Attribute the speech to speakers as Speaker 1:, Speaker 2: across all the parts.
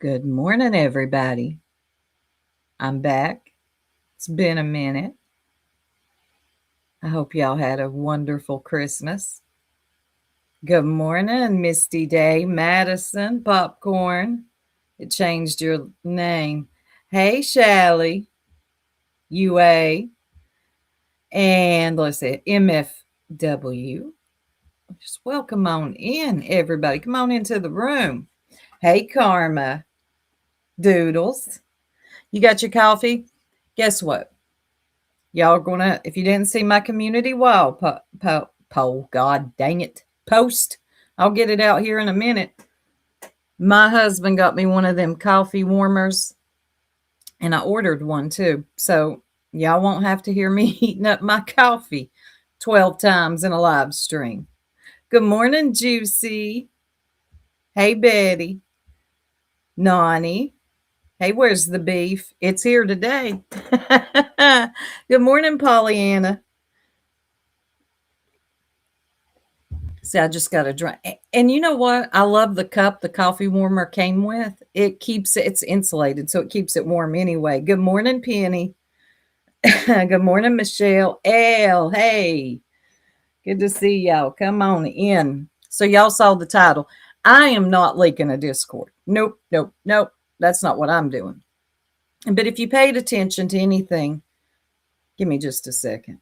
Speaker 1: Good morning, everybody. I'm back. It's been a minute. I hope y'all had a wonderful Christmas. Good morning, Misty Day, Madison, Popcorn. It changed your name. Hey, Shally, UA, and let's see, MFW. Just welcome on in, everybody. Come on into the room. Hey, Karma, Doodles. You got your coffee? Guess what? Y'all gonna, if you didn't see my community wall poll, God dang it, post, I'll get it out here in a minute. My husband got me one of them coffee warmers, and I ordered one too. So y'all won't have to hear me heating up my coffee 12 times in a live stream. Good morning, Juicy. Hey, Betty. Nani. Hey, where's the beef? It's here today. Good morning, Pollyanna. See, I just got a drink. And you know what? I love the cup the coffee warmer came with. It's insulated, so it keeps it warm anyway. Good morning, Penny. Good morning, Michelle. Elle, hey. Good to see y'all. Come on in. So y'all saw the title. I am not leaking a Discord. Nope, nope, nope. That's not what I'm doing. But if you paid attention to anything, give me just a second.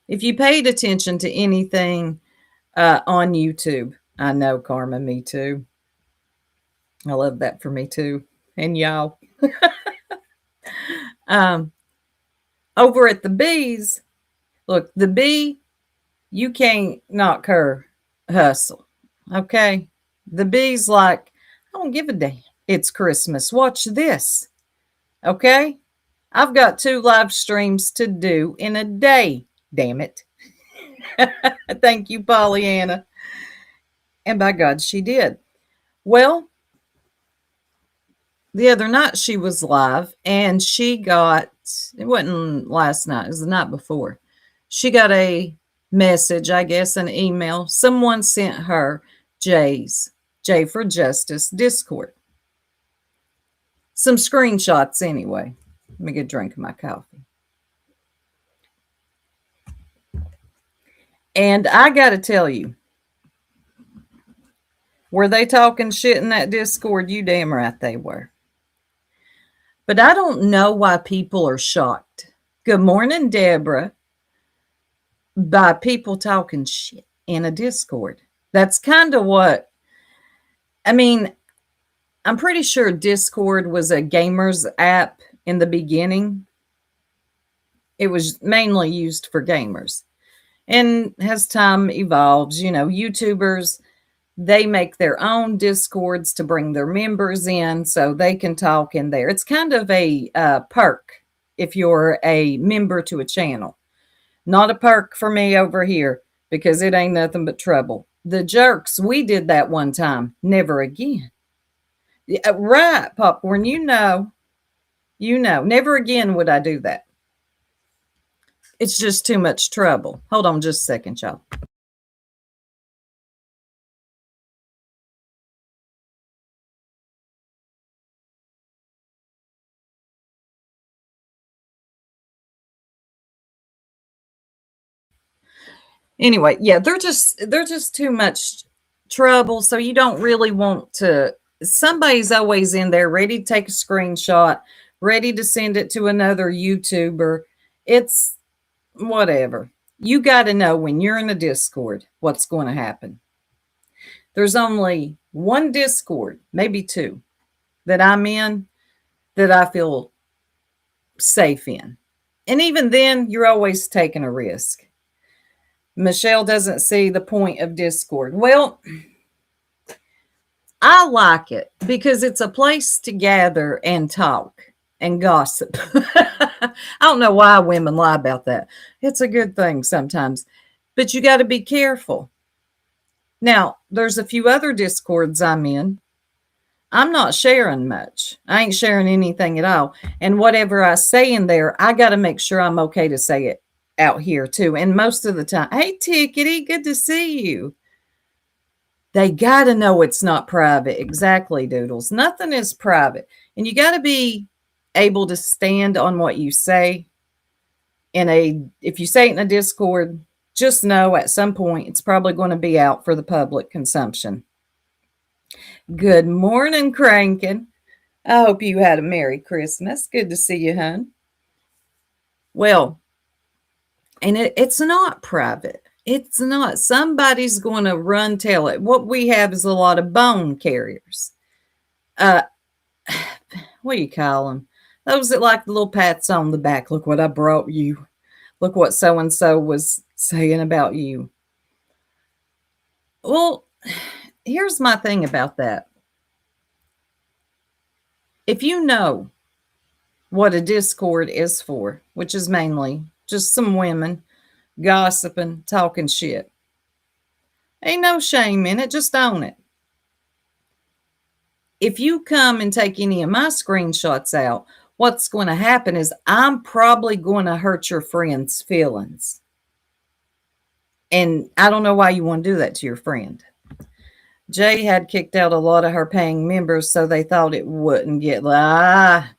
Speaker 1: If you paid attention to anything on YouTube, I know, Karma, me too. I love that for me too. And y'all. Over at the bees, look, the bee, you can't knock her hustle. Okay. The bee's like, I don't give a damn. It's Christmas. Watch this. Okay. I've got 2 live streams to do in a day. Damn it. Thank you, Pollyanna. And by God, she did. Well, the other night she was live and she got, it wasn't last night, it was the night before. She got a message, I guess, an email. Someone sent her J for Justice Discord. Some screenshots anyway. Let me get a drink of my coffee. And I got to tell you, were they talking shit in that Discord? You damn right they were. But I don't know why people are shocked. Good morning, Deborah. By people talking shit in a Discord. That's kind of what, I mean, I'm pretty sure Discord was a gamers app in the beginning. It was mainly used for gamers. And as time evolves, YouTubers, they make their own Discords to bring their members in so they can talk in there. It's kind of a perk if you're a member to a channel. Not a perk for me over here because it ain't nothing but trouble. The jerks, we did that one time. Never again. Right, Popcorn, never again would I do that. It's just too much trouble. Hold on just a second, y'all. Anyway, yeah, they're just too much trouble. So you don't really want to. Somebody's always in there ready to take a screenshot, ready to send it to another YouTuber. It's whatever. You got to know when you're in a Discord what's going to happen. There's only one Discord, maybe 2, that I'm in that I feel safe in. And even then, you're always taking a risk. Michelle doesn't see the point of Discord. Well, I like it because it's a place to gather and talk and gossip. I don't know why women lie about that. It's a good thing sometimes, but you got to be careful. Now, there's a few other Discords I'm in. I'm not sharing much. I ain't sharing anything at all. And whatever I say in there, I got to make sure I'm okay to say it out here too. And most of the time, hey, Tickety, good to see you. They got to know it's not private. Exactly, Doodles. Nothing is private. And you got to be able to stand on what you say. If you say it in a Discord, just know at some point it's probably going to be out for the public consumption. Good morning, Crankin. I hope you had a Merry Christmas. Good to see you, hon. Well, and it's not private. It's not. Somebody's going to run tell it. What we have is a lot of bone carriers. What do you call them? Those that like the little pats on the back. Look what I brought you. Look what so-and-so was saying about you. Well, here's my thing about that. If you know what a Discord is for, which is mainly just some women gossiping, talking shit, ain't no shame in it. Just own it. If you come and take any of my screenshots out, what's going to happen is I'm probably going to hurt your friend's feelings. And I don't know why you want to do that to your friend. Jay had kicked out a lot of her paying members, so they thought it wouldn't get.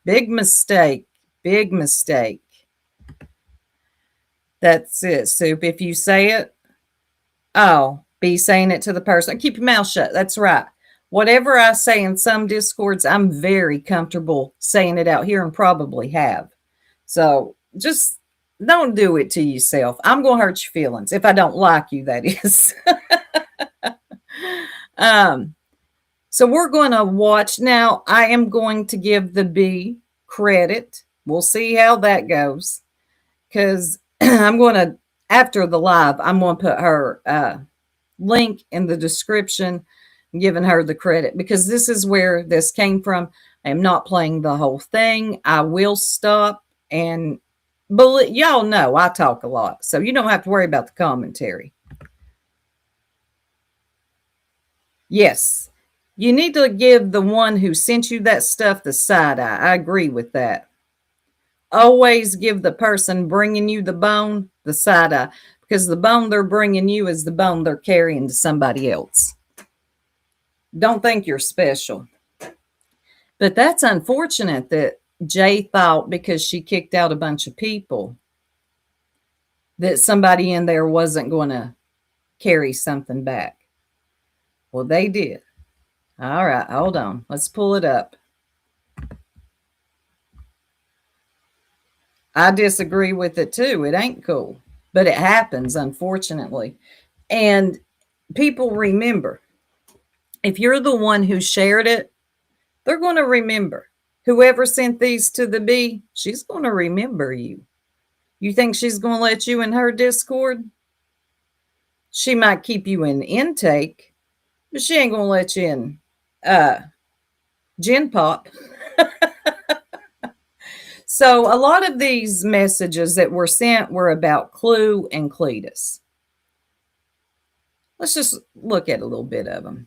Speaker 1: Big mistake. Big mistake. That's it, Soup. If you say it, be saying it to the person. Keep your mouth shut. That's right. Whatever I say in some Discords, I'm very comfortable saying it out here and probably have. So just don't do it to yourself. I'm going to hurt your feelings if I don't like you, that is. So we're going to watch. Now, I am going to give the B credit. We'll see how that goes. Because I'm going to, after the live, I'm going to put her link in the description, giving her the credit. Because this is where this came from. I am not playing the whole thing. I will stop. And y'all know I talk a lot. So you don't have to worry about the commentary. Yes. You need to give the one who sent you that stuff the side eye. I agree with that. Always give the person bringing you the bone the side eye, because the bone they're bringing you is the bone they're carrying to somebody else. Don't think you're special. But that's unfortunate that Jay thought because she kicked out a bunch of people that somebody in there wasn't going to carry something back. Well, they did. All right, hold on. Let's pull it up. I disagree with it too. It ain't cool, but it happens, unfortunately. And people remember. If you're the one who shared it, they're going to remember. Whoever sent these to the B, she's going to remember you. You think she's going to let you in her Discord? She might keep you in intake, but she ain't going to let you in Gen Pop. So a lot of these messages that were sent were about Clue and Cletus. Let's just look at a little bit of them.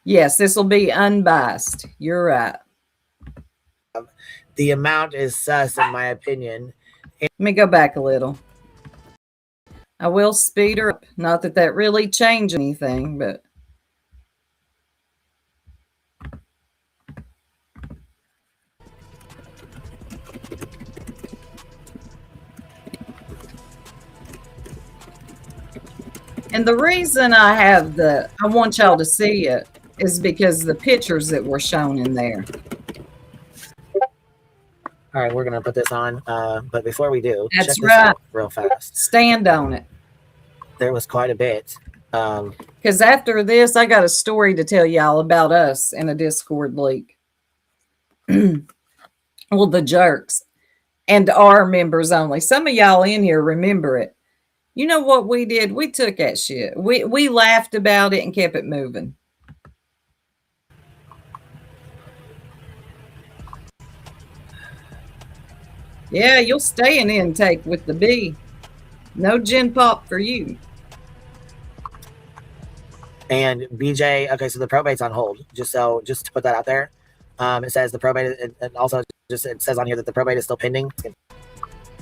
Speaker 1: Yes, this will be unbiased. You're right.
Speaker 2: The amount is sus, in my opinion.
Speaker 1: Let me go back a little. I will speed her up. Not that that really changed anything, but... And the reason I want y'all to see it is because the pictures that were shown in there.
Speaker 2: All right, we're going to put this on. But before we do,
Speaker 1: that's
Speaker 2: check this
Speaker 1: right.
Speaker 2: out real fast.
Speaker 1: Stand on it.
Speaker 2: There was quite a bit.
Speaker 1: Because after this, I got a story to tell y'all about us in a Discord leak. Well, the jerks and our members only. Some of y'all in here remember it. You know what we did? We took that shit. We laughed about it and kept it moving. Yeah, you'll stay in intake with the B. No Gen Pop for you.
Speaker 2: And BJ, okay, so the probate's on hold. Just to put that out there. It says the probate, and also it says on here that the probate is still pending.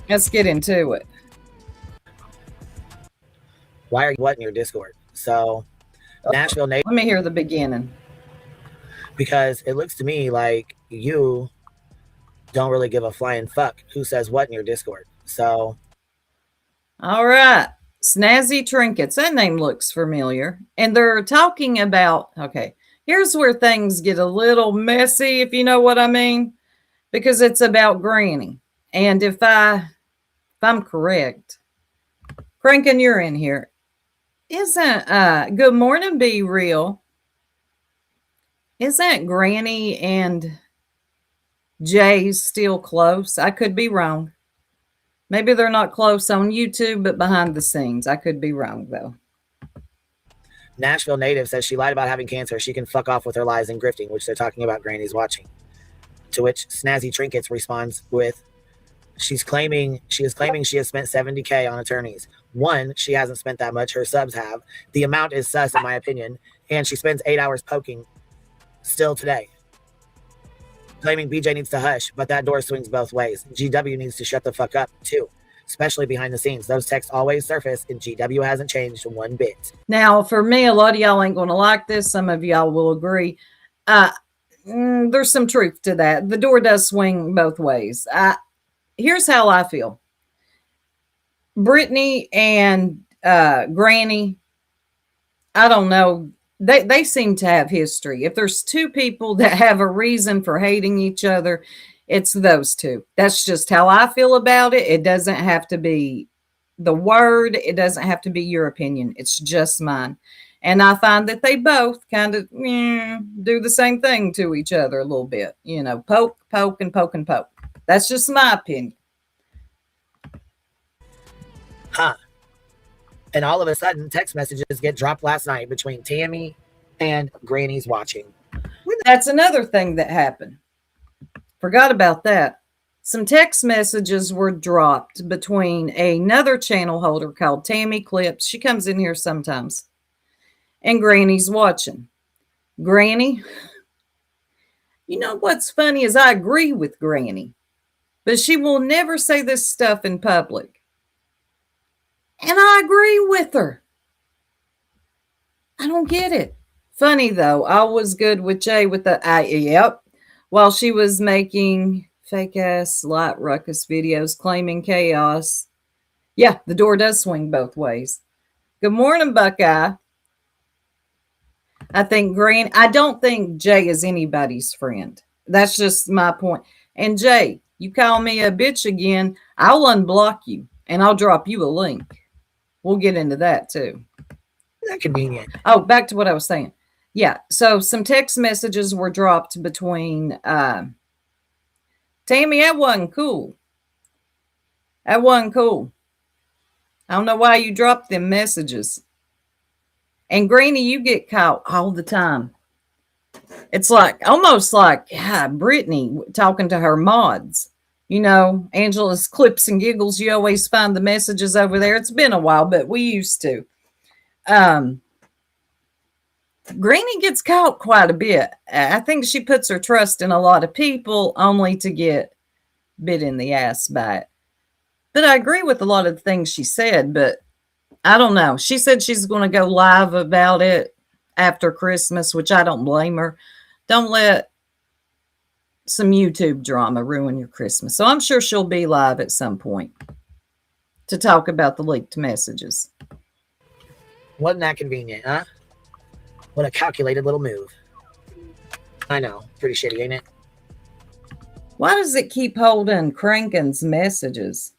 Speaker 1: Let's get into it.
Speaker 2: Why are you what in your Discord? So Nashville native,
Speaker 1: Let me hear the beginning.
Speaker 2: because it looks to me like you don't really give a flying fuck who says what in your Discord. So
Speaker 1: All right. Snazzy Trinkets. That name looks familiar. And they're talking about, okay, here's where things get a little messy, if you know what I mean, because it's about Granny. And if I'm correct, Crankin, you're in here. Isn't Good Morning Be Real? Isn't Granny and Jay still close? I could be wrong. Maybe they're not close on YouTube, but behind the scenes. I could be wrong, though.
Speaker 2: Nashville native says she lied about having cancer. She can fuck off with her lies and grifting, which they're talking about Granny's watching. To which Snazzy Trinkets responds with, she is claiming she has spent $70K on attorneys. One, she hasn't spent that much. Her subs have. The amount is sus, in my opinion. And she spends 8 hours poking still today. Claiming BJ needs to hush, but that door swings both ways. GW needs to shut the fuck up, too. Especially behind the scenes. Those texts always surface, and GW hasn't changed one bit.
Speaker 1: Now, for me, a lot of y'all ain't going to like this. Some of y'all will agree. There's some truth to that. The door does swing both ways. Here's how I feel. Brittany and Granny, I don't know. They seem to have history. If there's two people that have a reason for hating each other, it's those two. That's just how I feel about it. It doesn't have to be the word. It doesn't have to be your opinion. It's just mine. And I find that they both kind of do the same thing to each other a little bit. You know, poke, and poke and poke. That's just my opinion.
Speaker 2: Huh. And all of a sudden, text messages get dropped last night between Tammy and Granny's watching.
Speaker 1: That's another thing that happened. Forgot about that. Some text messages were dropped between another channel holder called Tammy Clips. She comes in here sometimes. And Granny's watching. Granny, you know what's funny is I agree with Granny, but she will never say this stuff in public. And I agree with her. I don't get it. Funny though, I was good with Jay with the yep. While she was making fake ass light ruckus videos claiming chaos. Yeah, the door does swing both ways. Good morning, Buckeye. I don't think Jay is anybody's friend. That's just my point. And Jay, you call me a bitch again, I'll unblock you and I'll drop you a link. We'll get into that too.
Speaker 2: That convenient.
Speaker 1: Oh, back to what I was saying. Yeah, so some text messages were dropped between Tammy. That wasn't cool. That wasn't cool. I don't know why you dropped them messages. And Granny, you get caught all the time. It's like almost like Brittany talking to her mods. You know, Angela's Clips and Giggles. You always find the messages over there. It's been a while, but we used to. Granny gets caught quite a bit. I think she puts her trust in a lot of people only to get bit in the ass by it. But I agree with a lot of the things she said, but I don't know. She said she's going to go live about it after Christmas, which I don't blame her. Don't let some YouTube drama ruin your Christmas. So I'm sure she'll be live at some point to talk about the leaked messages.
Speaker 2: Wasn't that convenient, huh? What a calculated little move. I know. Pretty shitty, ain't it?
Speaker 1: Why does it keep holding Crankin's messages?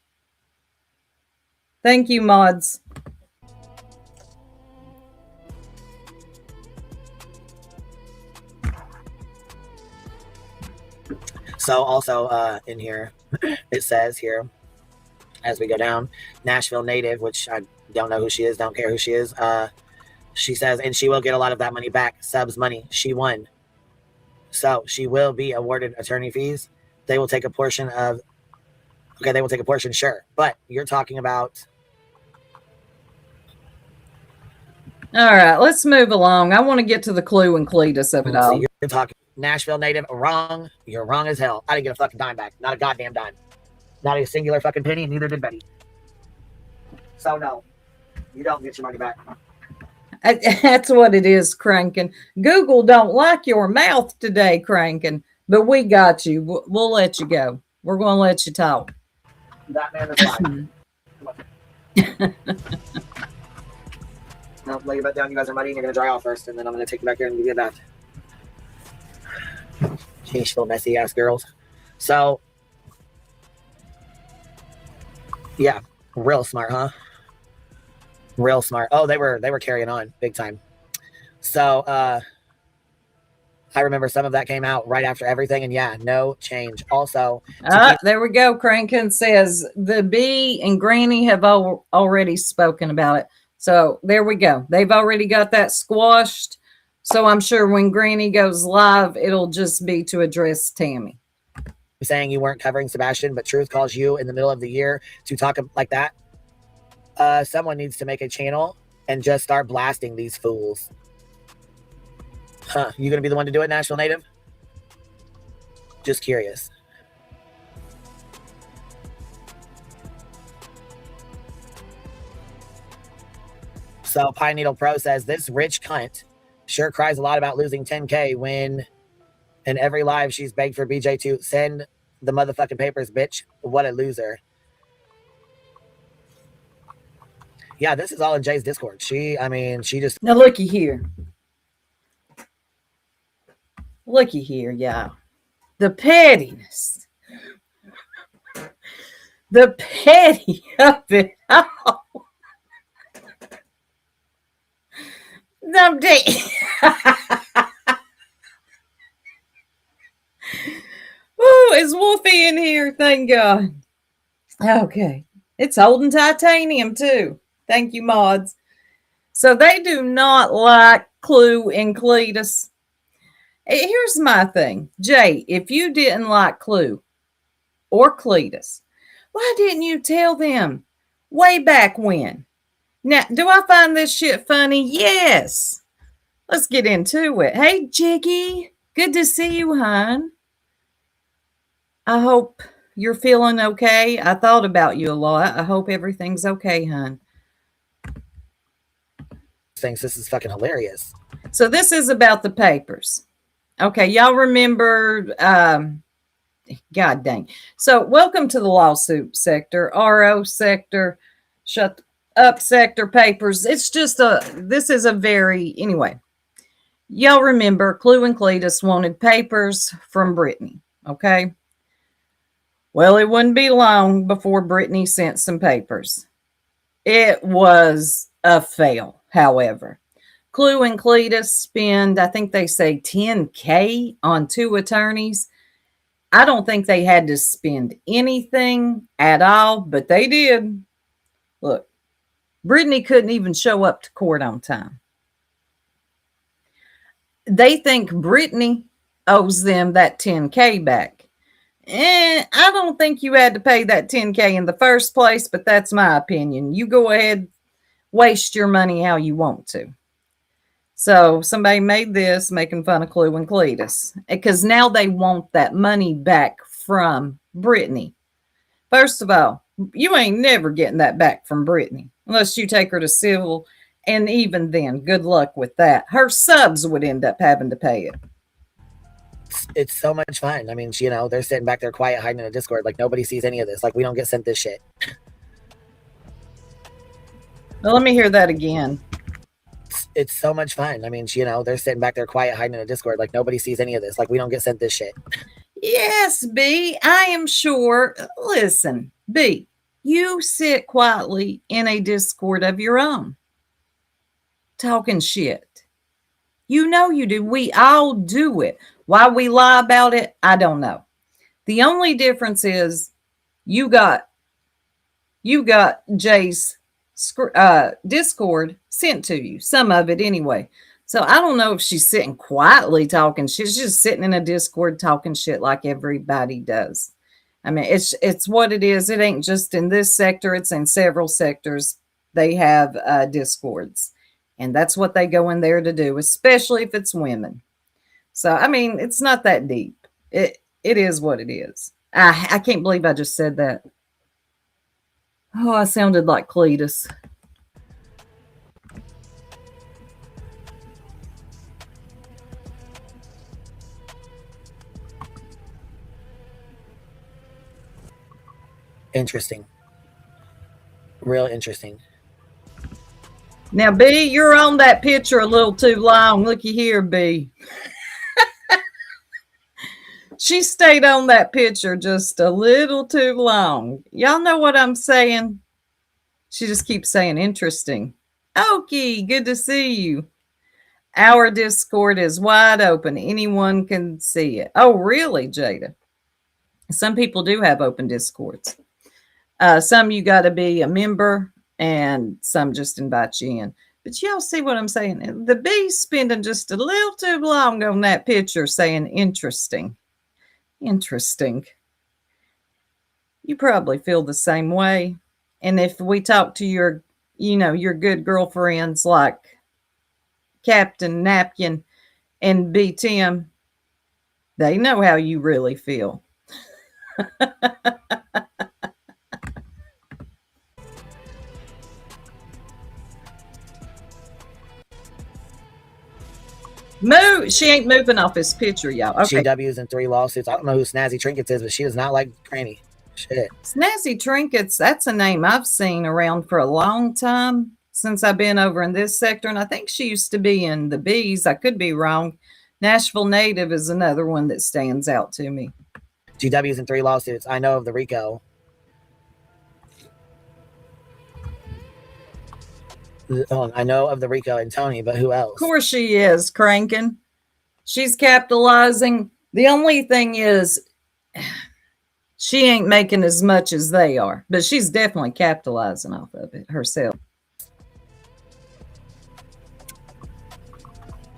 Speaker 1: Thank you, mods.
Speaker 2: So also in here, it says here, as we go down, Nashville native, which I don't know who she is, don't care who she is. She says, and she will get a lot of that money back, subs money. She won. So she will be awarded attorney fees. They will take a portion of, they will take a portion, sure. But you're talking about.
Speaker 1: All right, let's move along. I want to get to the clue and Cletus of it all.
Speaker 2: So you're talking Nashville native, wrong. You're wrong as hell. I didn't get a fucking dime back. Not a goddamn dime. Not a singular fucking penny, and neither did Betty. So no, you don't get your money back.
Speaker 1: That's what it is, Crankin. Google don't like your mouth today, Crankin, but we got you. We'll let you go. We're going to let you talk.
Speaker 2: That man is lying. No, lay your butt down. You guys are muddy and you're going to dry off first, and then I'm going to take you back here and give you a bath. Sheesh, little messy ass girls. So, yeah, real smart, huh? Real smart. Oh, they were carrying on big time. So, I remember some of that came out right after everything, and yeah, no change. Also,
Speaker 1: there we go. Crankin says the bee and Granny have already spoken about it. So there we go. They've already got that squashed. So I'm sure when Granny goes live, it'll just be to address Tammy.
Speaker 2: Saying you weren't covering Sebastian, but Truth calls you in the middle of the year to talk like that. Someone needs to make a channel and just start blasting these fools. Huh, you gonna be the one to do it, National Native? Just curious. So Pine Needle Pro says, this rich cunt sure cries a lot about losing 10K when in every live she's begged for BJ to send the motherfucking papers, bitch. What a loser. Yeah, this is all in Jay's Discord. She just...
Speaker 1: Now looky here. Looky here, y'all. The pettiness. The petty of it all. Someday. Oh, is Wolfie in here? Thank God. Okay. It's holding titanium too. Thank you, mods. So they do not like Clue and Cletus. Here's my thing. Jay, if you didn't like Clue or Cletus, why didn't you tell them way back when? Now, do I find this shit funny? Yes. Let's get into it. Hey, Jiggy. Good to see you, hon. I hope you're feeling okay. I thought about you a lot. I hope everything's okay, hon.
Speaker 2: Thinks this is fucking hilarious.
Speaker 1: So this is about the papers. Okay, y'all remember, God dang. So welcome to the lawsuit sector, RO sector, shut up sector papers. It's just this is a very, anyway. Y'all remember Clue and Cletus wanted papers from Brittany, okay? Well, it wouldn't be long before Brittany sent some papers. It was a fail, however. Clue and Cletus spend, I think they say 10K on 2 attorneys. I don't think they had to spend anything at all, but they did. Look, Brittany couldn't even show up to court on time. They think Brittany owes them that 10K back. I don't think you had to pay that 10K in the first place, but that's my opinion. You go ahead, waste your money how you want to. So somebody made this making fun of Clue and Cletus because now they want that money back from Brittany. First of all, you ain't never getting that back from Brittany unless you take her to civil. And even then, good luck with that. Her subs would end up having to pay it.
Speaker 2: It's so much fun. I mean, they're sitting back there quiet, hiding in a Discord. Like, nobody sees any of this. Like, we don't get sent this shit.
Speaker 1: Well, let me hear that again.
Speaker 2: It's so much fun. I mean, they're sitting back there quiet, hiding in a Discord. Like, nobody sees any of this. Like, we don't get sent this shit.
Speaker 1: Yes, B, I am sure. Listen, B, you sit quietly in a Discord of your own, talking shit. You know you do. We all do it. Why we lie about it, I don't know. The only difference is you got Jay's Discord sent to you, some of it anyway. So I don't know if she's sitting quietly talking. She's just sitting in a Discord talking shit like everybody does. I mean, it's what it is. It ain't just in this sector. It's in several sectors. They have Discords. And that's what they go in there to do, especially if it's women. So, I mean, it's not that deep. It is what it is. I can't believe I just said that. Oh, I sounded like Cletus.
Speaker 2: Interesting. Real interesting.
Speaker 1: Now, B, you're on that picture a little too long. Looky here, B. She stayed on that picture just a little too long. Y'all know what I'm saying? She just keeps saying interesting. Okie, good to see you. Our Discord is wide open. Anyone can see it. Oh, really, Jada? Some people do have open Discords. Some you got to be a member, and some just invite you in. But y'all see what I'm saying? The B's spending just a little too long on that picture saying interesting. Interesting. You probably feel the same way. And if we talk to your, your good girlfriends like Captain Napkin and B Tim, they know how you really feel. Move. She ain't moving off his picture, y'all. Okay.
Speaker 2: GW's in 3 lawsuits. I don't know who Snazzy Trinkets is, but she does not like Granny. Shit.
Speaker 1: Snazzy Trinkets, that's a name I've seen around for a long time since I've been over in this sector. And I think she used to be in the Bees. I could be wrong. Nashville Native is another one that stands out to me.
Speaker 2: GW's in 3 lawsuits. I know of the RICO. Oh, I know of the RICO and Tony, but who else?
Speaker 1: Of course she is cranking. She's capitalizing. The only thing is she ain't making as much as they are, but she's definitely capitalizing off of it herself.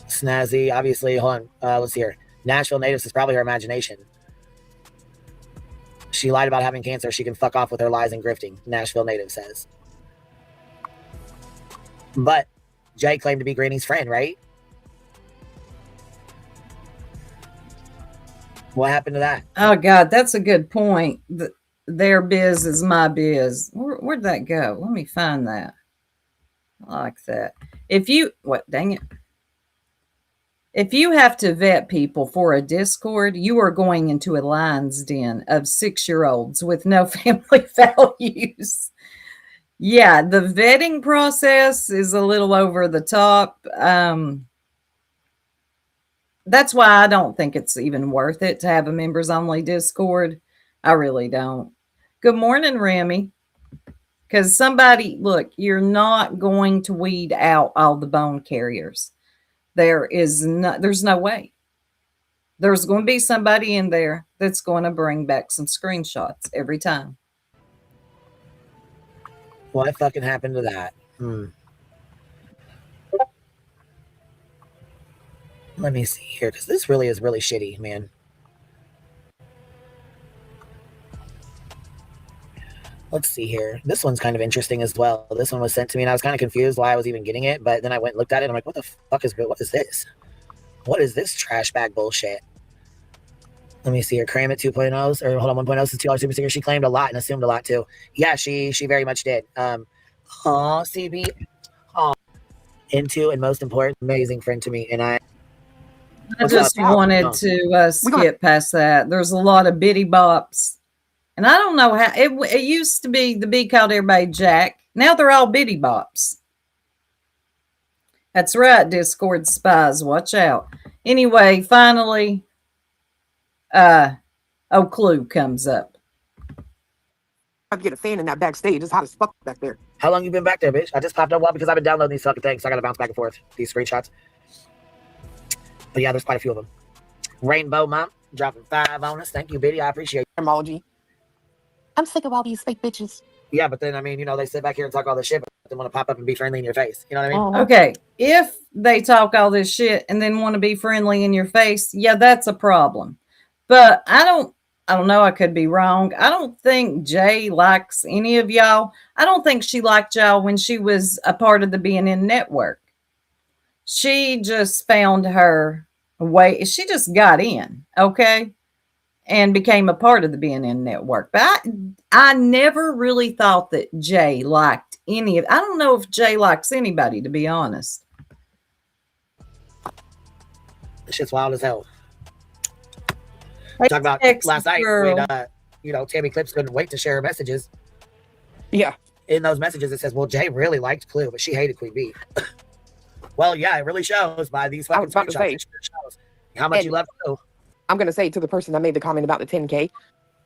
Speaker 2: Snazzy, obviously, hold on. Let's see here. Nashville Natives is probably her imagination. She lied about having cancer. She can fuck off with her lies and grifting, Nashville Native says. But Jay claimed to be Granny's friend, right? What happened to that?
Speaker 1: Oh, God, that's a good point. Their biz is my biz. Where'd that go? Let me find that. I like that. Dang it. If you have to vet people for a Discord, you are going into a lion's den of 6-year-olds with no family values. Yeah, the vetting process is a little over the top. That's why I don't think it's even worth it to have a members only Discord. I really don't. Good morning, Remy. Because you're not going to weed out all the bone carriers. There's no way. There's going to be somebody in there that's going to bring back some screenshots every time.
Speaker 2: What fucking happened to that? Let me see here, because this really is really shitty, man. Let's see here. This one's kind of interesting as well. This one was sent to me, and I was kind of confused why I was even getting it, but then I went and looked at it, and I'm like, what the fuck is this? What is this trash bag bullshit? Let me see here. Cram it 2.0s, or hold on, 1.0 since $2 super sticker. She claimed a lot and assumed a lot too. Yeah, she very much did. CB, into and most important, amazing friend to me, and I
Speaker 1: just wanted to skip past that. There's a lot of bitty bops, and I don't know how it used to be. The B called everybody Jack. Now they're all bitty bops. That's right, Discord spies. Watch out. Anyway, finally. Clue comes up.
Speaker 3: I get a fan in that backstage. It's hot as fuck back there.
Speaker 2: How long you been back there, bitch? I just popped up because I've been downloading these fucking things. So I gotta bounce back and forth these screenshots. But yeah, there's quite a few of them. Rainbow Mom dropping 5 on us. Thank you, Biddy. I appreciate it.
Speaker 3: Emoji. I'm sick of all these fake bitches.
Speaker 2: Yeah, but then they sit back here and talk all this shit, but they want to pop up and be friendly in your face. You know what I mean?
Speaker 1: Okay, if they talk all this shit and then want to be friendly in your face, yeah, that's a problem. But I don't know. I could be wrong. I don't think Jay likes any of y'all. I don't think she liked y'all when she was a part of the BNN network. She just found her way. She just got in, okay, and became a part of the BNN network. But I never really thought that Jay liked any of. I don't know if Jay likes anybody, to be honest.
Speaker 2: This shit's wild as hell.
Speaker 1: Hey,
Speaker 2: Talk about last night when Tammy Clips couldn't wait to share her messages.
Speaker 3: Yeah.
Speaker 2: In those messages, it says, well, Jay really liked Clue, but she hated Queen Bee. Well, yeah, it really shows by these
Speaker 3: I
Speaker 2: fucking
Speaker 3: was about to
Speaker 2: screenshots.
Speaker 3: say.
Speaker 2: It sure shows how much
Speaker 3: And
Speaker 2: you love Clue.
Speaker 3: I'm going to say to the person that made the comment about the 10K,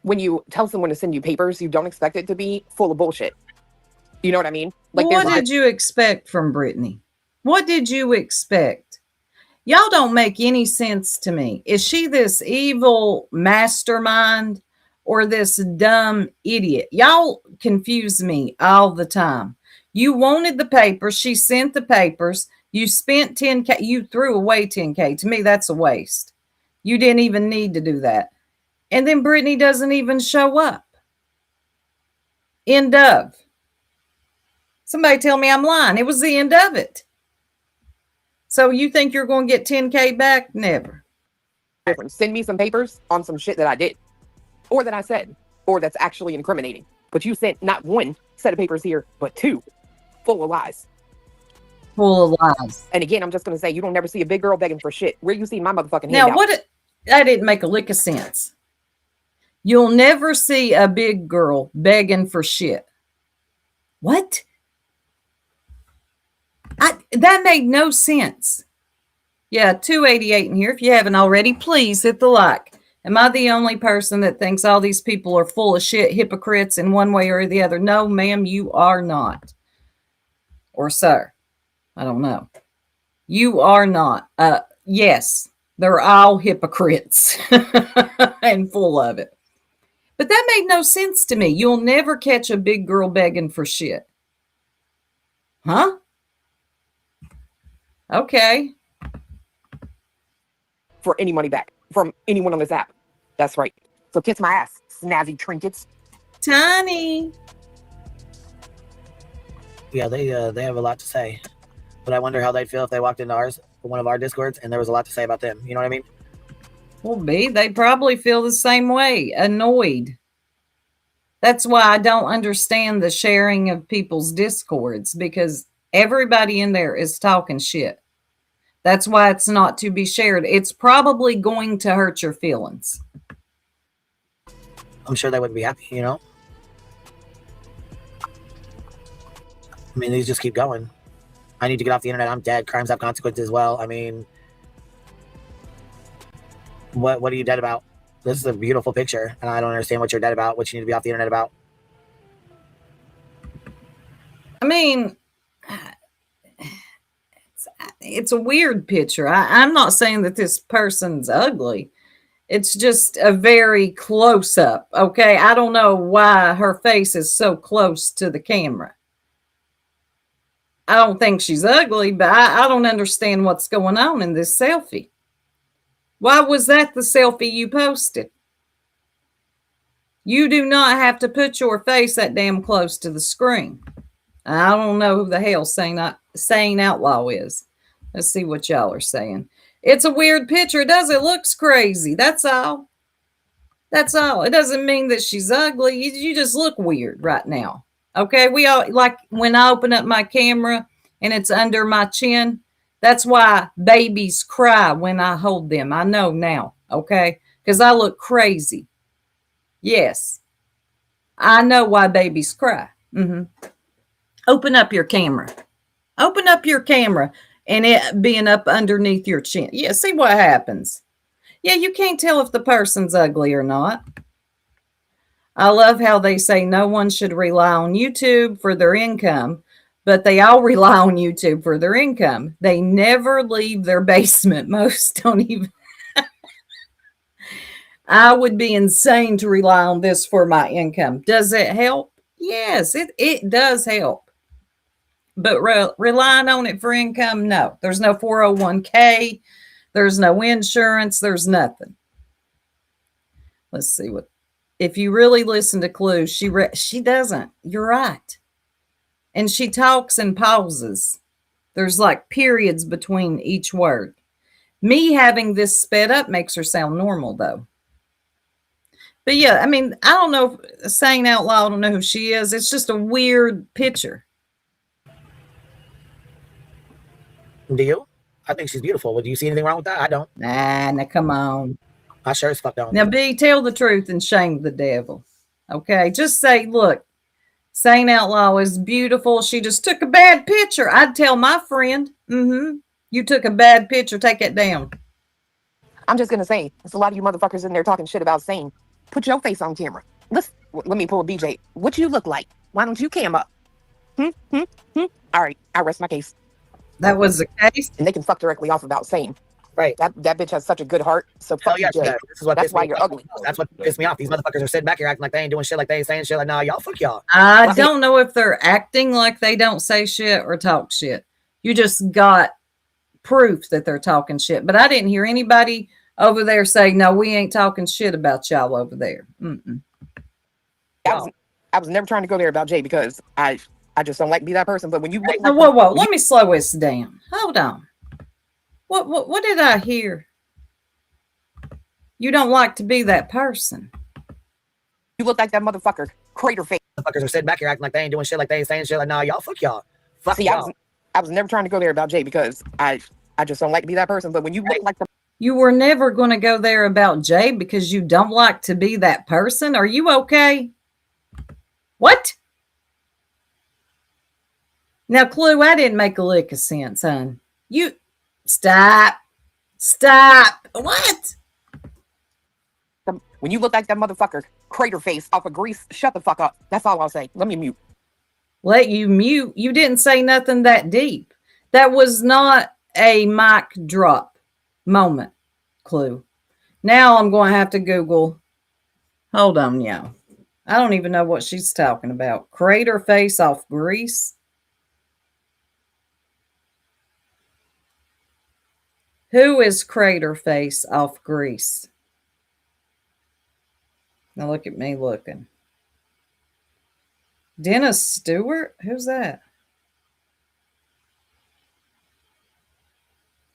Speaker 3: when you tell someone to send you papers, you don't expect it to be full of bullshit. You know what I mean?
Speaker 1: Like, what did you expect from Brittany? What did you expect? Y'all don't make any sense to me. Is she this evil mastermind or this dumb idiot? Y'all confuse me all the time. You wanted the papers. She sent the papers. You spent 10K. You threw away 10K. To me, that's a waste. You didn't even need to do that. And then Brittany doesn't even show up. End of. Somebody tell me I'm lying. It was the end of it. So you think you're going to get 10K back? Never.
Speaker 3: Send me some papers on some shit that I did or that I said or that's actually incriminating. But you sent not one set of papers here, but two full of lies.
Speaker 1: Full of lies.
Speaker 3: And again, I'm just going to say, you don't never see a big girl begging for shit. Where you see my motherfucking
Speaker 1: now,
Speaker 3: handout?
Speaker 1: That didn't make a lick of sense. You'll never see a big girl begging for shit. What? That made no sense. Yeah, 288 in here. If you haven't already, please hit the like. Am I the only person that thinks all these people are full of shit, hypocrites in one way or the other? No, ma'am, you are not. Or sir. I don't know. You are not. Yes, they're all hypocrites and full of it. But that made no sense to me. You'll never catch a big girl begging for shit. Huh? Okay.
Speaker 3: For any money back from anyone on this app. That's right. So kiss my ass, snazzy trinkets.
Speaker 1: Tiny.
Speaker 2: Yeah, they have a lot to say. But I wonder how they'd feel if they walked into one of our Discords and there was a lot to say about them. You know what I mean?
Speaker 1: Well, they probably feel the same way, annoyed. That's why I don't understand the sharing of people's Discords, because everybody in there is talking shit. That's why it's not to be shared. It's probably going to hurt your feelings.
Speaker 2: I'm sure they wouldn't be happy, you know? I mean, these just keep going. I need to get off the internet. I'm dead. Crimes have consequences as well. I mean, what are you dead about? This is a beautiful picture, and I don't understand what you're dead about, what you need to be off the internet about.
Speaker 1: I mean, it's a weird picture. I'm not saying that this person's ugly. It's just a very close up. Okay. I don't know why her face is so close to the camera. I don't think she's ugly, but I don't understand what's going on in this selfie. Why was that the selfie you posted? You do not have to put your face that damn close to the screen. I don't know who the hell Sane Outlaw is. Let's see what y'all are saying. It's a weird picture. It looks crazy. That's all. That's all. It doesn't mean that she's ugly. You just look weird right now. Okay. We all, like when I open up my camera and it's under my chin, that's why babies cry when I hold them. I know now. Okay. Because I look crazy. Yes. I know why babies cry. Open up your camera. Open up your camera and it being up underneath your chin. Yeah, see what happens. Yeah, you can't tell if the person's ugly or not. I love how they say no one should rely on YouTube for their income, but they all rely on YouTube for their income. They never leave their basement. Most don't even. I would be insane to rely on this for my income. Does it help? Yes, it does help. But relying on it for income, no. There's no 401k. There's no insurance. There's nothing. Let's see what. If you really listen to Clue, she doesn't. You're right. And she talks and pauses. There's like periods between each word. Me having this sped up makes her sound normal, though. But yeah, I mean, I don't know. Saying out loud, I don't know who she is. It's just a weird picture.
Speaker 2: Do you? I think she's beautiful. Do you see anything wrong with that? I don't.
Speaker 1: Nah, come on.
Speaker 2: I sure as fuck don't.
Speaker 1: Now, B, tell the truth and shame the devil. Okay, just say, look, Saint Outlaw is beautiful. She just took a bad picture. I'd tell my friend, you took a bad picture. Take it down.
Speaker 3: I'm just gonna say, there's a lot of you motherfuckers in there talking shit about Sane. Put your face on camera. Let me pull a BJ. What you look like? Why don't you cam up? All right, I rest my case.
Speaker 1: That was the case.
Speaker 3: And they can fuck directly off about Sane.
Speaker 2: Right.
Speaker 3: That bitch has such a good heart. So
Speaker 2: Hell
Speaker 3: fuck
Speaker 2: yeah,
Speaker 3: you, Jay.
Speaker 2: this is what
Speaker 3: That's
Speaker 2: pissed
Speaker 3: why
Speaker 2: me
Speaker 3: you're
Speaker 2: off.
Speaker 3: ugly.
Speaker 2: That's what pissed me off. These motherfuckers are sitting back here acting like they ain't doing shit, like they ain't saying shit, like, nah, y'all fuck y'all.
Speaker 1: I don't know if they're acting like they don't say shit or talk shit. You just got proof that they're talking shit. But I didn't hear anybody over there say, no, we ain't talking shit about y'all over there.
Speaker 3: I was never trying to go there about Jay because I just don't like to be that person. But when you look
Speaker 1: Now,
Speaker 3: like
Speaker 1: whoa, let me slow this down. Hold on. What did I hear? You don't like to be that person.
Speaker 3: you look like that motherfucker, crater face.
Speaker 2: Motherfuckers are sitting back here acting like they ain't doing shit, like they ain't saying shit, like, nah, y'all fuck y'all. Fuck
Speaker 3: See,
Speaker 2: y'all.
Speaker 3: I was never trying to go there about Jay because I just don't like to be that person. But when you look like the
Speaker 1: You were never going to go there about Jay because you don't like to be that person. Are you okay? What? Now, Clue, I didn't make a lick of sense, hon. You stop. What?
Speaker 3: when you look like that motherfucker, crater face off of Grease, shut the fuck up. That's all I'll say. Let me mute.
Speaker 1: Let you mute. You didn't say nothing that deep. That was not a mic drop moment, Clue. Now I'm going to have to Google. Hold on, y'all. I don't even know what she's talking about. Crater face off Grease. Who is Crater face off Grease? Now look at me looking. Dennis Stewart? Who's that?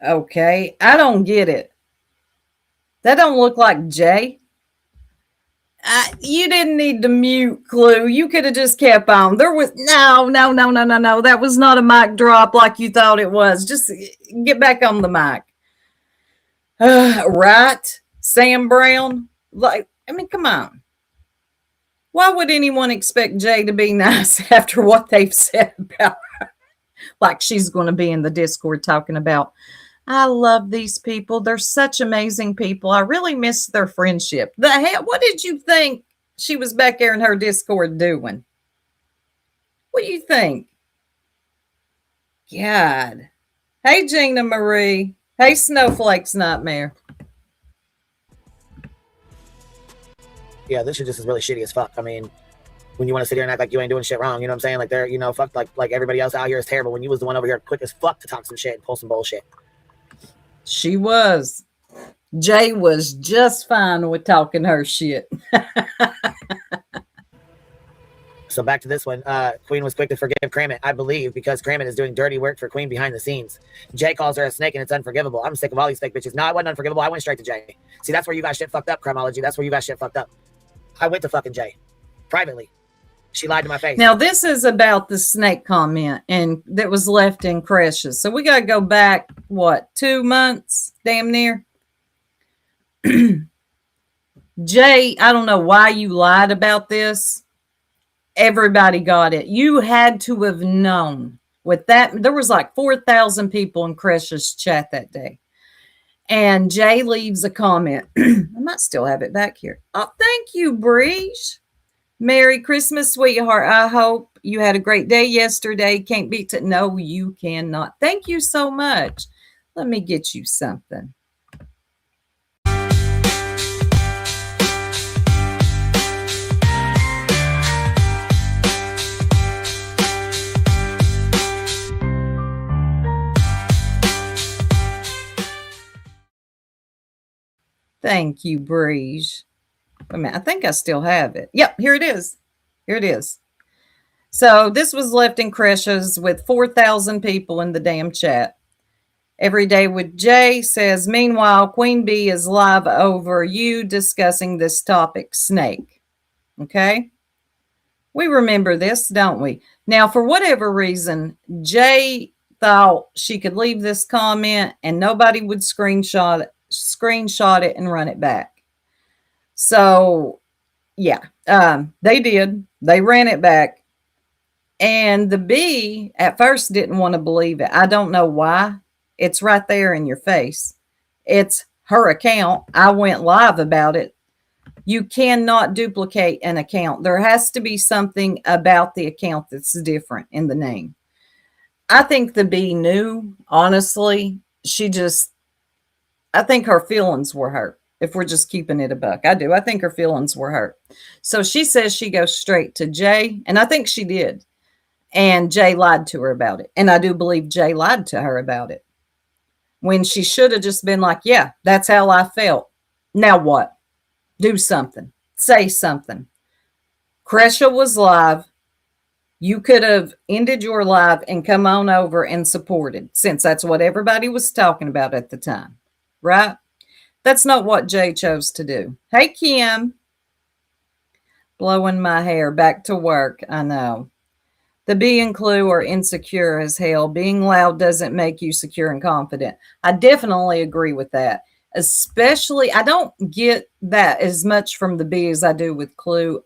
Speaker 1: Okay, I don't get it. That don't look like Jay. You didn't need to mute, Clue. You could have just kept on. There was no. That was not a mic drop like you thought it was. Just get back on the mic. Right? Sam Brown? Come on. Why would anyone expect Jay to be nice after what they've said about her? Like she's going to be in the Discord talking about, I love these people. They're such amazing people. I really miss their friendship. The hell? What did you think she was back there in her Discord doing? What do you think? God. Hey, Gina Marie. Hey, Snowflake's Nightmare.
Speaker 2: Yeah, this shit just is really shitty as fuck. I mean, when you want to sit here and act like you ain't doing shit wrong, you know what I'm saying? Like they're, fuck, like everybody else out here is terrible. When you was the one over here quick as fuck to talk some shit and pull some bullshit.
Speaker 1: She was. Jay was just fine with talking her shit.
Speaker 2: So back to this one. Queen was quick to forgive Kramit, I believe, because Kramit is doing dirty work for Queen behind the scenes. Jay calls her a snake and it's unforgivable. I'm sick of all these fake bitches. No, I wasn't unforgivable. I went straight to Jay. See, that's where you got shit fucked up, Crimology. That's where you got shit fucked up. I went to fucking Jay. Privately. She lied to my face.
Speaker 1: Now, this is about the snake comment and that was left in Crashes. So we got to go back, 2 months? Damn near. Jay, I don't know why you lied about this. Everybody got it. You had to have known with that. There was like 4,000 people in Crash's chat that day. And Jay leaves a comment. I might still have it back here. Oh, thank you, Breege. Merry Christmas, sweetheart. I hope you had a great day yesterday. Can't beat it. No, you cannot. Thank you so much. Let me get you something. Thank you, Breege. Wait a minute, I think I still have it. Yep, here it is. Here it is. So this was left in Crashes with 4,000 people in the damn chat. Every Day with Jay says, meanwhile, Queen Bee is live over you discussing this topic, snake. Okay? We remember this, don't we? Now, for whatever reason, Jay thought she could leave this comment and nobody would screenshot it and run it back. So yeah, they did. They ran it back. And the B at first didn't want to believe it. I don't know why. It's right there in your face. It's her account. I went live about it. You cannot duplicate an account. There has to be something about the account that's different in the name. I think the B knew, honestly. I think her feelings were hurt. If we're just keeping it a buck, I do. I think her feelings were hurt. So she says she goes straight to Jay, and I think she did. And Jay lied to her about it. And I do believe Jay lied to her about it. When she should have just been like, yeah, that's how I felt. Now what? Do something. Say something. Kresha was live. You could have ended your live and come on over and supported, since that's what everybody was talking about at the time. Right? That's not what Jay chose to do. Hey, Kim. Blowing my hair. Back to work. I know. The B and Clue are insecure as hell. Being loud doesn't make you secure and confident. I definitely agree with that. Especially, I don't get that as much from the B as I do with Clue.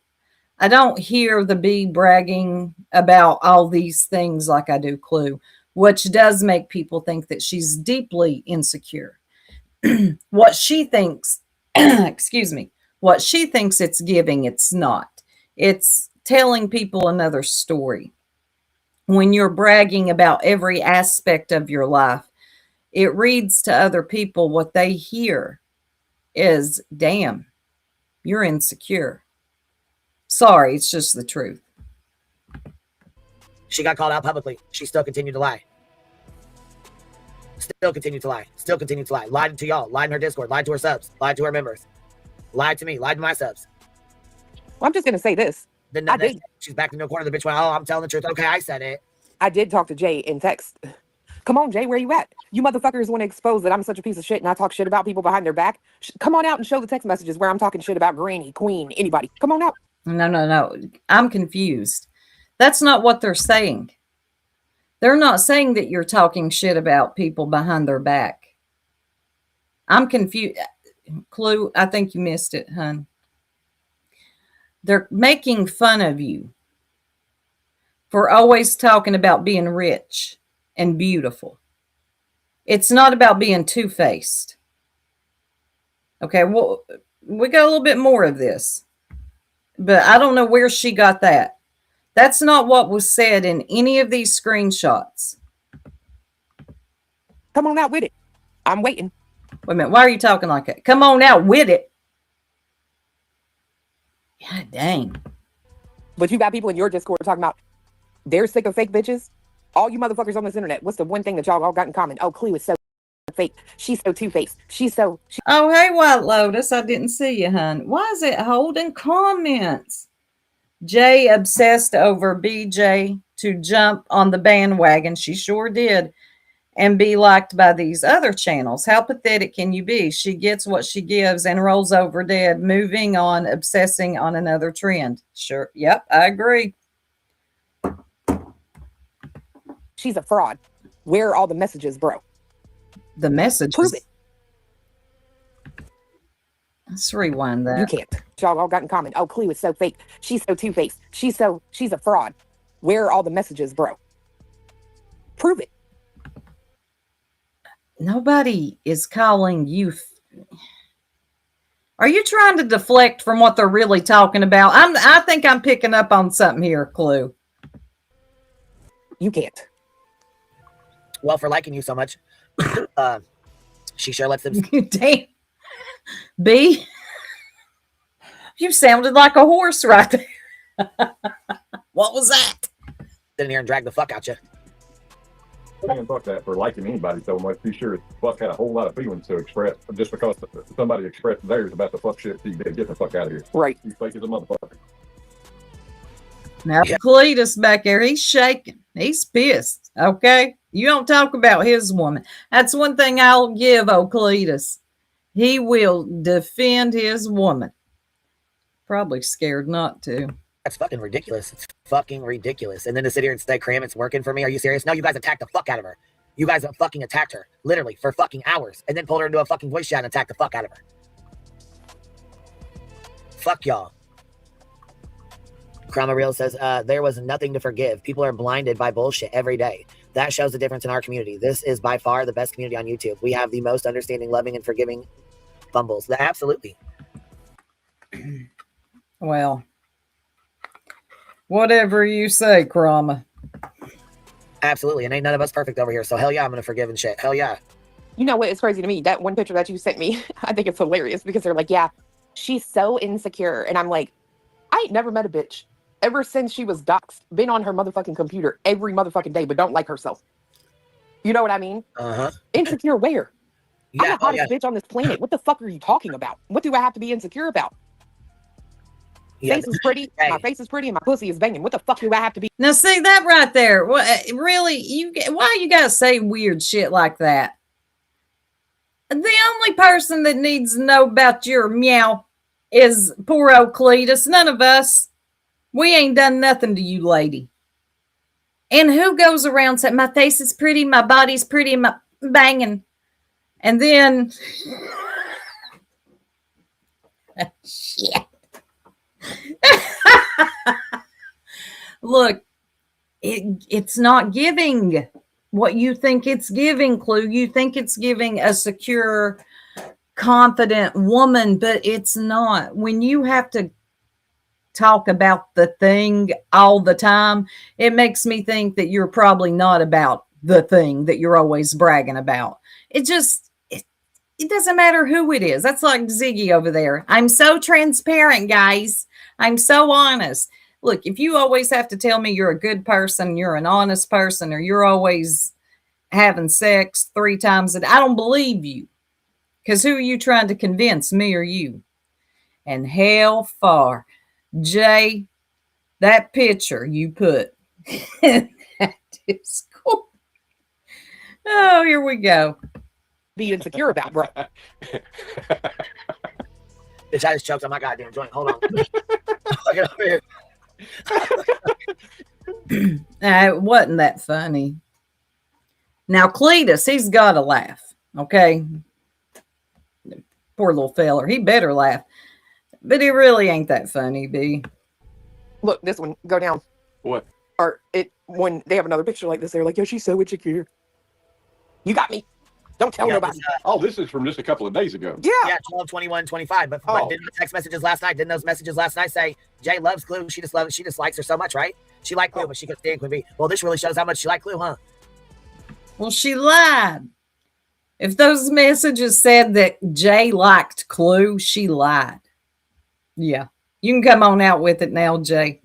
Speaker 1: I don't hear the B bragging about all these things like I do Clue, which does make people think that she's deeply insecure. What she thinks, excuse me, what she thinks it's giving, it's not. It's telling people another story. When you're bragging about every aspect of your life, it reads to other people what they hear is, damn, you're insecure. Sorry, it's just the truth.
Speaker 2: She got called out publicly. She still continued to lie. Still continued to lie. Still continued to lie. Lied to y'all. Lied in her Discord. Lied to her subs. Lied to her members. Lied to me. Lied to my subs.
Speaker 3: Well, I'm just going to say this.
Speaker 2: Then
Speaker 3: I did.
Speaker 2: She's back in the corner. The bitch went, oh, I'm telling the truth. Okay, I said it.
Speaker 3: I did talk to Jay in text. Come on, Jay, where you at? You motherfuckers want to expose that I'm such a piece of shit and I talk shit about people behind their back? Come on out and show the text messages where I'm talking shit about Granny, Queen, anybody. Come on out.
Speaker 1: No. I'm confused. That's not what they're saying. They're not saying that you're talking shit about people behind their back. I'm confused. Clue, I think you missed it, hun. They're making fun of you for always talking about being rich and beautiful. It's not about being two-faced. Okay, well, we got a little bit more of this, but I don't know where she got that. That's not what was said in any of these screenshots.
Speaker 3: Come on out with it. I'm waiting.
Speaker 1: Wait a minute, why are you talking like that? Come on out with it. God dang.
Speaker 3: But you got people in your Discord talking about they're sick of fake bitches. All you motherfuckers on this internet, what's the one thing that y'all all got in common? Oh, Clue is so fake. She's so two-faced.
Speaker 1: Oh, hey, White Lotus. I didn't see you, hun. Why is it holding comments? Jay obsessed over BJ to jump on the bandwagon. She sure did. And be liked by these other channels. How pathetic can you be? She gets what she gives and rolls over dead, moving on, obsessing on another trend. Sure. Yep, I agree.
Speaker 3: She's a fraud. Where are all the messages, bro?
Speaker 1: The messages.
Speaker 3: Prove it.
Speaker 1: Let's rewind that.
Speaker 3: You can't. Y'all all got in common. Oh, Clue is so fake. She's so two-faced. She's a fraud. Where are all the messages, bro? Prove it.
Speaker 1: Nobody is calling you. Are you trying to deflect from what they're really talking about? I think I'm picking up on something here, Clue.
Speaker 3: You can't.
Speaker 2: Well, for liking you so much, she sure lets them.
Speaker 1: Damn. B, you sounded like a horse right there. What was that?
Speaker 2: Sit in here and drag the fuck out you.
Speaker 4: Man, fuck that for liking anybody so much. Be sure Buck had a whole lot of feelings to express just because somebody expressed theirs about the fuck shit he did. Get the fuck out of here.
Speaker 3: Right.
Speaker 4: You fake as a motherfucker.
Speaker 1: Now, Cletus back there, he's shaking. He's pissed. Okay. You don't talk about his woman. That's one thing I'll give Cletus. He will defend his woman. Probably scared not to.
Speaker 2: That's fucking ridiculous. It's fucking ridiculous. And then to sit here and say, Cram, it's working for me. Are you serious? No, you guys attacked the fuck out of her. You guys fucking attacked her, literally, for fucking hours. And then pulled her into a fucking voice chat and attacked the fuck out of her. Fuck y'all. Krama Real says, there was nothing to forgive. People are blinded by bullshit every day. That shows the difference in our community. This is by far the best community on YouTube. We have the most understanding, loving, and forgiving fumbles. Absolutely.
Speaker 1: Well, whatever you say, Krama.
Speaker 2: Absolutely. And ain't none of us perfect over here. So hell yeah, I'm going to forgive and shit. Hell yeah.
Speaker 3: You know what is crazy to me? That one picture that you sent me, I think it's hilarious because they're like, yeah, she's so insecure. And I'm like, I ain't never met a bitch ever since she was doxxed, been on her motherfucking computer every motherfucking day, but don't like herself. You know what I mean?
Speaker 2: Uh-huh.
Speaker 3: Insecure where? I'm
Speaker 2: Yeah.
Speaker 3: the hottest bitch on this planet. What the fuck are you talking about? What do I have to be insecure about?
Speaker 2: Yeah.
Speaker 3: Face is pretty.
Speaker 2: Hey.
Speaker 3: My face is pretty and my pussy is banging. What the fuck do I have to be?
Speaker 1: Now, see that right there. What really? Why you gotta say weird shit like that? The only person that needs to know about your meow is poor old Cletus. None of us. We ain't done nothing to you, lady. And who goes around saying my face is pretty, my body's pretty, my banging, and then shit. Look, it's not giving what you think it's giving, Clue. You think it's giving a secure, confident woman, but it's not. When you have to talk about the thing all the time, it makes me think that you're probably not about the thing that you're always bragging about. It doesn't matter who it is. That's like Ziggy over there. I'm so transparent, guys. I'm so honest. Look, if you always have to tell me you're a good person, you're an honest person, or you're always having sex 3 times a day, I don't believe you. Because who are you trying to convince, me or you? And hell far. Jay, that picture you put that is cool. Oh, here we go.
Speaker 3: Be insecure about, bro.
Speaker 2: Bitch, I just choked on my goddamn joint. Hold on. Look it over here.
Speaker 1: It wasn't that funny. Now, Cletus, he's got to laugh. Okay. Poor little feller. He better laugh. But it really ain't that funny, B.
Speaker 3: Look, this one, go down.
Speaker 4: What?
Speaker 3: Or when they have another picture like this, they're like, yo, she's so insecure. You got me. Don't tell nobody.
Speaker 4: Oh, this is from just a couple of days ago.
Speaker 3: Yeah.
Speaker 2: Yeah, 12, 21, 25. But didn't the text messages last night? Didn't those messages last night say Jay loves Clue? She just likes her so much, right? She liked Clue, but she could stand Queen B. Well, this really shows how much she liked Clue, huh?
Speaker 1: Well, she lied. If those messages said that Jay liked Clue, she lied. Yeah. You can come on out with it now, Jay.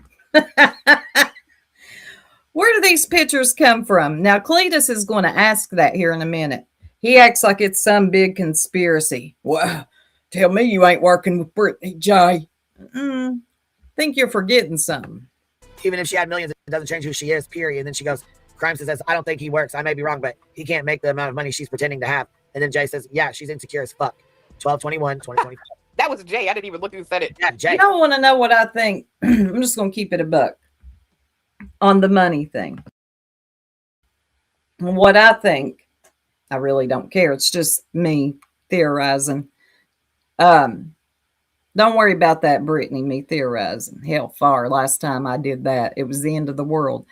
Speaker 1: Where do these pictures come from? Now, Cletus is going to ask that here in a minute. He acts like it's some big conspiracy. Well, tell me you ain't working with Brittany, Jay. Think you're forgetting something.
Speaker 2: Even if she had millions, it doesn't change who she is, period. And then she goes, Crimes says, I don't think he works. I may be wrong, but he can't make the amount of money she's pretending to have. And then Jay says, yeah, she's insecure as fuck. 12, 21, 2025.
Speaker 3: That was Jay. I didn't even look who said it.
Speaker 2: Yeah, Jay.
Speaker 1: You don't want to know what I think. I'm just going to keep it a buck on the money thing. What I think, I really don't care. It's just me theorizing. Don't worry about that, Brittany, me theorizing. Hell far. Last time I did that, it was the end of the world.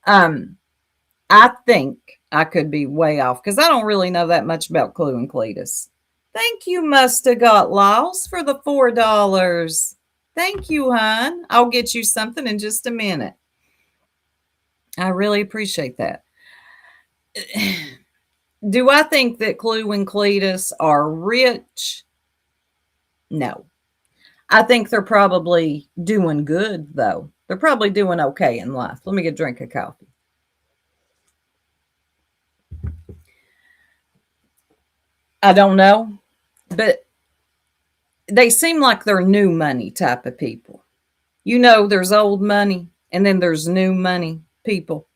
Speaker 1: I think I could be way off because I don't really know that much about Clue and Cletus. Thank you, must have got lost for the $4. Thank you, hon. I'll get you something in just a minute. I really appreciate that. Do I think that Clue and Cletus are rich? No. I think they're probably doing good, though. They're probably doing okay in life. Let me get a drink of coffee. I don't know, but they seem like they're new money type of people. You know, there's old money and then there's new money people.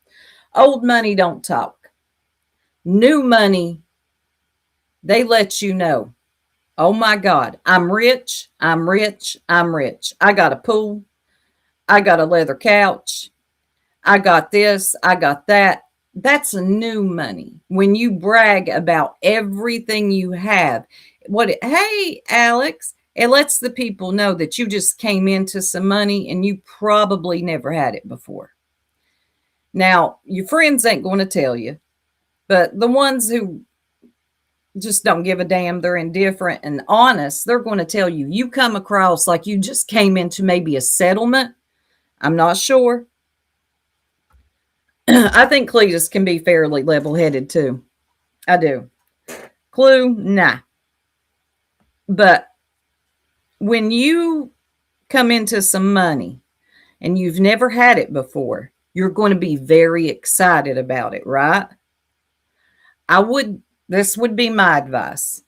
Speaker 1: Old money don't talk. New money, they let you know, oh my God, I'm rich, I'm rich, I'm rich. I got a pool. I got a leather couch. I got this, I got that. That's new money. When you brag about everything you have. Hey, Alex, It lets the people know that you just came into some money and you probably never had it before. Now, your friends ain't going to tell you, but the ones who just don't give a damn, they're indifferent and honest, they're going to tell you, you come across like you just came into maybe a settlement. I'm not sure. I think Cletus can be fairly level-headed too. I do. Clue, nah. But when you come into some money and you've never had it before, you're going to be very excited about it, right? This would be my advice.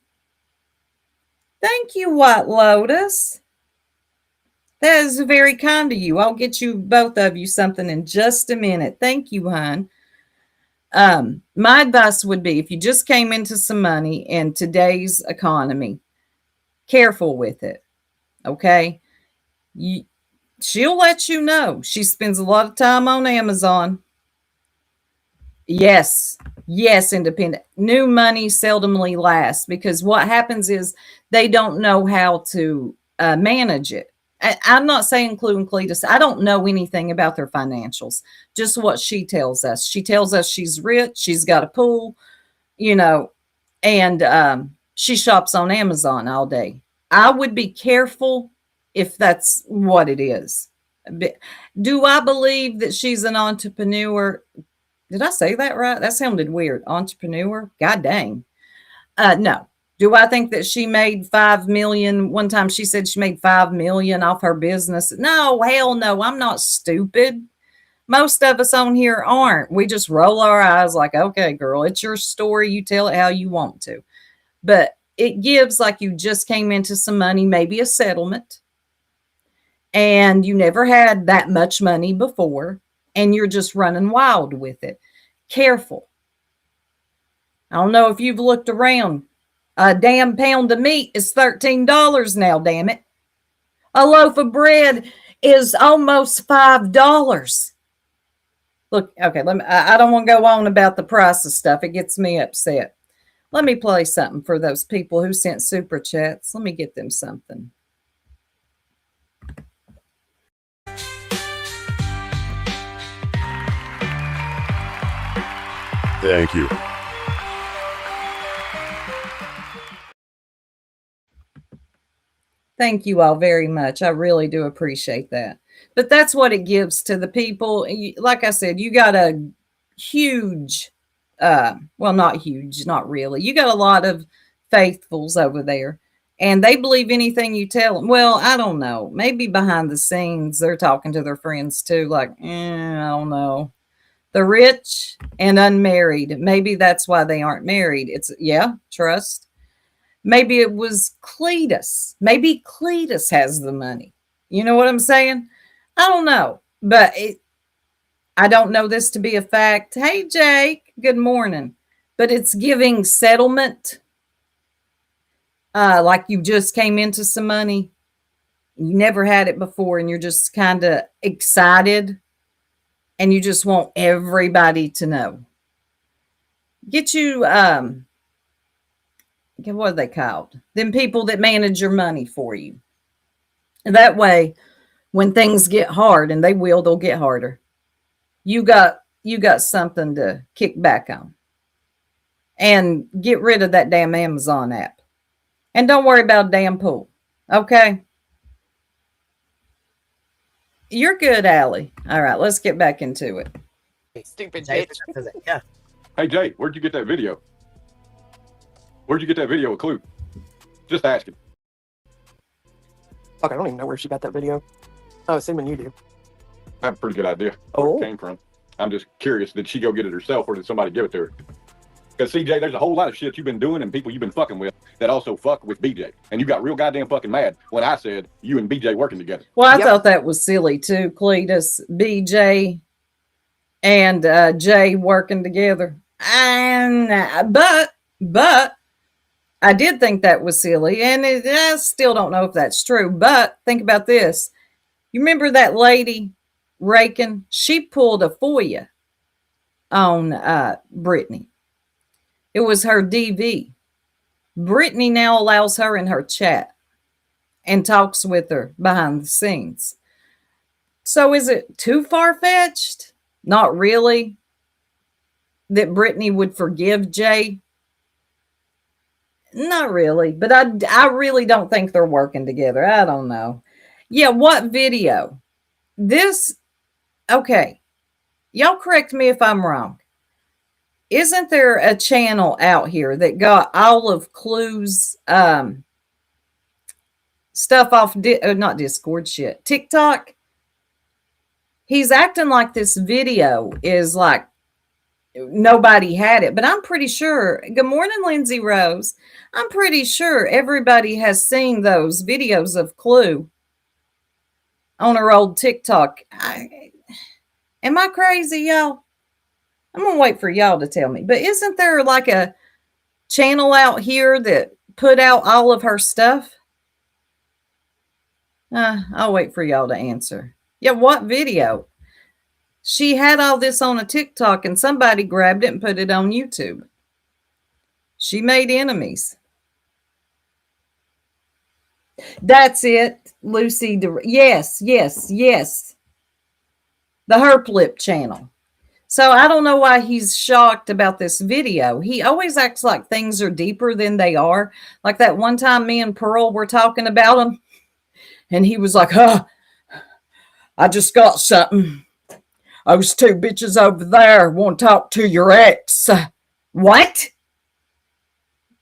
Speaker 1: Thank you, White Lotus. That is very kind of you. I'll get you, both of you, something in just a minute. Thank you, hon. My advice would be, if you just came into some money in today's economy, careful with it. Okay? She'll let you know. She spends a lot of time on Amazon. Yes, independent. New money seldomly lasts, because what happens is they don't know how to manage it. I'm not saying Clue and Cletus. I don't know anything about their financials, just what she tells us. She tells us she's rich, she's got a pool, and she shops on Amazon all day. I would be careful if that's what it is. Do I believe that she's an entrepreneur? Did I say that right? That sounded weird. Entrepreneur? God dang. No. Do I think that she made 5 million? One time she said she made 5 million off her business. No, hell no. I'm not stupid. Most of us on here aren't. We just roll our eyes like, okay, girl, it's your story. You tell it how you want to. But it gives like you just came into some money, maybe a settlement, and you never had that much money before, and you're just running wild with it. Careful. I don't know if you've looked around. A damn pound of meat is $13 now, damn it. A loaf of bread is almost $5. Look, okay, I don't want to go on about the price of stuff. It gets me upset. Let me play something for those people who sent super chats. Let me get them something.
Speaker 5: Thank you.
Speaker 1: Thank you all very much. I really do appreciate that. But that's what it gives to the people. Like I said, you got a huge, well, not huge, not really. You got a lot of faithfuls over there, and they believe anything you tell them. Well, I don't know. Maybe behind the scenes, they're talking to their friends too, like, I don't know. They're rich and unmarried. Maybe that's why they aren't married. Trust. Maybe it was Cletus. Maybe Cletus has the money. You know what I'm saying? I don't know. But I don't know this to be a fact. Hey, Jake. Good morning. But it's giving settlement. Like you just came into some money. You never had it before, and you're just kind of excited. And you just want everybody to know. Get you, what are they called? Them people that manage your money for you. That way, when things get hard, and they'll get harder, you got something to kick back on. And get rid of that damn Amazon app. And don't worry about a damn pool. Okay? You're good, Allie. All right, let's get back into it.
Speaker 3: Stupid
Speaker 2: Jay
Speaker 3: bitch.
Speaker 2: says it. Yeah.
Speaker 4: Hey, Jay, where'd you get that video? Where'd you get that video with Clue? Just asking.
Speaker 3: Fuck, I don't even know where she got that video. Oh, assuming you do.
Speaker 4: I have a pretty good idea
Speaker 3: Oh.
Speaker 4: where it came from. I'm just curious, did she go get it herself, or did somebody give it to her? Because CJ, there's a whole lot of shit you've been doing and people you've been fucking with that also fuck with BJ. And you got real goddamn fucking mad when I said you and BJ working together.
Speaker 1: Well, I
Speaker 3: Yep.
Speaker 1: thought that was silly too, Cletus, BJ, and Jay working together. But I did think that was silly, and I still don't know if that's true. But think about this. You remember that lady, Rakin? She pulled a FOIA on Brittany. It was her DV. Brittany now allows her in her chat. and talks with her behind the scenes. So is it too far-fetched? Not really. That Brittany would forgive Jay? Not really, but I really don't think they're working together. I don't know. Yeah, what video? This, okay. Y'all correct me if I'm wrong. Isn't there a channel out here that got all of Clue's stuff off, not Discord, shit, TikTok? He's acting like this video is like nobody had it, but I'm pretty sure, good morning, Lindsay Rose. I'm pretty sure everybody has seen those videos of Clue on her old TikTok. Am I crazy, y'all? I'm going to wait for y'all to tell me. But isn't there like a channel out here that put out all of her stuff? I'll wait for y'all to answer. Yeah, what video? She had all this on a TikTok and somebody grabbed it and put it on YouTube. She made enemies. That's it, Lucy. Yes. The Herp Lip channel. So I don't know why he's shocked about this video. He always acts like things are deeper than they are. Like that one time me and Pearl were talking about him. And he was like, I just got something. Those two bitches over there want to talk to your ex. What?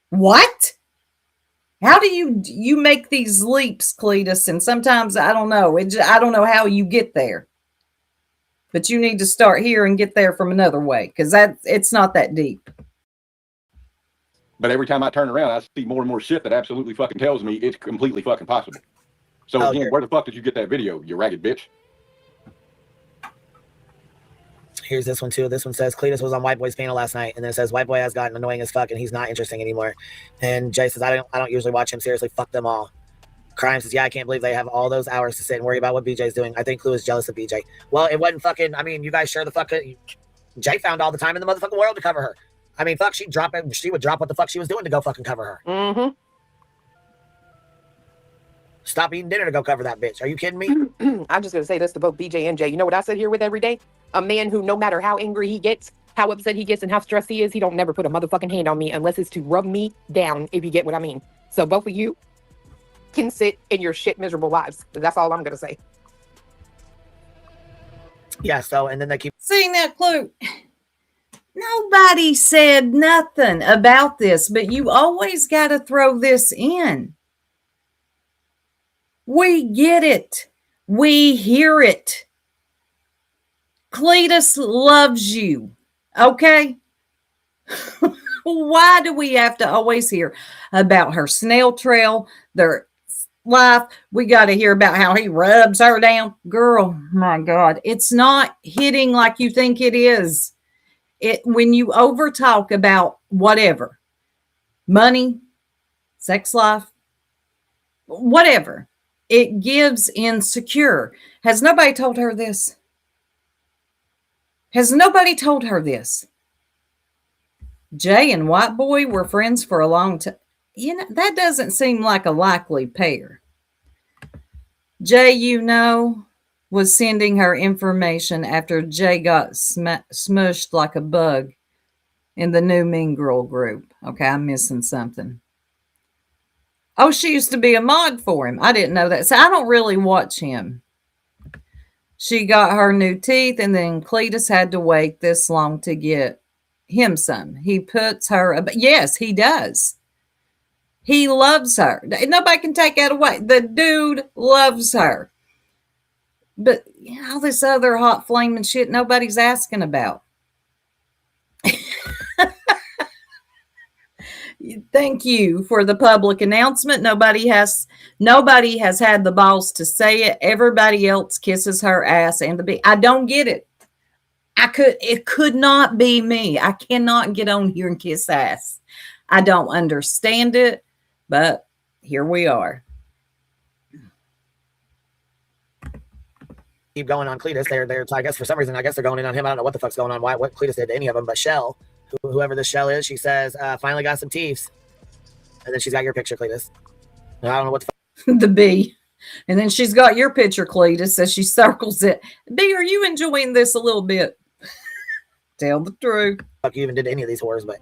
Speaker 1: What? How do you make these leaps, Cletus? And sometimes I don't know. I don't know how you get there. But you need to start here and get there from another way, because it's not that deep.
Speaker 4: But every time I turn around, I see more and more shit that absolutely fucking tells me it's completely fucking possible. So again, where the fuck did you get that video, you ragged bitch?
Speaker 2: Here's this one too. This one says Cletus was on White Boy's panel last night, and then it says White Boy has gotten annoying as fuck and he's not interesting anymore. And Jay says I don't usually watch him. Seriously, fuck them all. Crime says, yeah, I can't believe they have all those hours to sit and worry about what BJ's doing. I think Clue is jealous of BJ. Well, it wasn't fucking, I mean, you guys sure the fuck Jay found all the time in the motherfucking world to cover her. I mean, fuck, she would drop what the fuck she was doing to go fucking cover her.
Speaker 3: Mm-hmm.
Speaker 2: Stop eating dinner to go cover that bitch. Are you kidding me?
Speaker 3: I'm just going to say this to both BJ and Jay. You know what I sit here with every day? A man who, no matter how angry he gets, how upset he gets, and how stressed he is, he don't never put a motherfucking hand on me unless it's to rub me down, if you get what I mean. So both of you can sit in your shit miserable lives. That's all I'm going to say.
Speaker 2: Yeah, so, and then they keep
Speaker 1: seeing that Clue. Nobody said nothing about this, but you always got to throw this in. We get it. We hear it. Cletus loves you. Okay? Why do we have to always hear about her snail trail, their life? We got to hear about how he rubs her down. Girl, my God. It's not hitting like you think it is. When you over talk about whatever, money, sex life, whatever, it gives insecure. Has nobody told her this? Has nobody told her this? Jay and White Boy were friends for a long time. You know, that doesn't seem like a likely pair. Jay, was sending her information after Jay got smushed like a bug in the new Mean Girl group. Okay, I'm missing something. Oh, she used to be a mod for him. I didn't know that. So I don't really watch him. She got her new teeth, and then Cletus had to wait this long to get him some. He puts her, yes, he does. He loves her. Nobody can take that away. The dude loves her. But all this other hot flaming shit nobody's asking about. Thank you for the public announcement. Nobody has had the balls to say it. Everybody else kisses her ass and I don't get it. It could not be me. I cannot get on here and kiss ass. I don't understand it, but here we are.
Speaker 2: Keep going on Cletus. They're I guess for some reason, they're going in on him. I don't know what the fuck's going on. What Cletus did to any of them, but Shell, whoever this Shell is, she says, finally got some teeth. And then she's got your picture, Cletus. I don't know what the fuck.
Speaker 1: the B. And then she's got your picture, Cletus, as she circles it. B, are you enjoying this a little bit? Tell the truth.
Speaker 2: Fuck you even did any of these whores, but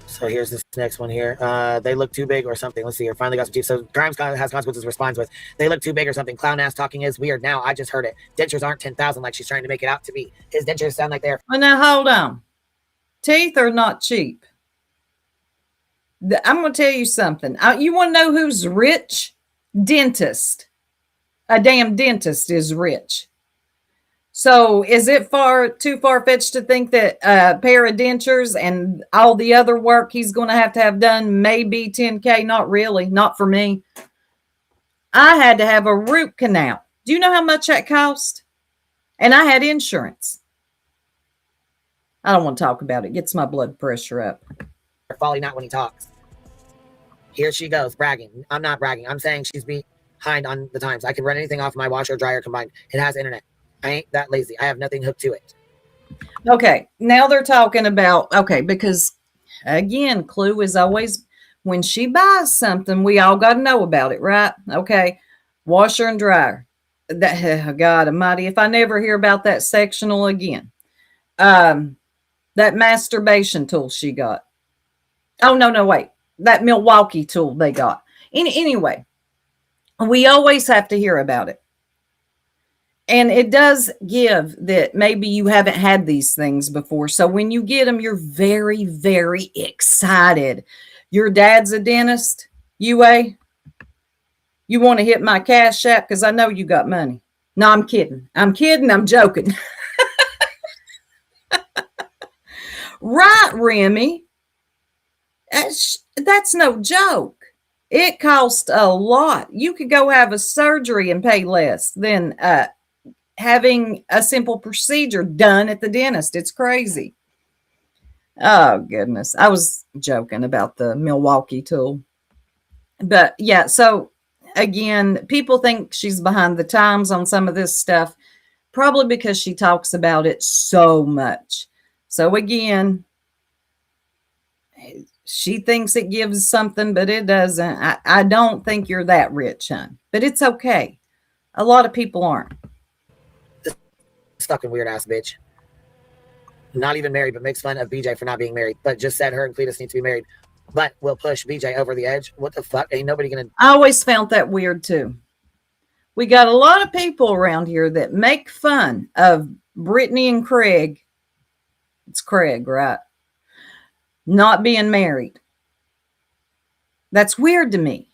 Speaker 2: so here's this next one here. They look too big or something. Let's see here. Finally got some teeth. So crimes has consequences. Responds with, they look too big or something. Clown ass talking is weird. Now I just heard it. Dentures aren't 10,000 like she's trying to make it out to be. His dentures sound like they're.
Speaker 1: Well, now hold on. Teeth are not cheap. I'm going to tell you something. You want to know who's rich? Dentist. A damn dentist is rich. So is it too far-fetched to think that a pair of dentures and all the other work he's going to have done may be $10K? Not really. Not for me. I had to have a root canal. Do you know how much that cost? And I had insurance. I don't want to talk about it. It gets my blood pressure up.
Speaker 2: Falling out when he talks. Here she goes, bragging. I'm not bragging. I'm saying she's behind on the times. I can run anything off my washer or dryer combined. It has internet. I ain't that lazy. I have nothing hooked to it.
Speaker 1: Okay, now they're talking about, because, again, Clue is always, when she buys something, we all got to know about it, right? Okay, washer and dryer. That, God almighty, if I never hear about that sectional again. That masturbation tool she got. Oh, no, wait. That Milwaukee tool they got. Anyway, we always have to hear about it. And it does give that maybe you haven't had these things before. So when you get them, you're very, very excited. Your dad's a dentist, UA. You want to hit my Cash App because I know you got money. No, I'm kidding. I'm joking. Right, Remy. That's no joke. It costs a lot. You could go have a surgery and pay less than having a simple procedure done at the dentist. It's crazy. Oh, goodness. I was joking about the Milwaukee tool. But yeah, so again, people think she's behind the times on some of this stuff, probably because she talks about it so much. So again, she thinks it gives something, but it doesn't. I don't think you're that rich, hon. But it's okay. A lot of people aren't.
Speaker 2: This fucking weird ass bitch. Not even married, but makes fun of BJ for not being married. But just said her and Cletus need to be married. But will push BJ over the edge. What the fuck? Ain't nobody gonna.
Speaker 1: I always found that weird too. We got a lot of people around here that make fun of Brittany and Craig. It's Craig, right? Not being married. That's weird to me.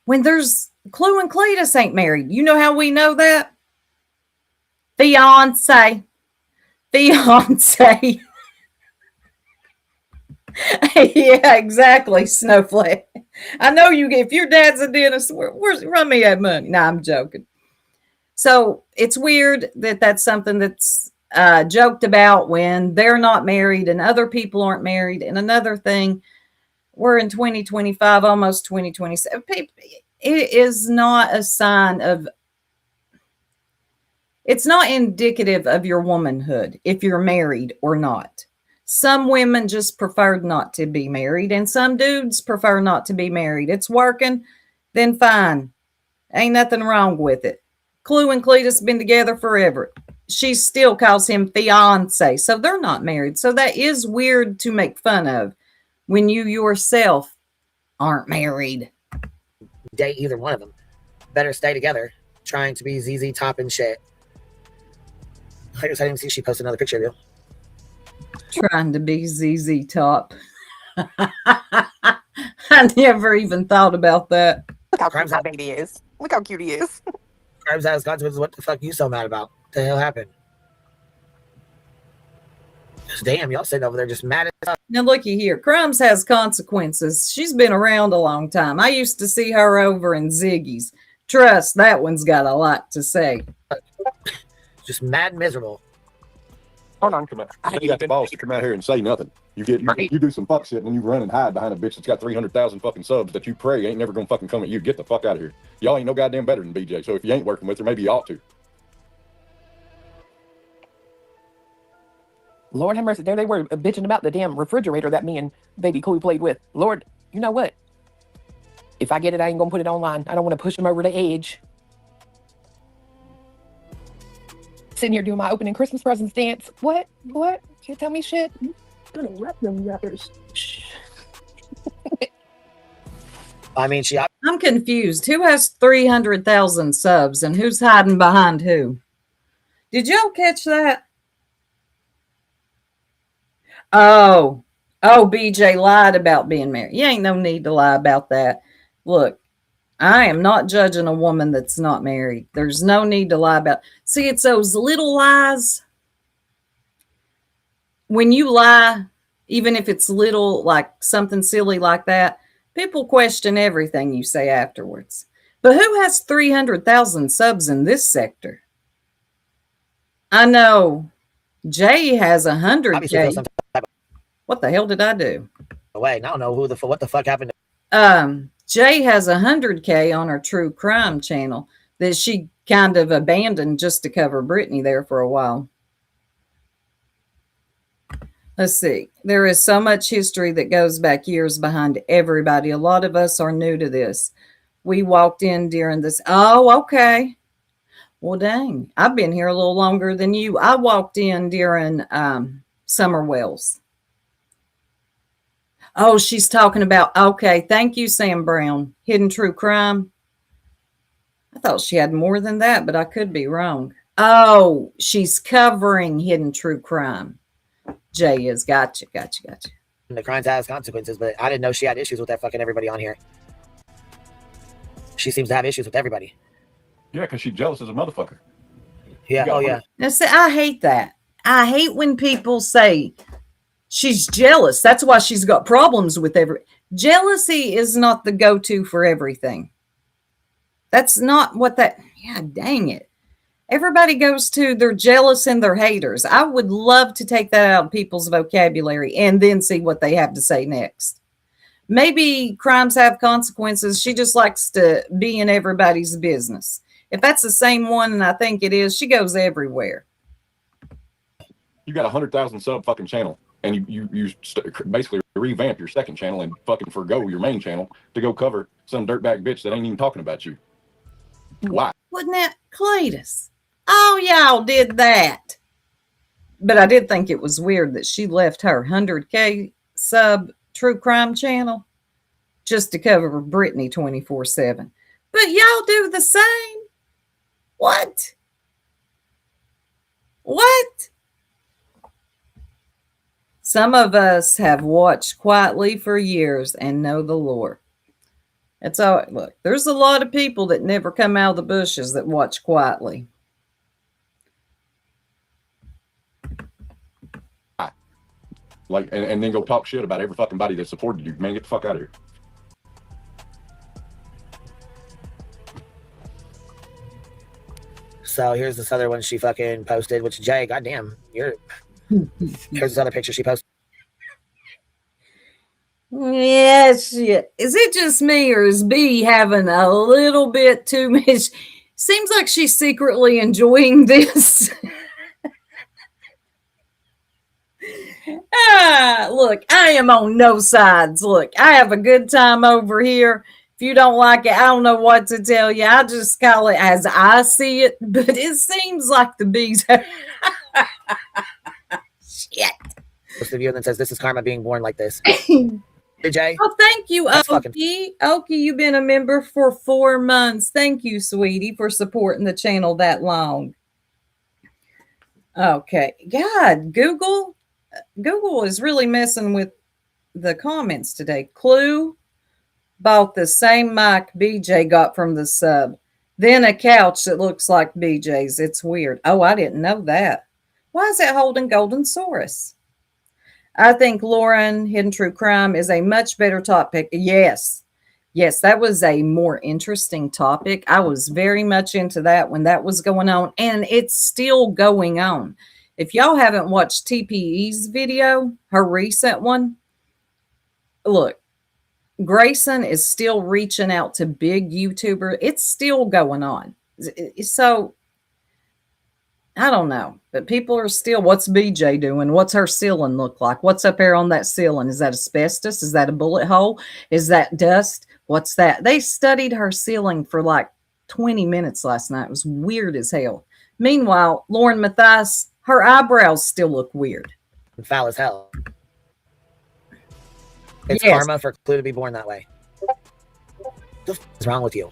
Speaker 1: When there's Clue and Cletus ain't married. You know how we know that? Fiance. Yeah, exactly, Snowflake. I know you. If your dad's a dentist, run me that money. No, I'm joking. So it's weird that that's something that's joked about when they're not married and other people aren't married. And another thing, we're in 2025, almost 2027. It is not a sign of. It's not indicative of your womanhood if you're married or not. Some women just prefer not to be married, and some dudes prefer not to be married. It's working, then fine. Ain't nothing wrong with it. Clue and Cletus been together forever. She still calls him fiance, so they're not married. So that is weird to make fun of when you yourself aren't married.
Speaker 2: Date either one of them. Better stay together. Trying to be ZZ Top and shit. I guess I didn't see she posted another picture of you.
Speaker 1: Trying to be ZZ Top. I never even thought about that.
Speaker 3: Look how cute my baby is. Look how cute he is.
Speaker 2: Crimes has consequences. What the fuck you so mad about? What the hell happened? Damn, y'all sitting over there just mad as fuck.
Speaker 1: Now looky here. Crumbs has consequences. She's been around a long time. I used to see her over in Ziggy's. Trust, that one's got a lot to say.
Speaker 2: Just mad and miserable.
Speaker 3: Hold on.
Speaker 4: Come out. You got the balls to come out here and say nothing. You do some fuck shit and then you run and hide behind a bitch that's got 300,000 fucking subs that you pray ain't never gonna fucking come at you. Get the fuck out of here. Y'all ain't no goddamn better than BJ. So if you ain't working with her, maybe you ought to.
Speaker 3: Lord have mercy. There they were bitching about the damn refrigerator that me and baby Cool played with. Lord, you know what? If I get it, I ain't gonna put it online. I don't want to push him over the edge. Sitting here doing my opening Christmas presents dance. What? What? Can't tell me shit. I'm gonna wrap them wrappers. Shh.
Speaker 2: I mean, she
Speaker 1: I'm confused. Who has 300,000 subs and who's hiding behind who? Did y'all catch that? Oh, BJ lied about being married. You ain't no need to lie about that. Look, I am not judging a woman that's not married. There's no need to lie about. See, it's those little lies. When you lie, even if it's little, like something silly like that, people question everything you say afterwards. But who has 300,000 subs in this sector? I know Jay has
Speaker 2: obviously feels
Speaker 1: 100K.
Speaker 2: some type
Speaker 1: What the hell did I do?
Speaker 2: of way. And I don't know what the fuck happened.
Speaker 1: Jay has 100K on her true crime channel that she kind of abandoned just to cover Brittany there for a while. Let's see. There is so much history that goes back years behind everybody. A lot of us are new to this. We walked in during this. Oh, okay. Well, dang. I've been here a little longer than you. I walked in during Summer Wells. Oh, she's talking about, okay. Thank you, Sam Brown. Hidden True Crime. I thought she had more than that, but I could be wrong. Oh, she's covering Hidden True Crime. Jay is. Gotcha.
Speaker 2: The crimes has consequences, but I didn't know she had issues with that fucking everybody on here. She seems to have issues with everybody.
Speaker 4: Yeah, because she's jealous as a motherfucker.
Speaker 2: Yeah. Oh, yeah.
Speaker 1: Now, see, I hate that. I hate when people say she's jealous. That's why she's got problems with jealousy is not the go-to for everything. That's not what that, yeah, dang it. Everybody goes to they're jealous and they're haters. I would love to take that out of people's vocabulary and then see what they have to say next. Maybe crimes have consequences. She just likes to be in everybody's business. If that's the same one, and I think it is, she goes everywhere.
Speaker 4: You got 100,000 sub fucking channel, and you basically revamp your second channel and fucking forgo your main channel to go cover some dirtbag bitch that ain't even talking about you. Why?
Speaker 1: Wasn't that Cletus? Oh, y'all did that. But I did think it was weird that she left her 100K sub true crime channel just to cover Brittany 24/7. But y'all do the same. What? Some of us have watched quietly for years and know the lore. It's all, look, there's a lot of people that never come out of the bushes that watch quietly.
Speaker 4: Like, and then go talk shit about every fucking body that supported you. Man, get the fuck out of here.
Speaker 2: So here's this other one she fucking posted, which Jay, goddamn, here's this other picture she posted.
Speaker 1: Yes, shit. Is it just me or is B having a little bit too much? Seems like she's secretly enjoying this. Look, I am on no sides. Look, I have a good time over here. If you don't like it, I don't know what to tell you. I just call it as I see it. But it seems like the bees. Shit.
Speaker 2: Most of you, and then says, "This is karma being born like this." Hey, Jay.
Speaker 1: Oh, thank you,
Speaker 2: That's
Speaker 1: Oki. Oki, you've been a member for 4 months. Thank you, sweetie, for supporting the channel that long. Okay. God, Google is really messing with the comments today. Clue bought the same mic BJ got from the sub. Then a couch that looks like BJ's. It's weird. Oh, I didn't know that. Why is it holding Golden Saurus? I think Lauren, Hidden True Crime, is a much better topic. Yes, that was a more interesting topic. I was very much into that when that was going on, and it's still going on. If y'all haven't watched TPE's video, her recent one, look, Grayson is still reaching out to big YouTuber. It's still going on. So I don't know, but people are still, what's BJ doing? What's her ceiling look like? What's up there on that ceiling? Is that asbestos? Is that a bullet hole? Is that dust? What's that? They studied her ceiling for like 20 minutes last night. It was weird as hell. Meanwhile, Lauren Matthias, her eyebrows still look weird.
Speaker 2: Foul as hell. It's
Speaker 1: Yes.
Speaker 2: karma for Clue to be born that way. What the f is wrong with you?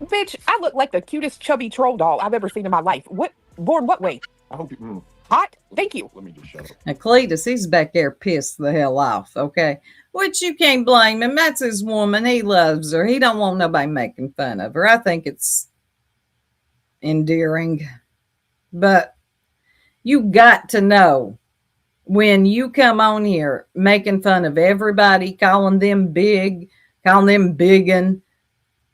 Speaker 3: Bitch, I look like the cutest chubby troll doll I've ever seen in my life. What? Born what way?
Speaker 4: I hope you.
Speaker 3: Hot? Thank you.
Speaker 4: Let me just shut up.
Speaker 1: Now, Cletus, he's back there pissed the hell off, okay? Which you can't blame him. That's his woman. He loves her. He don't want nobody making fun of her. I think it's endearing. But you got to know when you come on here making fun of everybody, calling them big, calling them biggin,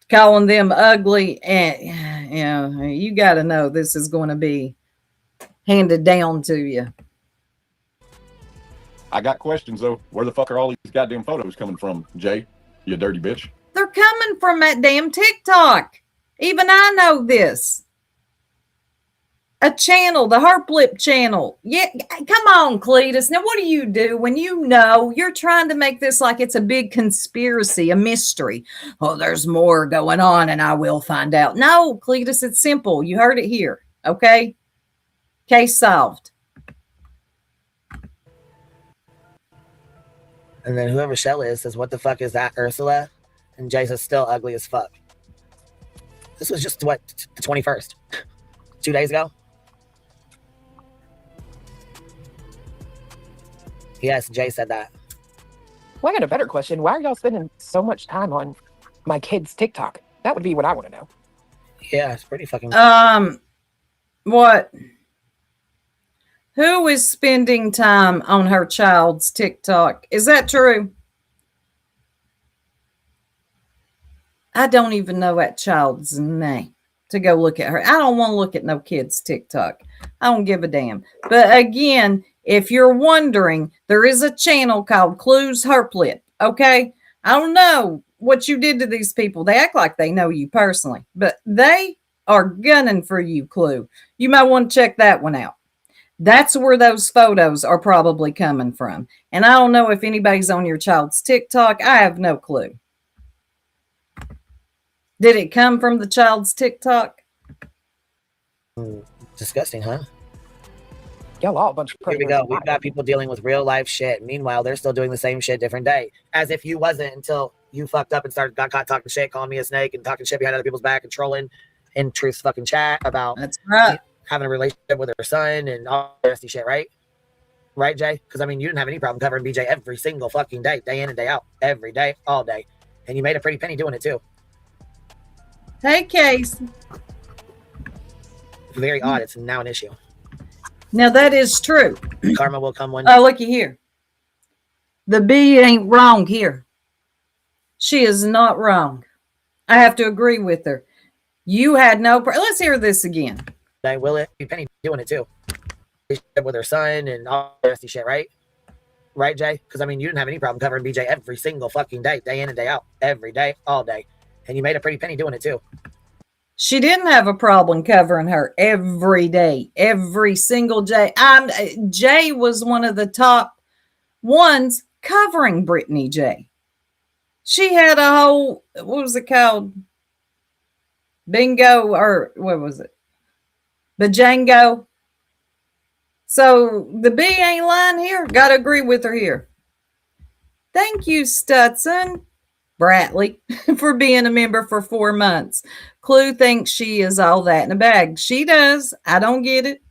Speaker 1: calling them ugly, and you got to know this is going to be handed down to you.
Speaker 4: I got questions though. Where the fuck are all these goddamn photos coming from, Jay? You dirty bitch.
Speaker 1: They're coming from that damn TikTok. Even I know this. A channel, the Harp Lip channel. Yeah, come on, Cletus. Now, what do you do when you know you're trying to make this like it's a big conspiracy, a mystery? Oh, there's more going on and I will find out. No, Cletus, it's simple. You heard it here. Okay? Case solved.
Speaker 2: And then whoever Shell is says, what the fuck is that, Ursula? And Jay says, still ugly as fuck. This was just, what, the 21st? 2 days ago? Yes, Jay said that.
Speaker 3: Well, I got a better question. Why are y'all spending so much time on my kid's TikTok? That would be what I want to know.
Speaker 2: Yeah, it's pretty fucking...
Speaker 1: What? Who is spending time on her child's TikTok? Is that true? I don't even know that child's name to go look at her. I don't want to look at no kid's TikTok. I don't give a damn. But again, if you're wondering, there is a channel called Clue's Harp Lip. Okay? I don't know what you did to these people. They act like they know you personally, but they are gunning for you, Clue. You might want to check that one out. That's where those photos are probably coming from. And I don't know if anybody's on your child's TikTok. I have no clue. Did it come from the child's TikTok?
Speaker 2: Disgusting, huh?
Speaker 3: Y'all all a bunch of
Speaker 2: Here we go. We've got people dealing with real life shit. Meanwhile, they're still doing the same shit different day. As if you wasn't until you fucked up and got caught talking shit, calling me a snake and talking shit behind other people's back and trolling in Truth's fucking chat about
Speaker 1: That's right.
Speaker 2: having a relationship with her son and all that nasty shit, right? Right, Jay? Because, I mean, you didn't have any problem covering BJ every single fucking day in and day out, every day, all day. And you made a pretty penny doing it, too.
Speaker 1: Hey, Case.
Speaker 2: Very odd. It's now an issue.
Speaker 1: Now, that is true.
Speaker 2: Karma will come one
Speaker 1: Oh, looky here. The bee ain't wrong here. She is not wrong. I have to agree with her. You had no... Let's hear this again.
Speaker 2: day. Will it be penny doing it, too? With her son and all that nasty shit, right? Right, Jay? Because, I mean, you didn't have any problem covering BJ every single fucking day in and day out, every day, all day. And you made a pretty penny doing it, too.
Speaker 1: She didn't have a problem covering her every day, every single day. Jay was one of the top ones covering Brittany J. She had a whole, what was it called? Bingo, or what was it? Bajango. So the B ain't lying here. Got to agree with her here. Thank you, Stutson Bratley, for being a member for 4 months. Clue thinks she is all that in a bag. She does. I don't get it.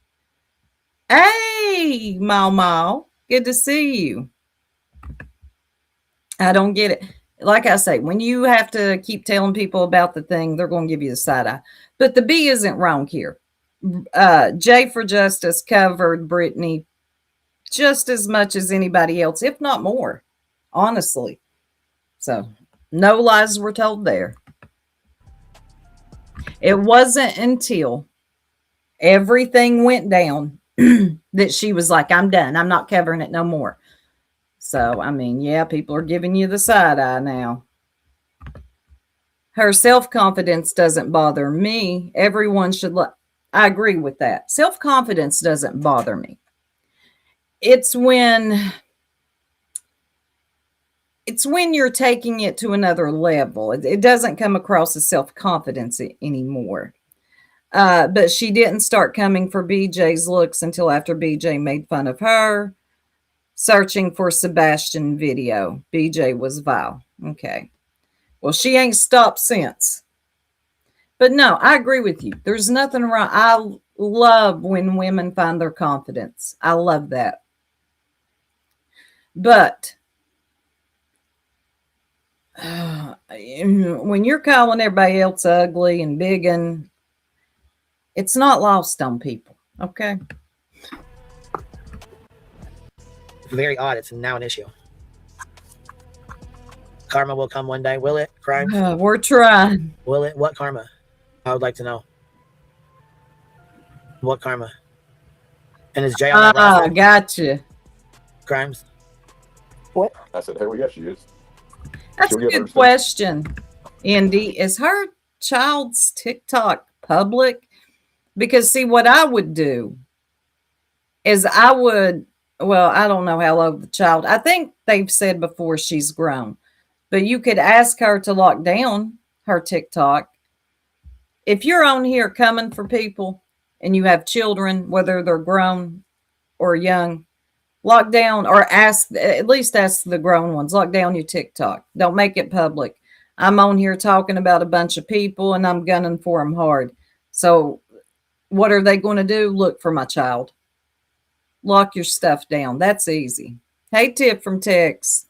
Speaker 1: Hey, Mau. Good to see you. I don't get it. Like I say, when you have to keep telling people about the thing, they're going to give you the side eye. But the B isn't wrong here. Jay for Justice covered Brittany just as much as anybody else, if not more, honestly. So no lies were told there. It wasn't until everything went down that she was like, I'm done. I'm not covering it no more. So, I mean, yeah, people are giving you the side eye now. Her self-confidence doesn't bother me. Everyone should I agree with that. Self-confidence doesn't bother me. It's when you're taking it to another level. It doesn't come across as self-confidence anymore. But she didn't start coming for BJ's looks until after BJ made fun of her. Searching for Sebastian video. BJ was vile. Okay. Well, she ain't stopped since. But no, I agree with you. There's nothing wrong. I love when women find their confidence. I love that. But when you're calling everybody else ugly and biggin, it's not lost on people. Okay.
Speaker 2: Very odd. It's now an issue. Karma will come one day. Will it? Crimes?
Speaker 1: We're trying.
Speaker 2: Will it? What karma? I would like to know. What karma? And is Jay on that roster?
Speaker 1: Gotcha.
Speaker 2: Crimes?
Speaker 3: What?
Speaker 4: I said, hell yeah, she is.
Speaker 1: That's
Speaker 4: She'll
Speaker 1: a
Speaker 4: get
Speaker 1: good
Speaker 4: hers.
Speaker 1: question, Andy. Is her child's TikTok public? Because see, what I would do is I don't know how old the child. I think they've said before she's grown, but you could ask her to lock down her TikTok. If you're on here coming for people and you have children, whether they're grown or young, lock down or at least ask the grown ones, lock down your TikTok. Don't make it public. I'm on here talking about a bunch of people and I'm gunning for them hard. So what are they going to do? Look for my child. Lock your stuff down. That's easy. Hey, Tip from Tex.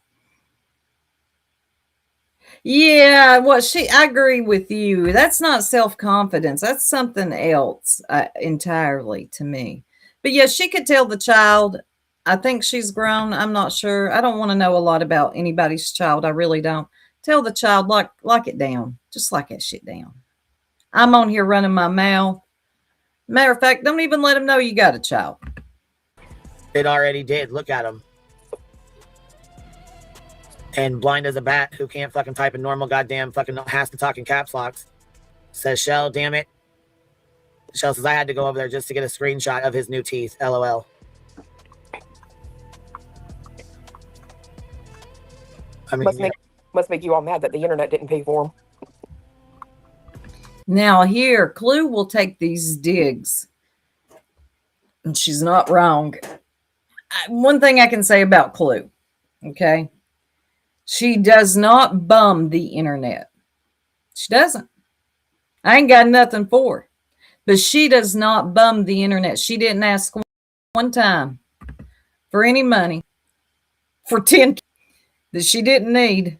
Speaker 1: Yeah, I agree with you. That's not self-confidence. That's something else entirely to me. But yeah, she could tell the child, I think she's grown. I'm not sure. I don't want to know a lot about anybody's child. I really don't. Tell the child, lock it down. Just lock that shit down. I'm on here running my mouth. Matter of fact, don't even let them know you got a child.
Speaker 2: It already did. Look at him. And blind as a bat, who can't fucking type in normal goddamn fucking has to talk in caps locks. Says Shell, damn it. Shell says I had to go over there just to get a screenshot of his new teeth. LOL. I mean,
Speaker 3: Must make you all mad that the internet didn't pay for them.
Speaker 1: Now here, Clue will take these digs. And she's not wrong. One thing I can say about Clue, okay? She does not bum the internet. She doesn't. I ain't got nothing for her. But she does not bum the internet. She didn't ask one time for any money for 10 that she didn't need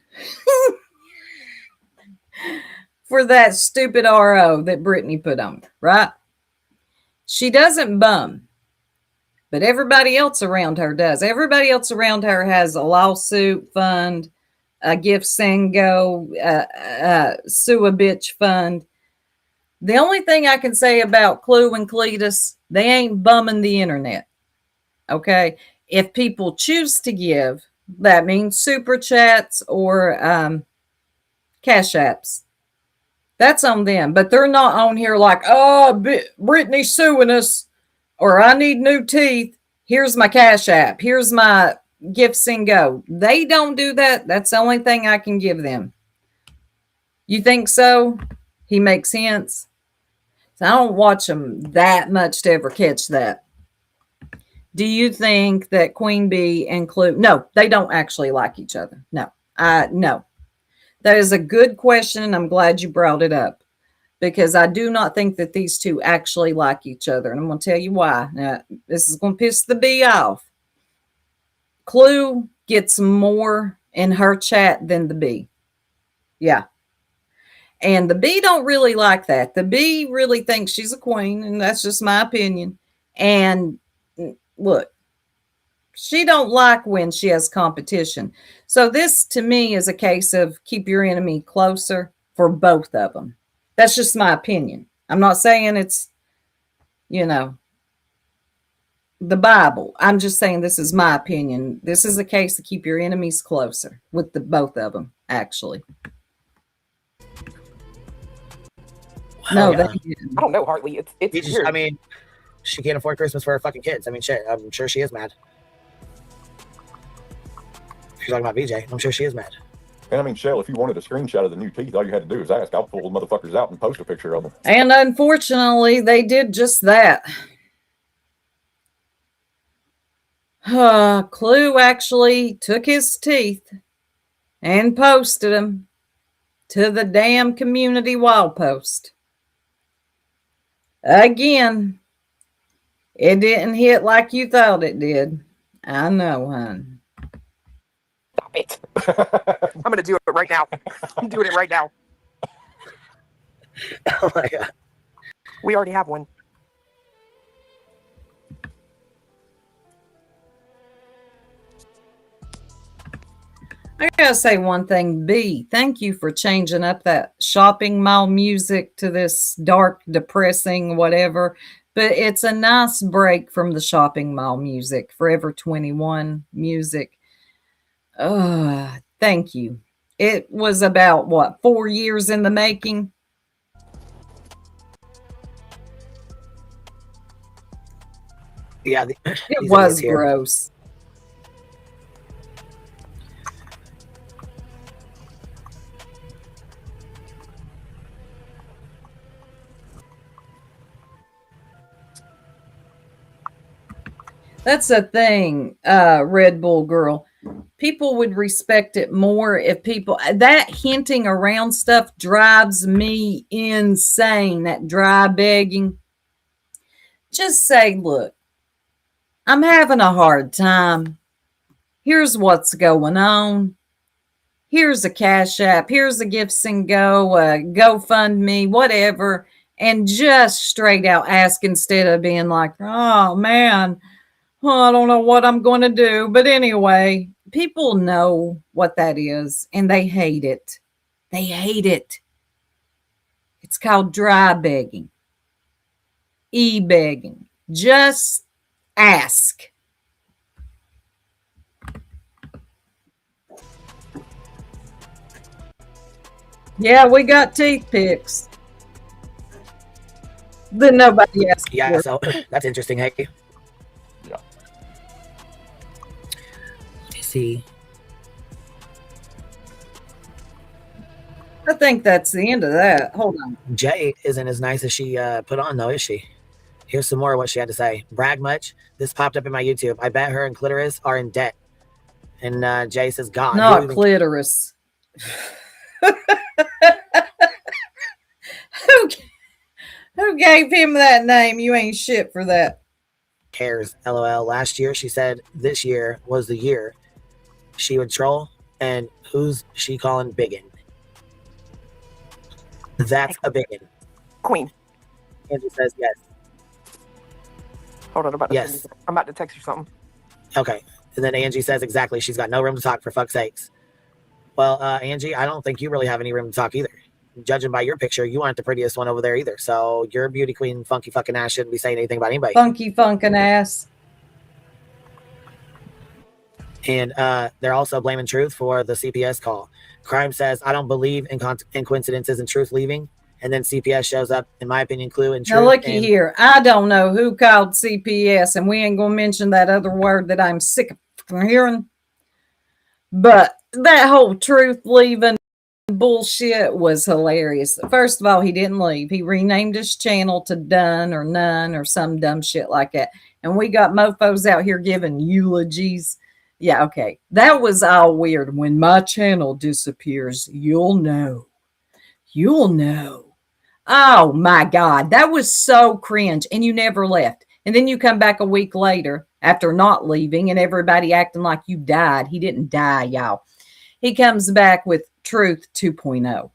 Speaker 1: for that stupid RO that Brittany put on her, right? She doesn't bum. But everybody else around her does. Everybody else around her has a lawsuit fund, a gift Sango, sue a bitch fund. The only thing I can say about Clue and Cletus, they ain't bumming the internet. Okay? If people choose to give, that means super chats or cash apps. That's on them. But they're not on here like, oh, Brittany's suing us. Or I need new teeth. Here's my cash app. Here's my gift Sango. They don't do that. That's the only thing I can give them. You think so? He makes sense. So I don't watch them that much to ever catch that. Do you think that Queen Bee and Clue? No, they don't actually like each other. No. No. That is a good question, and I'm glad you brought it up. Because I do not think that these two actually like each other. And I'm going to tell you why. Now, this is going to piss the bee off. Clue gets more in her chat than the bee. Yeah. And the bee don't really like that. The bee really thinks she's a queen, and that's just my opinion. And look, she don't like when she has competition. So this, to me, is a case of keep your enemy closer for both of them. That's just my opinion. I'm not saying it's, the Bible. I'm just saying this is my opinion. This is a case to keep your enemies closer with both of them, actually. No,
Speaker 2: yeah.
Speaker 1: they didn't.
Speaker 3: I don't know, Hartley. It's
Speaker 2: You just,
Speaker 3: weird.
Speaker 2: I mean, she can't afford Christmas for her fucking kids. I mean, shit. I'm sure she is mad. If you're talking about BJ, I'm sure she is mad.
Speaker 4: And I mean, Shell, if you wanted a screenshot of the new teeth, all you had to do is ask. I'll pull the motherfuckers out and post a picture of them.
Speaker 1: And unfortunately, they did just that. Clue actually took his teeth and posted them to the damn community wall post. Again, it didn't hit like you thought it did. I know, hon.
Speaker 3: Stop it. I'm going to do it right now. I'm doing it right now.
Speaker 2: Oh my god.
Speaker 3: We already have one.
Speaker 1: I gotta say one thing, B. Thank you for changing up that shopping mall music to this dark, depressing, whatever. But it's a nice break from the shopping mall music, Forever 21 music. Thank you. It was about what, 4 years in the making?
Speaker 2: Yeah,
Speaker 1: It was gross. That's the thing, Red Bull girl. People would respect it more if people, that hinting around stuff drives me insane. That dry begging. Just say, look, I'm having a hard time. Here's what's going on. Here's a Cash App. Here's a Gifts and Go, GoFundMe, whatever. And just straight out ask instead of being like, oh man, I don't know what I'm going to do. But anyway, people know what that is and they hate it. They hate it. It's called dry begging, e-begging. Just ask. Yeah, we got teeth picks. Then nobody asked.
Speaker 2: Yeah,
Speaker 1: for it.
Speaker 2: so that's interesting. Hey,
Speaker 4: Yeah.
Speaker 2: let me see.
Speaker 1: I think that's the end of that. Hold on.
Speaker 2: Jay isn't as nice as she put on, though, is she? Here's some more of what she had to say. Brag much? This popped up in my YouTube. I bet her and Clitoris are in debt. And Jay says, God.
Speaker 1: Not clitoris. Who gave him that name? You ain't shit for that.
Speaker 2: Cares? LOL. Last year, she said this year was the year she would troll. And who's she calling biggin? That's a biggin.
Speaker 3: Queen.
Speaker 2: Angie says yes.
Speaker 3: Hold on.
Speaker 2: Yes.
Speaker 3: I'm about to text you something.
Speaker 2: Okay. And then Angie says exactly. She's got no room to talk, for fuck's sakes. Well, Angie, I don't think you really have any room to talk either. Judging by your picture, you aren't the prettiest one over there either. So your beauty queen, funky fucking ass shouldn't be saying anything about anybody.
Speaker 1: Funky funkin' ass.
Speaker 2: And they're also blaming Truth for the CPS call. Crime says, I don't believe in coincidences and Truth leaving. And then CPS shows up, in my opinion, Clue and Truth.
Speaker 1: Now looky here. I don't know who called CPS, and we ain't gonna mention that other word that I'm sick of hearing. But that whole Truth leaving bullshit was hilarious. First of all, he didn't leave. He renamed his channel to Done or None or some dumb shit like that. And we got mofos out here giving eulogies. Yeah, okay. That was all weird. When my channel disappears, you'll know. You'll know. Oh my God. That was so cringe. And you never left. And then you come back a week later after not leaving and everybody acting like you died. He didn't die, y'all. He comes back with Truth 2.0.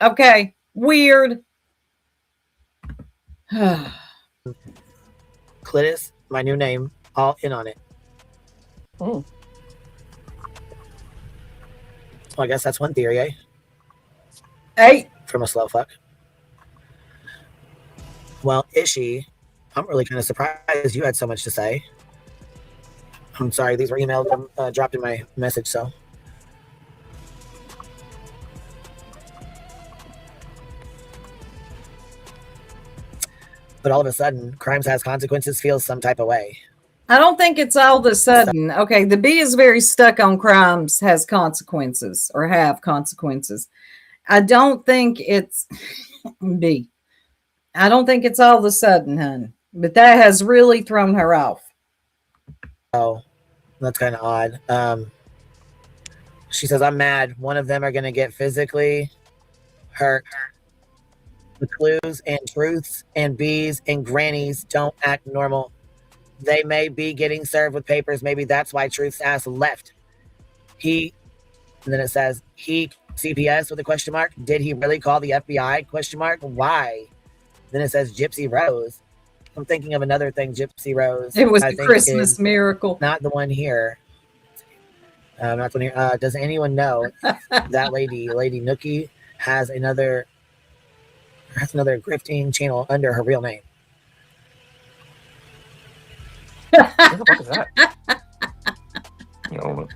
Speaker 1: Okay. Weird.
Speaker 2: Clitus, my new name, all in on it.
Speaker 3: Mm.
Speaker 2: Well, I guess that's one theory, eh?
Speaker 1: Hey.
Speaker 2: From a slow fuck. Well, Ishi, I'm really kind of surprised you had so much to say. I'm sorry, these were emailed, dropped in my message, so. but all of a sudden, crimes has consequences feels some type of way.
Speaker 1: I don't think it's all of a sudden. Okay, the B is very stuck on crimes has consequences or have consequences. I don't think it's B. I don't think it's all of a sudden, hun. But that has really thrown her off.
Speaker 2: Oh, that's kind of odd. She says, I'm mad. One of them are going to get physically hurt. The clues and truths and B's and grannies don't act normal. They may be getting served with papers. Maybe that's why Truth's ass left. And then it says, CPS with a question mark. Did he really call the FBI? Question mark. Why? Then it says Gypsy Rose. I'm thinking of another thing, Gypsy Rose.
Speaker 1: It was
Speaker 2: I
Speaker 1: a
Speaker 2: think
Speaker 1: Christmas
Speaker 2: is
Speaker 1: miracle.
Speaker 2: not the one here. Not the one here. Does anyone know that Lady Nookie has another grifting channel under her real name?
Speaker 3: What the fuck is that? You know,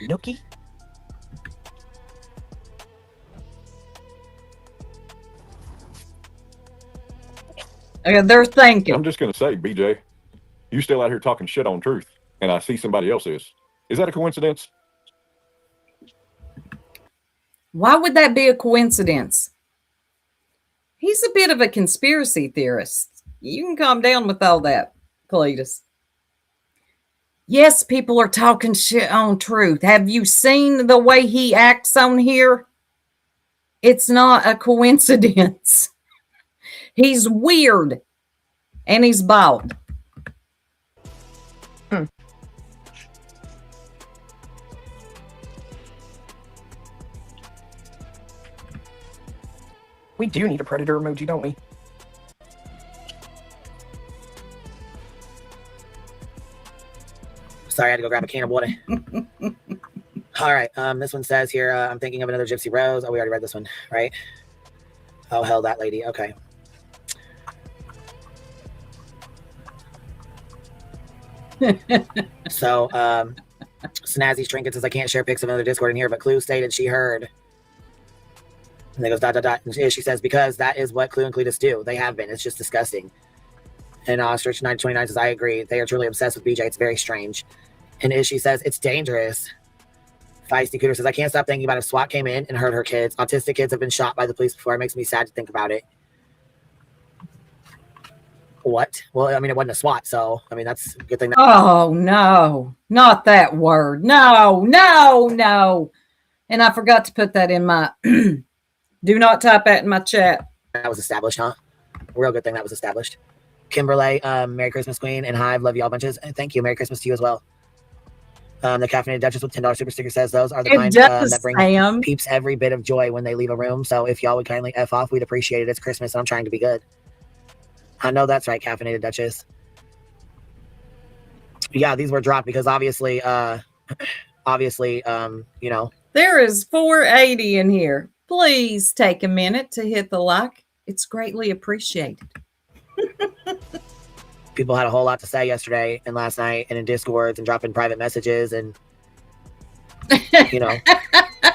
Speaker 3: Nookie?
Speaker 1: Okay, they're thinking.
Speaker 4: I'm just gonna say, BJ, you still out here talking shit on Truth, and I see somebody else is. Is that a coincidence?
Speaker 1: Why would that be a coincidence? He's a bit of a conspiracy theorist. You can calm down with all that, Cletus. Yes, people are talking shit on Truth. Have you seen the way he acts on here? It's not a coincidence. He's weird. And he's bald.
Speaker 3: We do need a predator emoji, don't we?
Speaker 2: Sorry, I had to go grab a can of water. All right. This one says here, I'm thinking of another Gypsy Rose. Oh, we already read this one, right? Oh, hell, that lady. Okay. So, Snazzy's Trinket says, I can't share pics of another Discord in here, but Clue stated she heard. And then goes ... And she says, because that is what Clue and Cletus do. They have been. It's just disgusting. And Ostrich 929 says, I agree. They are truly obsessed with BJ. It's very strange. And Ishii says, it's dangerous. Feisty Cooter says, I can't stop thinking about if SWAT came in and hurt her kids. Autistic kids have been shot by the police before. It makes me sad to think about it. What? Well, I mean, it wasn't a SWAT, so, I mean, that's a good thing.
Speaker 1: Oh, no. Not that word. No. And I forgot to put that in my... Do not type that in my chat.
Speaker 2: That was established, huh? Real good thing that was established. Kimberly, Merry Christmas, Queen, and Hive, love y'all bunches. And thank you. Merry Christmas to you as well. The Caffeinated Duchess with $10 super sticker says those are the kind that bring peeps every bit of joy when they leave a room. So if y'all would kindly F off, we'd appreciate it. It's Christmas and I'm trying to be good. I know that's right, Caffeinated Duchess. Yeah, these were dropped because obviously, you know.
Speaker 1: There is 480 in here. Please take a minute to hit the like. It's greatly appreciated.
Speaker 2: People had a whole lot to say yesterday and last night and in Discords and dropping private messages and, you know,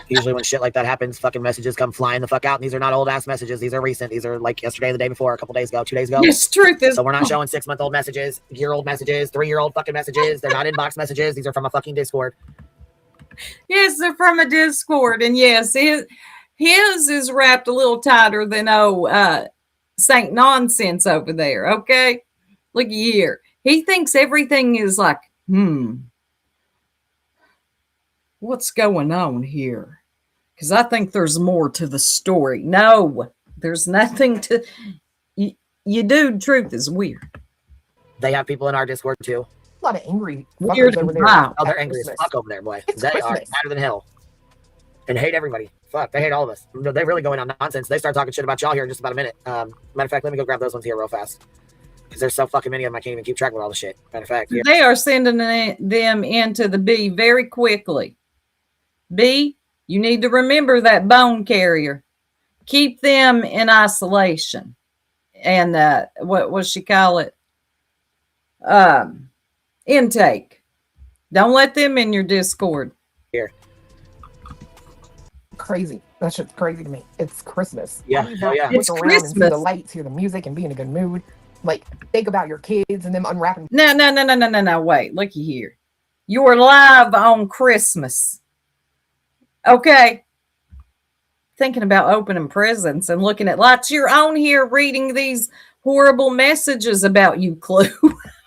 Speaker 2: usually when shit like that happens, fucking messages come flying the fuck out. And these are not old ass messages. These are recent. These are like yesterday, the day before, a couple days ago, 2 days ago.
Speaker 1: Yes, truth is.
Speaker 2: So we're not showing 6-month-old messages, year-old messages, 3-year-old fucking messages. They're not inbox messages. These are from a fucking Discord.
Speaker 1: Yes, they're from a Discord. And yes, his is wrapped a little tighter than Saint Nonsense over there. Okay. Look here. He thinks everything is like, what's going on here? Because I think there's more to the story. No, there's nothing to. You dude, truth is weird.
Speaker 2: They have people in our Discord too.
Speaker 3: A lot of angry
Speaker 1: Weird
Speaker 3: fuckers over there.
Speaker 1: wow.
Speaker 2: Oh, they're angry as fuck over there, boy.
Speaker 3: It's
Speaker 2: They
Speaker 3: Christmas.
Speaker 2: are madder than hell. And hate everybody. Fuck, they hate all of us. They're really going on nonsense. They start talking shit about y'all here in just about a minute. Matter of fact, let me go grab those ones here real fast. Because there's so fucking many of them, I can't even keep track with all the shit. Matter of fact, here.
Speaker 1: They are sending them into the B very quickly. B, you need to remember that bone carrier. Keep them in isolation. And what was she call it? Intake. Don't let them in your Discord.
Speaker 2: Here.
Speaker 3: crazy. That shit's crazy to me. It's Christmas.
Speaker 2: Yeah,
Speaker 3: Why do you not
Speaker 2: yeah.
Speaker 3: look
Speaker 1: It's
Speaker 3: around and see the
Speaker 1: Christmas.
Speaker 3: lights, hear the music, and be in a good mood? Like, think about your kids and them unwrapping.
Speaker 1: No. Wait, looky here. You're live on Christmas. Okay. Thinking about opening presents and looking at lights. You're on here reading these horrible messages about you, Clue.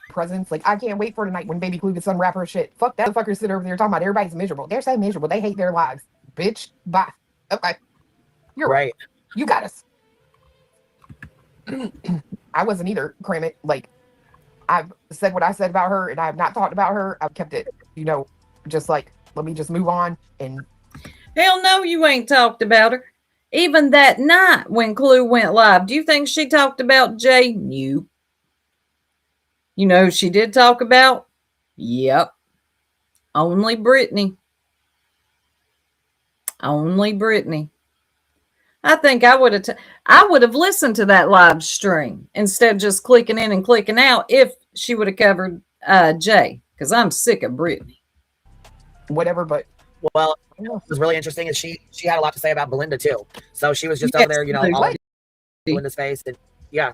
Speaker 3: presents. Like, I can't wait for tonight when Baby Clue gets unwrap her shit. Fuck that fucker sit over there talking about everybody's miserable. They're so miserable. They hate their lives. Bitch, bye. Okay. You're right.
Speaker 2: Right.
Speaker 3: You got us. I wasn't either, cram it. Like, I've said what I said about her, and I have not talked about her. I've kept it, just like, let me just move on. And
Speaker 1: Hell no, you ain't talked about her. Even that night when Clue went live, do you think she talked about Jay? No. You know who she did talk about? Yep. Only Brittany. Only Brittany. I think I would have listened to that live stream instead of just clicking in and clicking out if she would have covered Jay, because I'm sick of Brittany.
Speaker 3: whatever, but
Speaker 2: Well, what was really interesting is she had a lot to say about Belinda too. So she was just
Speaker 1: Yes,
Speaker 2: over there, all
Speaker 1: what?
Speaker 2: in Belinda's face, and yeah,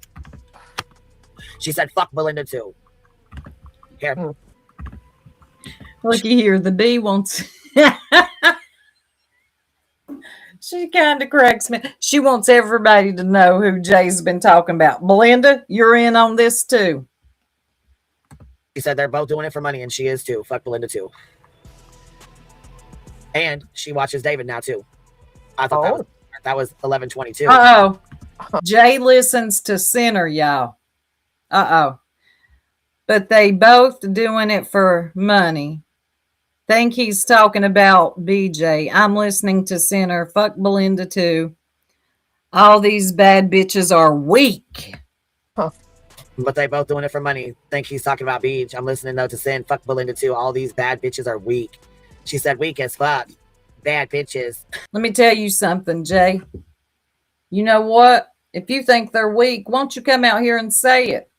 Speaker 2: she said "fuck Belinda" too. Here,
Speaker 1: Looky here, the bee wants. She kind of cracks me. She wants everybody to know who Jay's been talking about. Belinda, you're in on this too.
Speaker 2: she said they're both doing it for money, and she is too. Fuck Belinda too. And she watches David now too. I thought that was 11/22.
Speaker 1: Uh oh. Jay listens to Sinner, y'all. Uh oh. But they both doing it for money. Think he's talking about BJ. I'm listening to Sinner. Fuck Belinda too. All these bad bitches are weak.
Speaker 2: But they both doing it for money. Think he's talking about Beach. I'm listening though to Sin. Fuck Belinda too. All these bad bitches are weak. She said weak as fuck. Bad bitches.
Speaker 1: Let me tell you something, Jay. You know what? If you think they're weak, won't you come out here and say it?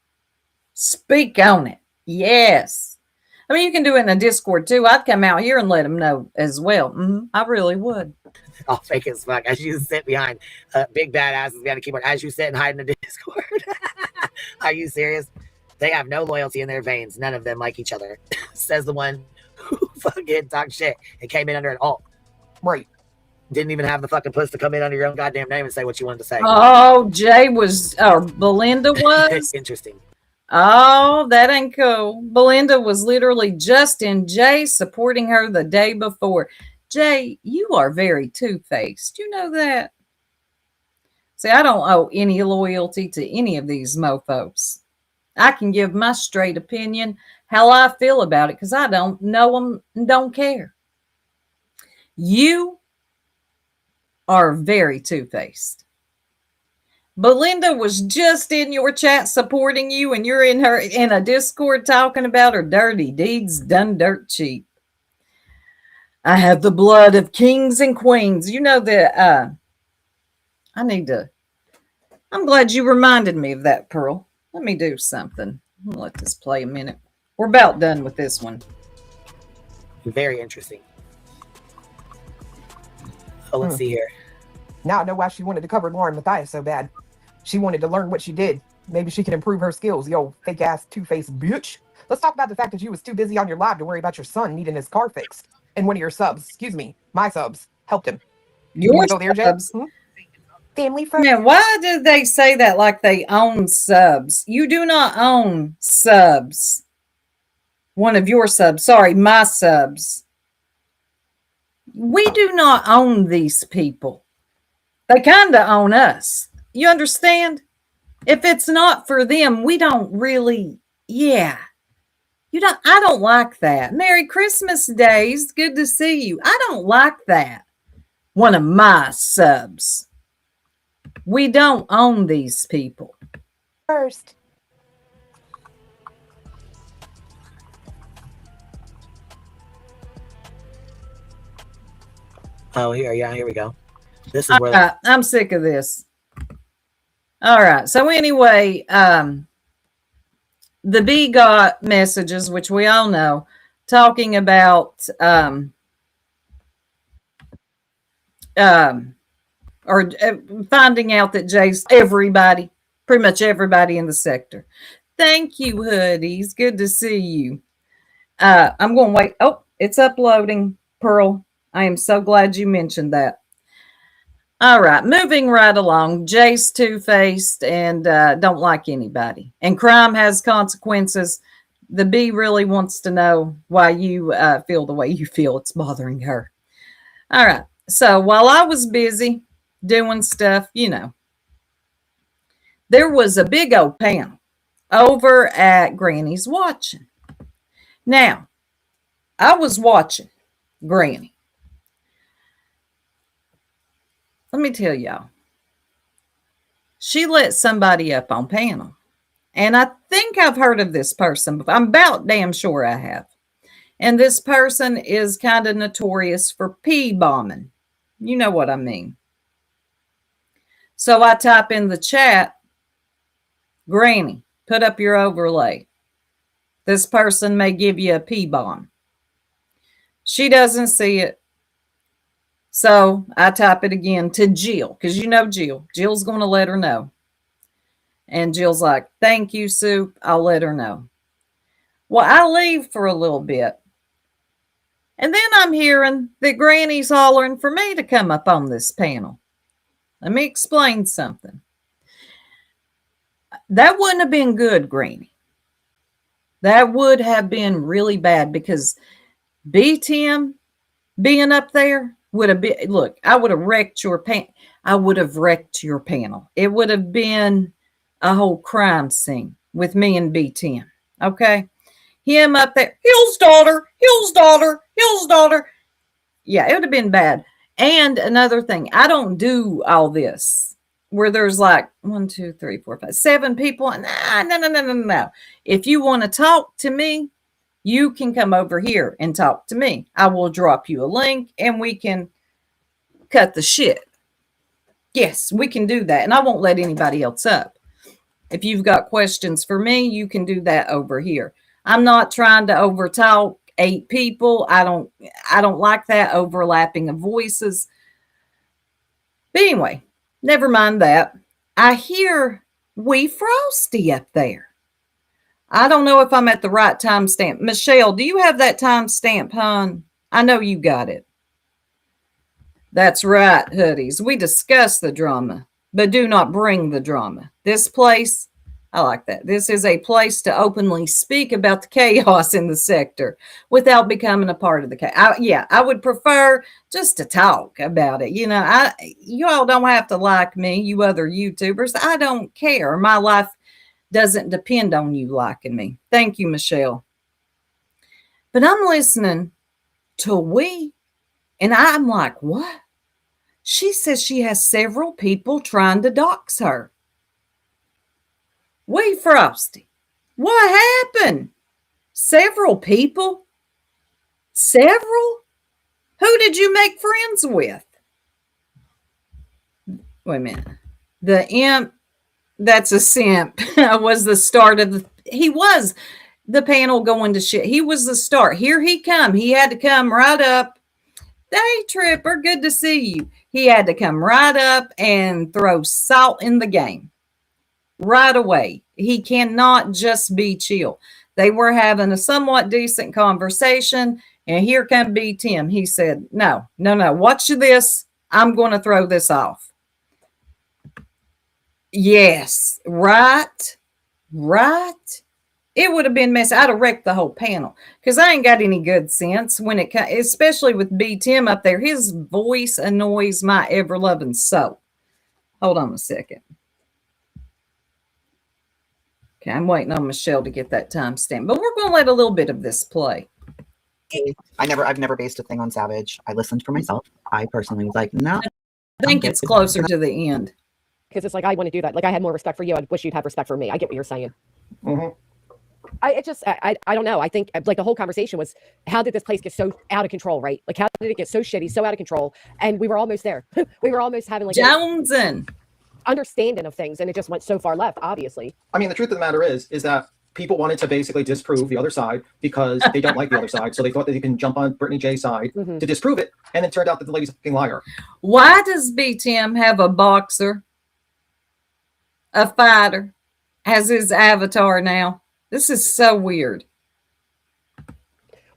Speaker 1: Speak on it. Yes. I mean, you can do it in a Discord too. I'd come out here and let them know as well. I really would.
Speaker 2: All fake as fuck. As you sit behind big badasses behind a keyboard. As you sit and hide in the Discord. Are you serious? They have no loyalty in their veins. None of them like each other. Says the one who fucking talked shit and came in under an alt.
Speaker 3: right.
Speaker 2: Didn't even have the fucking puss to come in under your own goddamn name and say what you wanted to say.
Speaker 1: Oh, Jay was, or Belinda was.
Speaker 2: Interesting.
Speaker 1: Oh, that ain't cool. Belinda was literally just in Jay supporting her the day before. Jay, you are very two-faced. You know that? See, I don't owe any loyalty to any of these mofos. I can give my straight opinion how I feel about it because I don't know them and don't care. You are very two-faced. Belinda was just in your chat supporting you, and you're in a Discord talking about her dirty deeds done dirt cheap. I have the blood of kings and queens. You know that I'm glad you reminded me of that, Pearl. Let me do something. I'll let this play a minute. We're about done with this one.
Speaker 2: Very interesting. Oh, let's see here.
Speaker 3: Now I know why she wanted to cover Lauren Matthias so bad. She wanted to learn what she did. Maybe she can improve her skills, yo, fake ass two-faced bitch. Let's talk about the fact that you was too busy on your live to worry about your son needing his car fixed. And one of your subs, my subs, helped him. You
Speaker 1: Your
Speaker 3: wanna go there, Jay?
Speaker 1: subs.
Speaker 3: Family friend.
Speaker 1: Now, why did they say that like they own subs? You do not own subs. One of your subs. Sorry, my subs. We do not own these people. They kind of own us. You understand? If it's not for them, we don't really, I don't like that. Merry Christmas days. Good to see you. I don't like that. One of my subs. We don't own these people.
Speaker 3: First.
Speaker 2: Oh, here we go. This is where
Speaker 1: I'm sick of this. All right. So anyway, the bee got messages, which we all know, talking about or finding out that Jay's everybody, pretty much everybody in the sector. Thank you, hoodies. Good to see you. I'm going to wait. Oh, it's uploading, Pearl. I am so glad you mentioned that. All right, moving right along. Jay's two-faced and don't like anybody. And crime has consequences. The bee really wants to know why you feel the way you feel. It's bothering her. All right, so while I was busy doing stuff, there was a big old panel over at Granny's watching. Now, I was watching Granny. Let me tell y'all. She let somebody up on panel. And I think I've heard of this person before. I'm about damn sure I have. And this person is kind of notorious for pee bombing. You know what I mean. So I type in the chat, Granny, put up your overlay. This person may give you a pee bomb. She doesn't see it. So I type it again to Jill, because you know Jill. Jill's going to let her know. And Jill's like, thank you, Soup. I'll let her know. Well, I leave for a little bit. And then I'm hearing that Granny's hollering for me to come up on this panel. Let me explain something. That wouldn't have been good, Granny. That would have been really bad because B-Tim being up there would have been, look, I would have wrecked your I would have wrecked your panel. It would have been a whole crime scene with me and B-Tim. Okay? Him up there, Hill's daughter. Yeah, it would have been bad. And another thing, I don't do all this where there's like 1, 2, 3, 4, 5, 7 people. No. If you want to talk to me, you can come over here and talk to me. I will drop you a link and we can cut the shit. Yes, we can do that. And I won't let anybody else up. If you've got questions for me, you can do that over here. I'm not trying to overtalk 8 people. I don't like that overlapping of voices. But anyway, never mind that. I hear Wee Frosty up there. I don't know if I'm at the right timestamp. Michelle, do you have that timestamp, hon? I know you got it. That's right, hoodies. We discuss the drama, but do not bring the drama. This place, I like that. This is a place to openly speak about the chaos in the sector without becoming a part of the chaos. I would prefer just to talk about it. You all don't have to like me, you other YouTubers. I don't care. My life doesn't depend on you liking me. Thank you, Michelle. But I'm listening to Wee, and I'm like, what? She says she has several people trying to dox her. Wee Frosty, what happened? Several people? Several? Who did you make friends with? Wait a minute. The imp, that's a simp, was the start of he was the panel going to shit. He was the start. Here he come. He had to come right up. Hey, Tripper, good to see you. He had to come right up and throw salt in the game. Right away. He cannot just be chill. They were having a somewhat decent conversation, and here come B-Tim. He said, no, watch this. I'm going to throw this off. Yes, right. It would have been messy. I'd have wrecked the whole panel because I ain't got any good sense when it comes, especially with B-Tim up there. His voice annoys my ever-loving soul. Hold on a second. Okay, I'm waiting on Michelle to get that timestamp, but we're going to let a little bit of this play.
Speaker 5: I've never based a thing on Savage. I listened for myself. I personally was like, no.
Speaker 1: I think it's closer to the end.
Speaker 6: Because it's like, I want to do that. Like, I had more respect for you. I wish you'd have respect for me. I get what you're saying.
Speaker 5: Mm-hmm.
Speaker 6: I don't know. I think like the whole conversation was, how did this place get so out of control, right? Like, how did it get so shitty, so out of control? And we were almost there. We were almost having like
Speaker 1: Jonesing.
Speaker 6: Understanding of things, and it just went so far left, obviously.
Speaker 7: I mean, the truth of the matter is that people wanted to basically disprove the other side because they don't like the other side. So they thought that they can jump on Brittany J's side
Speaker 6: Mhm.
Speaker 7: to disprove it. And it turned out that the lady's a fucking liar.
Speaker 1: Why does BTM have a boxer, a fighter, as his avatar now? This is so weird.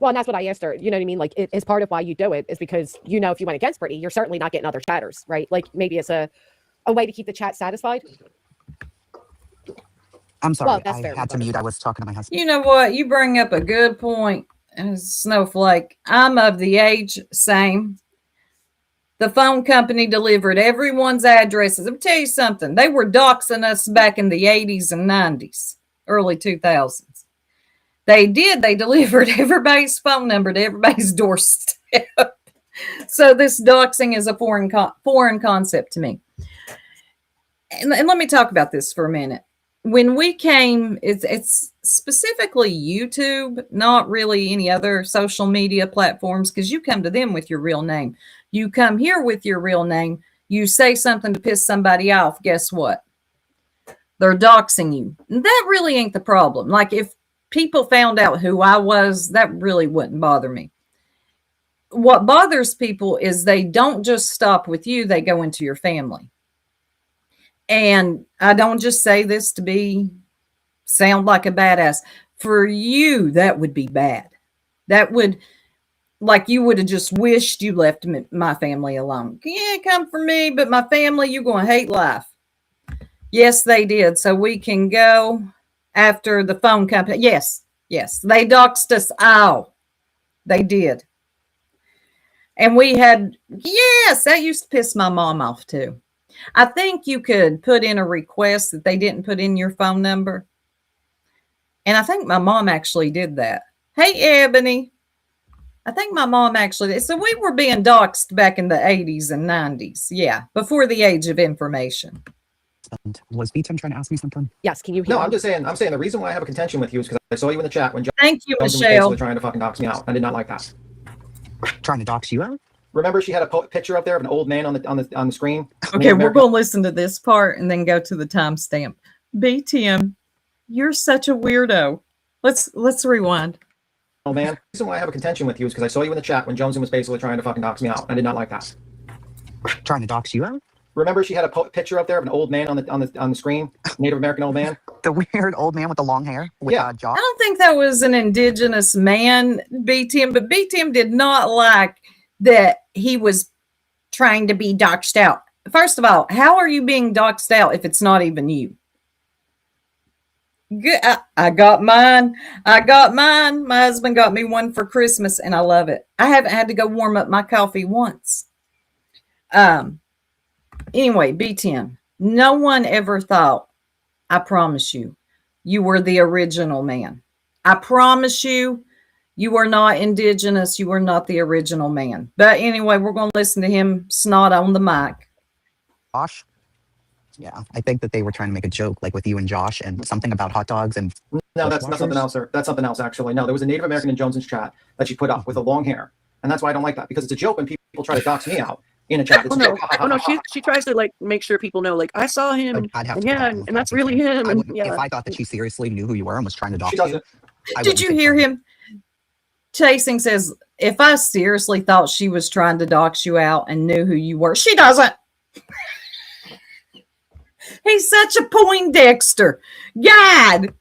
Speaker 6: Well, and that's what I asked her. You know what I mean? Like, it's part of why you do it is because, you know, if you went against Brittany, you're certainly not getting other chatters, right? Like, maybe it's a way to keep the chat satisfied.
Speaker 5: I'm sorry.
Speaker 6: Well, that's
Speaker 5: I
Speaker 6: fair.
Speaker 5: had to mute. I was talking to my husband.
Speaker 1: You know what? You bring up a good point, Snowflake. I'm of the age same. The phone company delivered everyone's addresses. Let me tell you something. They were doxing us back in the 80s and 90s, early 2000s. They did. They delivered everybody's phone number to everybody's doorstep. So this doxing is a foreign concept to me. And let me talk about this for a minute. When we came, it's specifically YouTube, not really any other social media platforms, because you come to them with your real name. You come here with your real name. You say something to piss somebody off. Guess what? They're doxing you. And that really ain't the problem. Like, if people found out who I was, that really wouldn't bother me. What bothers people is they don't just stop with you, they go into your family. And I don't just say this to sound like a badass. For you, that would be bad. That would, like, you would have just wished you left my family alone. Yeah, come for me, but my family, you're going to hate life. Yes, they did. So we can go after the phone company. Yes, they doxed us all. They did. And we had, yes, that used to piss my mom off too. I think you could put in a request that they didn't put in your phone number. And I think my mom actually did that. Hey, Ebony. I think my mom actually did. So we were being doxxed back in the 80s and 90s. Yeah, before the age of information.
Speaker 5: Was BTM trying to ask me something?
Speaker 6: Yes, can you hear
Speaker 7: No,
Speaker 6: me?
Speaker 7: I'm saying the reason why I have a contention with you is because I saw you in the chat when
Speaker 1: Thank you,
Speaker 7: Johnson was
Speaker 1: Michelle.
Speaker 7: basically trying to fucking dox me out. I did not like that.
Speaker 5: Trying to dox you out?
Speaker 7: Remember, she had a picture up there of an old man on the screen.
Speaker 1: Okay, we're going to listen to this part and then go to the timestamp. BTM, you're such a weirdo. Let's rewind.
Speaker 7: Oh man, the reason why I have a contention with you is because I saw you in the chat when Johnson was basically trying to fucking dox me out. I did not like that.
Speaker 5: Trying to dox you out?
Speaker 7: Remember, she had a picture up there of an old man on the screen, Native American old man.
Speaker 5: The weird old man with the long hair with
Speaker 7: Yeah.
Speaker 1: I
Speaker 5: Josh.
Speaker 1: don't think that was an indigenous man, BTM, but BTM did not like that he was trying to be doxed out. First of all, how are you being doxed out if it's not even you? Good. I got mine. My husband got me one for Christmas, and I love it. I haven't had to go warm up my coffee once. Anyway, BTM, no one ever thought, I promise you, you were the original man. I promise you, you are not indigenous. You are not the original man. But anyway, we're going to listen to him snot on the mic.
Speaker 5: Josh? Yeah, I think that they were trying to make a joke, like with you and Josh, and something about hot dogs and.
Speaker 7: No, that's something else. Sir. That's something else, actually. No, there was a Native American in Johnson's chat that she put up with a long hair, and that's why I don't like that, because it's a joke when people try to dox me out in a chat. It's a joke.
Speaker 8: Oh no, she tries to like make sure people know, like, I saw him,
Speaker 5: I'd have
Speaker 8: and
Speaker 5: to
Speaker 8: yeah,
Speaker 5: look
Speaker 8: and that's
Speaker 5: at
Speaker 8: really
Speaker 5: it.
Speaker 8: him.
Speaker 5: I
Speaker 8: And
Speaker 5: wouldn't,
Speaker 8: yeah,
Speaker 5: if I thought that she seriously knew who you were and was trying to dox
Speaker 7: She
Speaker 5: you.
Speaker 7: doesn't.
Speaker 1: Did you hear him? Chasing says, if I seriously thought she was trying to dox you out and knew who you were, she doesn't. He's such a Poindexter. God.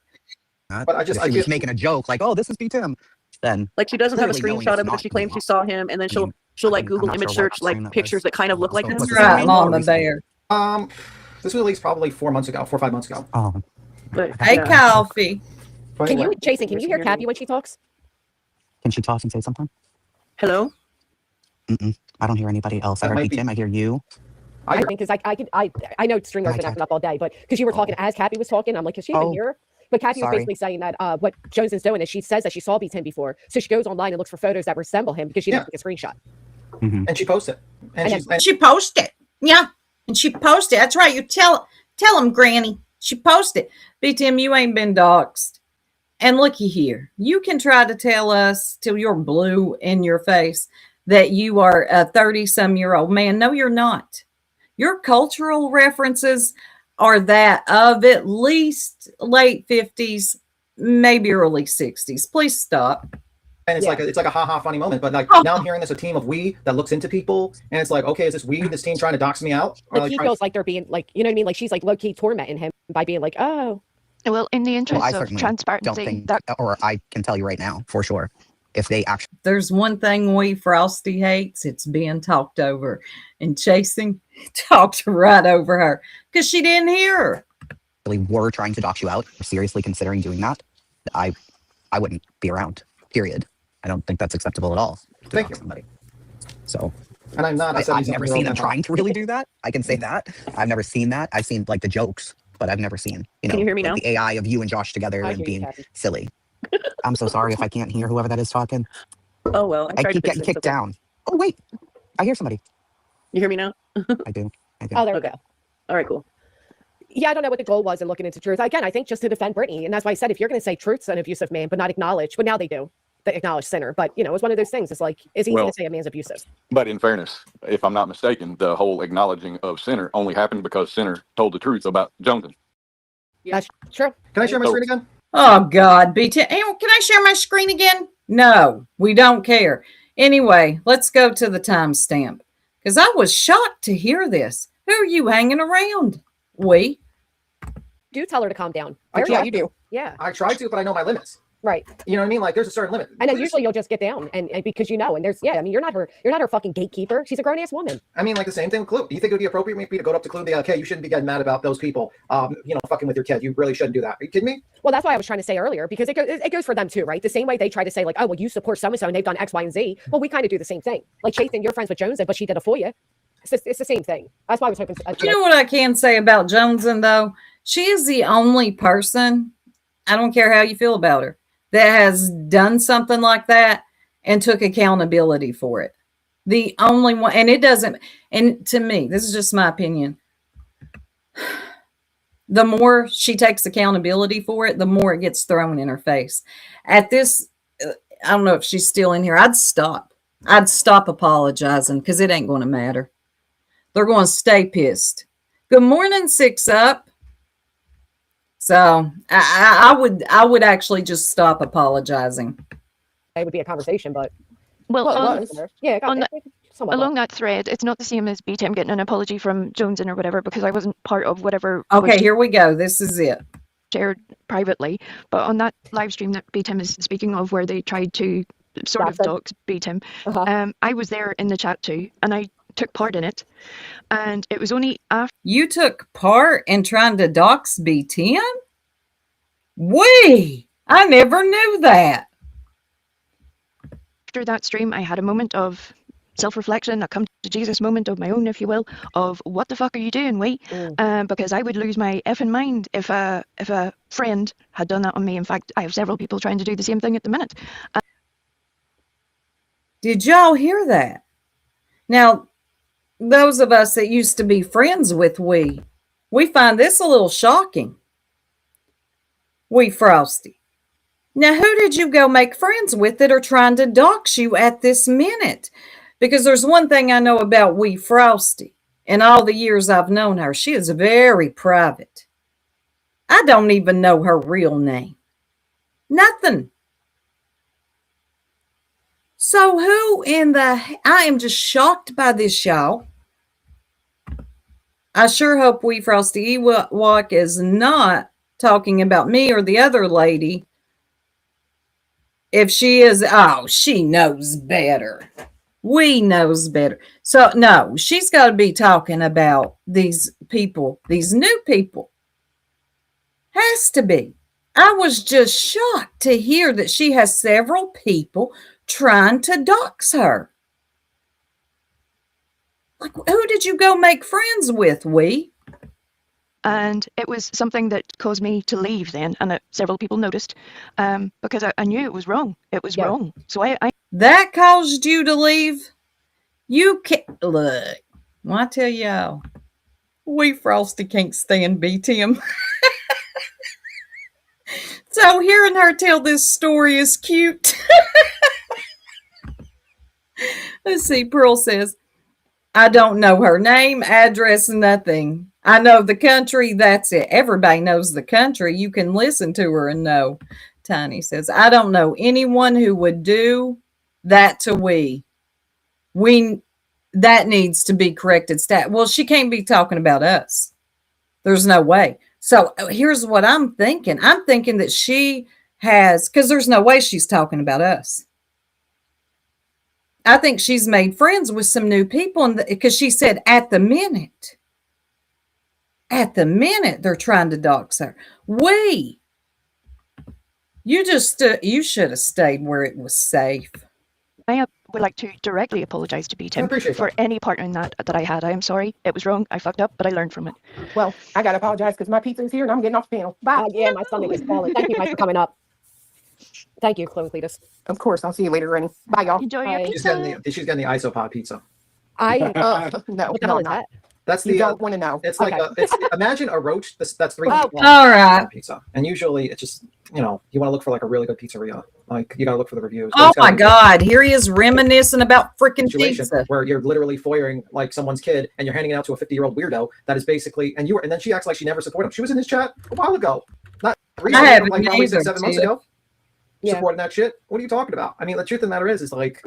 Speaker 7: But I
Speaker 5: If she was making a joke, like, "Oh, this is BTM." Then,
Speaker 8: like she doesn't have a
Speaker 5: clearly knowing
Speaker 8: screenshot
Speaker 5: it's
Speaker 8: of it, but
Speaker 5: not
Speaker 8: she claims
Speaker 5: you.
Speaker 8: she saw him, and then she'll like
Speaker 5: I'm
Speaker 8: Google
Speaker 5: not
Speaker 8: image
Speaker 5: sure what
Speaker 8: search like
Speaker 5: stream that
Speaker 8: pictures
Speaker 5: was.
Speaker 8: that kind of look like him.
Speaker 5: That's
Speaker 8: You know what I
Speaker 1: Right,
Speaker 8: mean?
Speaker 1: Mama Bear.
Speaker 7: This was at least probably 4 months ago, 4 or 5 months ago.
Speaker 5: Oh,
Speaker 8: But,
Speaker 1: Hey,
Speaker 8: yeah.
Speaker 1: Coffee.
Speaker 7: But
Speaker 6: Can
Speaker 7: anyway,
Speaker 6: you, Jason, can you hear Cappy when she talks?
Speaker 5: can she toss and say something?
Speaker 8: Hello?
Speaker 5: I don't hear anybody else. I
Speaker 7: That
Speaker 5: heard
Speaker 7: might be-
Speaker 5: BTM. I hear you.
Speaker 6: I think because I know Stringer's been acting up all day, but because you were talking as Cappy was talking, I'm like, is she even
Speaker 5: Oh,
Speaker 6: here? But Cappy was
Speaker 5: sorry.
Speaker 6: basically saying that what Jones is doing is she says that she saw BTM before, so she goes online and looks for photos that resemble him because she didn't take a screenshot.
Speaker 7: and she posted. And
Speaker 6: And
Speaker 7: she's
Speaker 1: She posted. Yeah. And she posted. That's right. You tell him, Granny. She posted. BTM, you ain't been doxxed. And looky here. You can try to tell us till you're blue in your face that you are a 30-some-year-old man. No, you're not. Your cultural references are that of at least late 50s, maybe early 60s. Please stop.
Speaker 7: And it's
Speaker 6: Yeah.
Speaker 7: like a ha funny moment. But like now I'm hearing this a team of we that looks into people, and it's like, okay, is this team trying to dox me out? Or
Speaker 6: Like
Speaker 7: like
Speaker 6: he
Speaker 7: trying-
Speaker 6: feels like they're being like, you know what I mean? Like she's like low key tormenting him by being like, oh,
Speaker 9: Well, in the interest
Speaker 10: I
Speaker 9: of
Speaker 10: certainly
Speaker 9: transparency,
Speaker 10: don't think,
Speaker 9: that
Speaker 10: or I can tell you right now for sure, if they actually
Speaker 1: There's one thing we Frosty hates, it's being talked over. And Chasing talked right over her because she didn't hear her.
Speaker 10: were trying to dox you out, or seriously considering doing that, I wouldn't be around. Period. I don't think that's acceptable at all to
Speaker 7: Thank
Speaker 10: dox
Speaker 7: you.
Speaker 10: somebody. So
Speaker 7: and I'm not.
Speaker 10: I've never seen them trying to really do that. I can say that. I've never seen that. I've seen like the jokes, but I've never seen,
Speaker 8: Can you hear me
Speaker 10: like,
Speaker 8: now?
Speaker 10: the AI of you and Josh together
Speaker 6: I
Speaker 10: and
Speaker 6: hear you,
Speaker 10: being
Speaker 6: Kathy.
Speaker 10: silly. I'm so sorry if I can't hear whoever that is talking.
Speaker 8: Oh well,
Speaker 10: I
Speaker 8: tried
Speaker 10: keep
Speaker 8: to fix
Speaker 10: getting
Speaker 8: it,
Speaker 10: kicked
Speaker 8: it's okay.
Speaker 10: down. Oh wait, I hear somebody.
Speaker 8: You hear me now?
Speaker 10: I do.
Speaker 6: Oh, there we
Speaker 8: Okay.
Speaker 6: go.
Speaker 8: All right, cool.
Speaker 6: Yeah, I don't know what the goal was in looking into truth. Again, I think just to defend Brittany. And that's why I said, if you're going to say truth's an abusive man, but not acknowledge, but now they do, they acknowledge sinner. But, you know, it's one of those things. It's like, it's easy
Speaker 4: Well-
Speaker 6: to say a man's abusive.
Speaker 4: But in fairness, if I'm not mistaken, the whole acknowledging of Sinner only happened because Sinner told the truth about Joneson.
Speaker 6: That's true.
Speaker 7: Can I share my
Speaker 4: So-
Speaker 7: screen again?
Speaker 1: Oh, God. Can I share my screen again? No, we don't care. Anyway, let's go to the timestamp because I was shocked to hear this. Who are you hanging around? We.
Speaker 6: Do tell her to calm down.
Speaker 7: I
Speaker 6: Very
Speaker 7: try
Speaker 6: often.
Speaker 7: to.
Speaker 6: Yeah,
Speaker 7: I try to, but I know my limits.
Speaker 6: right.
Speaker 7: You know what I mean? Like there's a certain limit.
Speaker 6: And then usually you'll just get down and because you know, and there's, yeah, I mean, you're not her fucking gatekeeper. She's a grown ass woman.
Speaker 7: I mean, like the same thing with Clue. Do you think it would be appropriate for me to go up to Clue and be like, hey, you shouldn't be getting mad about those people, fucking with your kid. You really shouldn't do that. Are you kidding me?
Speaker 6: Well, that's why I was trying to say earlier, because it goes for them too, right? The same way they try to say like, oh, well, you support so-and-so and they've done X, Y, and Z. Well, we kind of do the same thing. Like Chasing, you're friends with Jones, but she did a FOIA. It's the same thing. That's why I was hoping.
Speaker 1: You know what I can say about Joneson, though? She is the only person, I don't care how you feel about her, that has done something like that and took accountability for it. The only one, and it doesn't, and to me, this is just my opinion. The more she takes accountability for it, the more it gets thrown in her face. At this, I don't know if she's still in here. I'd stop apologizing because it ain't going to matter. They're going to stay pissed. Good morning, 6 Up. So I would actually just stop apologizing.
Speaker 6: It would be a conversation, but
Speaker 9: well,
Speaker 6: well,
Speaker 9: on,
Speaker 6: it was. Yeah,
Speaker 9: on the-
Speaker 6: somewhat
Speaker 9: along that thread, it's not the same as BTM getting an apology from Joneson or whatever, because I wasn't part of whatever
Speaker 1: Okay,
Speaker 9: was
Speaker 1: here we go. This is it.
Speaker 9: shared privately. But on that live stream that BTM is speaking of, where they tried to sort of
Speaker 6: Dox him.
Speaker 9: dox BTM,
Speaker 6: Uh-huh.
Speaker 9: I was there in the chat too, and I took part in it. And it was only after
Speaker 1: You took part in trying to dox BTM? I never knew that.
Speaker 9: that stream I had a moment of self-reflection, a come to Jesus moment of my own, if you will, of what the fuck are you doing, wait? Because I would lose my effing mind if a friend had done that on me. In fact, I have several people trying to do the same thing at the minute.
Speaker 1: Did y'all hear that? Now, those of us that used to be friends with we find this a little shocking. We Frosty. Now, who did you go make friends with that are trying to dox you at this minute? Because there's one thing I know about we Frosty. In all the years I've known her, she is very private. I don't even know her real name. Nothing. So who in the... I am just shocked by this, y'all. I sure hope we Frosty Ewok is not talking about me or the other lady. If she is, she knows better. We knows better. So, no, she's got to be talking about these people, these new people. Has to be. I was just shocked to hear that she has several people trying to dox her. Like, who did you go make friends with, we?
Speaker 9: And it was something that caused me to leave then, and several people noticed, because I knew it was wrong. It was wrong. So I
Speaker 1: That caused you to leave? You can't... Look, well, I tell y'all, we Frosty can't stand BTM. So hearing her tell this story is cute. Let's see, Pearl says, I don't know her name, address, nothing. I know the country. That's it. Everybody knows the country. You can listen to her and know. Tiny says, I don't know anyone who would do that to we. That needs to be corrected. Well, she can't be talking about us. There's no way. So here's what I'm thinking. I'm thinking that she has, because there's no way she's talking about us. I think she's made friends with some new people, because she said at the minute they're trying to dox her. You should have stayed where it was safe.
Speaker 9: I would like to directly apologise to Tim for any part in that I had. I am sorry. It was wrong. I fucked up, but I learned from it.
Speaker 3: Well, I gotta apologize because my pizza is here and I'm getting off the panel. Bye.
Speaker 6: Yeah, my stomach is falling. Thank you guys for coming up. Thank you, Chloe Cletus.
Speaker 3: Of course, I'll see you later, Rennie. Bye, y'all.
Speaker 9: Enjoy your
Speaker 6: Bye.
Speaker 9: pizza.
Speaker 7: She's getting the isopod pizza.
Speaker 6: I
Speaker 3: No,
Speaker 6: what the
Speaker 3: no,
Speaker 6: hell
Speaker 3: I'm
Speaker 6: is
Speaker 3: not.
Speaker 6: that?
Speaker 7: That's
Speaker 3: You
Speaker 7: the.
Speaker 3: don't want to know.
Speaker 7: It's like
Speaker 6: Okay.
Speaker 7: imagine a roach. That's three.
Speaker 6: Oh,
Speaker 1: all right.
Speaker 7: Pizza, and usually it's just you want to look for like a really good pizzeria. Like you got to look for the reviews.
Speaker 1: Oh my God! Here he is reminiscing about freaking
Speaker 7: Situation
Speaker 1: pizza.
Speaker 7: where you're literally foyering like someone's kid and you're handing it out to a 50-year-old weirdo that is basically and then she acts like she never supported him. She was in his chat a while ago, not recently,
Speaker 1: haven't
Speaker 7: like probably
Speaker 1: either,
Speaker 7: 7 months
Speaker 1: dude.
Speaker 7: ago.
Speaker 6: Yeah.
Speaker 7: Supporting that shit. What are you talking about? I mean, the truth of the matter is like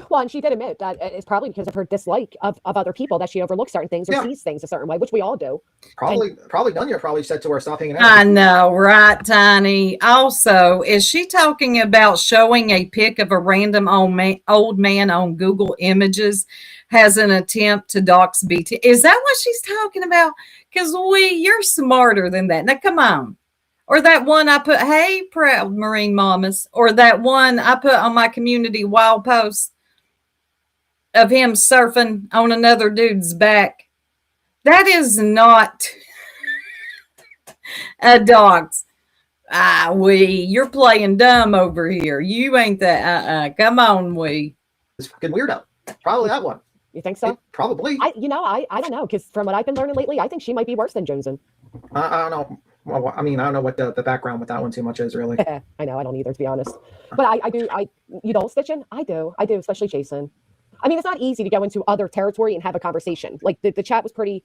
Speaker 6: Well, and she did admit that it's probably because of her dislike of other people that she overlooks certain things or
Speaker 7: Yeah.
Speaker 6: sees things a certain way, which we all do.
Speaker 7: probably Nunya probably said to her, "Stop hanging out."
Speaker 1: I know, right, Tiny? Also, is she talking about showing a pic of a random old man on Google Images has an attempt to dox BT? Is that what she's talking about? Because you're smarter than that. Now, come on. Or that one I put, hey, proud Marine Mamas. Or that one I put on my community wild post of him surfing on another dude's back. That is not a dox. You're playing dumb over here. You ain't that. Come on,
Speaker 7: This fucking weirdo. Probably that one.
Speaker 6: You think so?
Speaker 7: Probably.
Speaker 6: I don't know, because from what I've been learning lately, I think she might be worse than Joneson.
Speaker 7: I don't know. Well, I mean, I don't know what the background with that one too much is really.
Speaker 6: I know, I don't either, to be honest. But you don't stitching? I do, especially Jason. I mean, it's not easy to go into other territory and have a conversation. Like the chat was pretty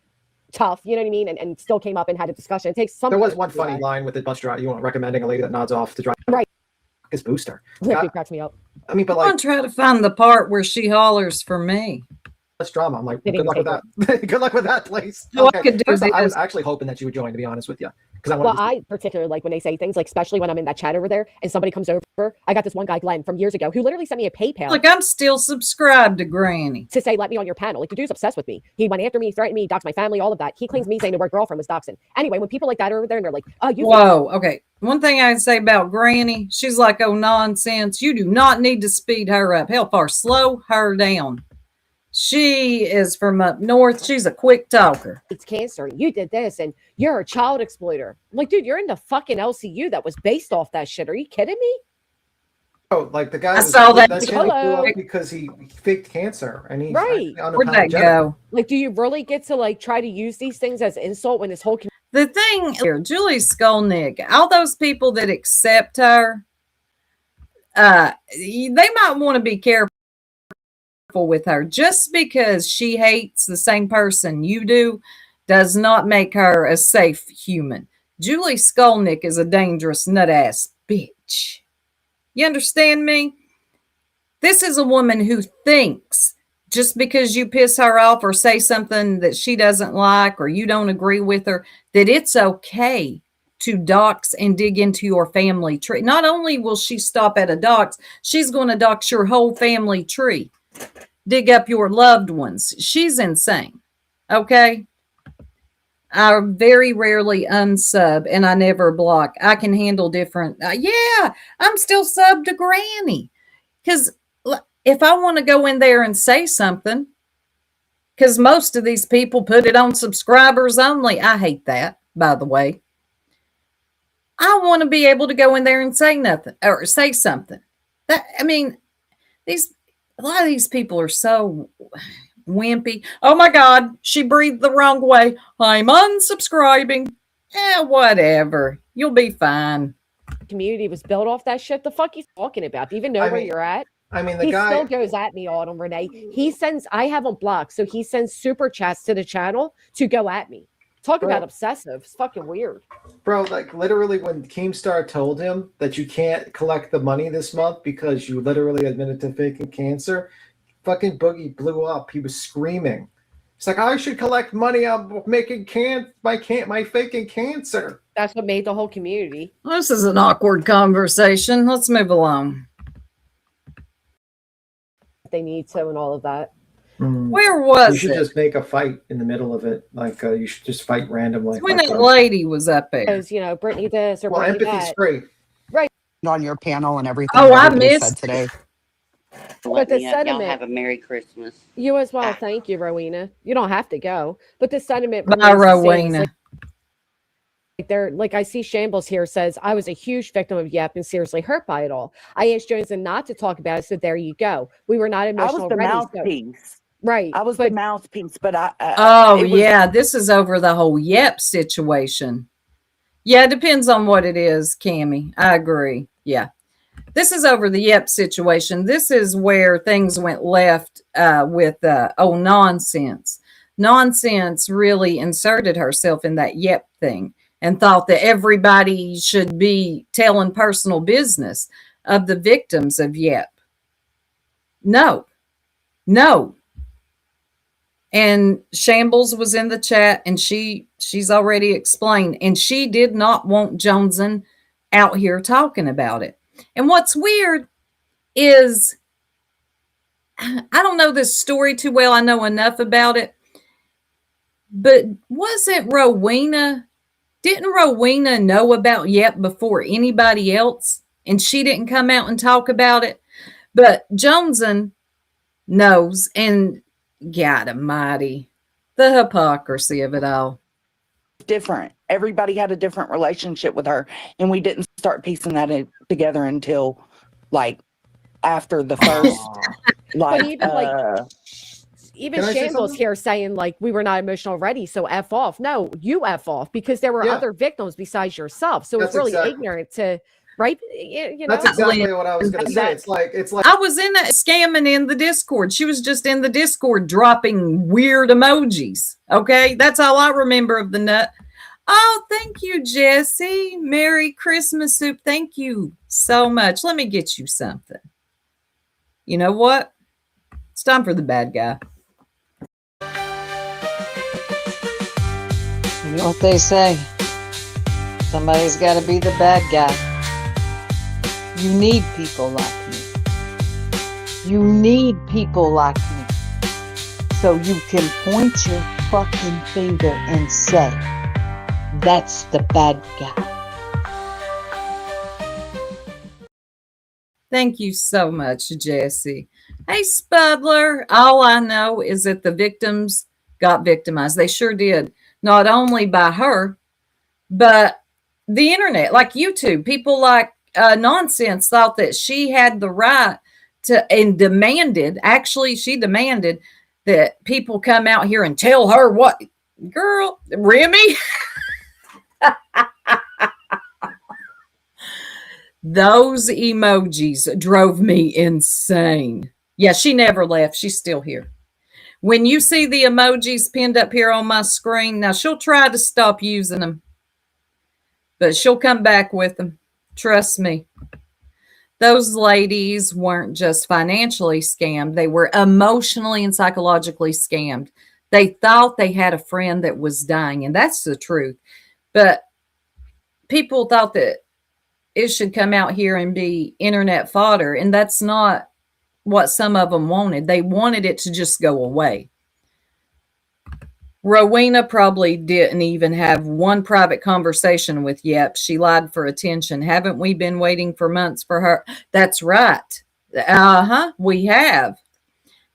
Speaker 6: tough, you know what I mean? And still came up and had a discussion. It takes some.
Speaker 7: There was one funny line with the bus driver. You weren't recommending a lady that nods off to drive.
Speaker 6: Right.
Speaker 7: His booster.
Speaker 6: It cracks me up.
Speaker 7: I mean, but
Speaker 1: I'm
Speaker 7: like
Speaker 1: trying to find the part where she hollers for me.
Speaker 7: that's drama. I'm like,
Speaker 6: They
Speaker 7: good luck with
Speaker 6: didn't
Speaker 7: that. Good luck with that, please.
Speaker 1: So I could do
Speaker 7: First off, I was
Speaker 1: this.
Speaker 7: actually hoping that you would join, to be honest with you, because I
Speaker 6: Well,
Speaker 7: wanted.
Speaker 6: I particularly like when they say things, like especially when I'm in that chat over there and somebody comes over. I got this one guy, Glenn, from years ago, who literally sent me a PayPal
Speaker 1: Like, I'm still subscribed to Granny.
Speaker 6: to say, let me on your panel. Like, the dude's obsessed with me. He went after me, threatened me, doxed my family, all of that. He claims me saying the word girlfriend was doxing. Anyway, when people like that are over there and they're like, oh, you.
Speaker 1: Whoa, okay. One thing I can say about Granny, she's like, oh, nonsense. You do not need to speed her up. Hell, far slow her down. She is from up north. She's a quick talker.
Speaker 6: It's cancer. You did this and you're a child exploiter. I'm like, dude, you're in the fucking LCU that was based off that shit. Are you kidding me?
Speaker 7: Oh, like the guy.
Speaker 1: I saw that.
Speaker 7: shit
Speaker 6: Hello.
Speaker 7: blew up because he faked cancer and he's
Speaker 6: Right.
Speaker 1: Where'd that go?
Speaker 6: Like, do you really get to like try to use these things as insult when this whole
Speaker 1: The thing here, Julie Skolnick, all those people that accept her, they might want to be careful with her. Just because she hates the same person you do does not make her a safe human. Julie Skolnick is a dangerous nut ass bitch. You understand me? This is a woman who thinks just because you piss her off or say something that she doesn't like or you don't agree with her, that it's okay to dox and dig into your family tree. Not only will she stop at a dox, she's going to dox your whole family tree. Dig up your loved ones. She's insane. Okay? I very rarely unsub and I never block. I can handle different. Yeah, I'm still sub to Granny. Because if I want to go in there and say something, because most of these people put it on subscribers only. I hate that, by the way. I want to be able to go in there and say nothing or say something. A lot of these people are so wimpy. Oh my God, she breathed the wrong way. I'm unsubscribing. Whatever. You'll be fine.
Speaker 6: community was built off that shit, the fuck you talking about? Do you even know where you're at?
Speaker 7: I mean, the
Speaker 6: he
Speaker 7: guy
Speaker 6: still goes at me on him, Renee. He sends, I have him blocked, so he sends super chats to the channel to go at me. Talk
Speaker 7: Bro.
Speaker 6: about obsessive. It's fucking weird.
Speaker 7: Bro, like literally when Keemstar told him that you can't collect the money this month because you literally admitted to faking cancer, fucking Boogie blew up. He was screaming. It's like, I should collect money. I'm making my faking cancer.
Speaker 6: That's what made the whole community.
Speaker 1: This is an awkward conversation. Let's move along.
Speaker 6: They need to and all of that.
Speaker 1: Where
Speaker 7: You
Speaker 1: was
Speaker 7: should
Speaker 1: it?
Speaker 7: just make a fight in the middle of it. Like you should just fight randomly.
Speaker 1: When
Speaker 7: Like,
Speaker 1: that lady was up there.
Speaker 6: Because, you know, Brittany this or
Speaker 7: well,
Speaker 6: Brittany
Speaker 7: empathy's
Speaker 6: that.
Speaker 7: free.
Speaker 10: On your panel and everything.
Speaker 1: Oh, I
Speaker 10: everybody
Speaker 1: missed.
Speaker 10: said today.
Speaker 6: But the
Speaker 11: Y'all
Speaker 6: sentiment.
Speaker 11: have a Merry Christmas.
Speaker 6: You as well. Thank you, Rowena. You don't have to go. But the sentiment.
Speaker 1: Bye,
Speaker 6: remains the same. It's
Speaker 1: Rowena.
Speaker 6: like they're like, I see Shambles here says, I was a huge victim of Yep and seriously hurt by it all. I asked Jones not to talk about it, so there you go. We were not
Speaker 12: I
Speaker 6: emotional
Speaker 12: was the
Speaker 6: ready. So,
Speaker 12: mouthpiece.
Speaker 6: right.
Speaker 12: I was the mouthpiece, but
Speaker 1: Oh,
Speaker 12: it was-
Speaker 1: yeah. This is over the whole Yep situation. Yeah, it depends on what it is, Cammie. I agree. Yeah. This is over the Yep situation. This is where things went left with Nonsense. Nonsense really inserted herself in that Yep thing and thought that everybody should be telling personal business of the victims of Yep. No. And Shambles was in the chat, and she's already explained, and she did not want Joneson out here talking about it. And what's weird is, I don't know this story too well. I know enough about it. But didn't Rowena know about Yep before anybody else? And she didn't come out and talk about it. But Joneson knows, and God almighty, the hypocrisy of it all.
Speaker 12: different. Everybody had a different relationship with her, and we didn't start piecing that together until like after the first
Speaker 6: But even even
Speaker 7: Can I say
Speaker 6: Shambles
Speaker 7: something?
Speaker 6: here saying like we were not emotional ready, so F off. No, you F off because there were
Speaker 7: Yeah.
Speaker 6: other victims besides yourself. So
Speaker 7: That's
Speaker 6: it's really
Speaker 7: exactly-
Speaker 6: ignorant to right. You know,
Speaker 7: That's exactly what I was going to say. It's like
Speaker 1: I was in that scamming in the Discord. She was just in the Discord dropping weird emojis. Okay. That's all I remember of the nut. Oh, thank you, Jesse. Merry Christmas soup. Thank you so much. Let me get you something. You know what? It's time for the bad guy. You know what they say? Somebody's got to be the bad guy. You need people like me. You need people like me. So you can point your fucking finger and say, that's the bad guy. Thank you so much, Jesse. Hey, Spudler. All I know is that the victims got victimized. They sure did. Not only by her, but the internet, like YouTube. People like Nonsense thought that she had the right to, and demanded, actually, she demanded that people come out here and tell her what. Girl, Remy? Those emojis drove me insane. Yeah, she never left. She's still here. When you see the emojis pinned up here on my screen, now she'll try to stop using them, but she'll come back with them. Trust me. Those ladies weren't just financially scammed. They were emotionally and psychologically scammed. They thought they had a friend that was dying, and that's the truth. But people thought that it should come out here and be internet fodder, and that's not what some of them wanted. They wanted it to just go away. Rowena probably didn't even have one private conversation with Yep. She lied for attention. Haven't we been waiting for months for her? That's right. We have.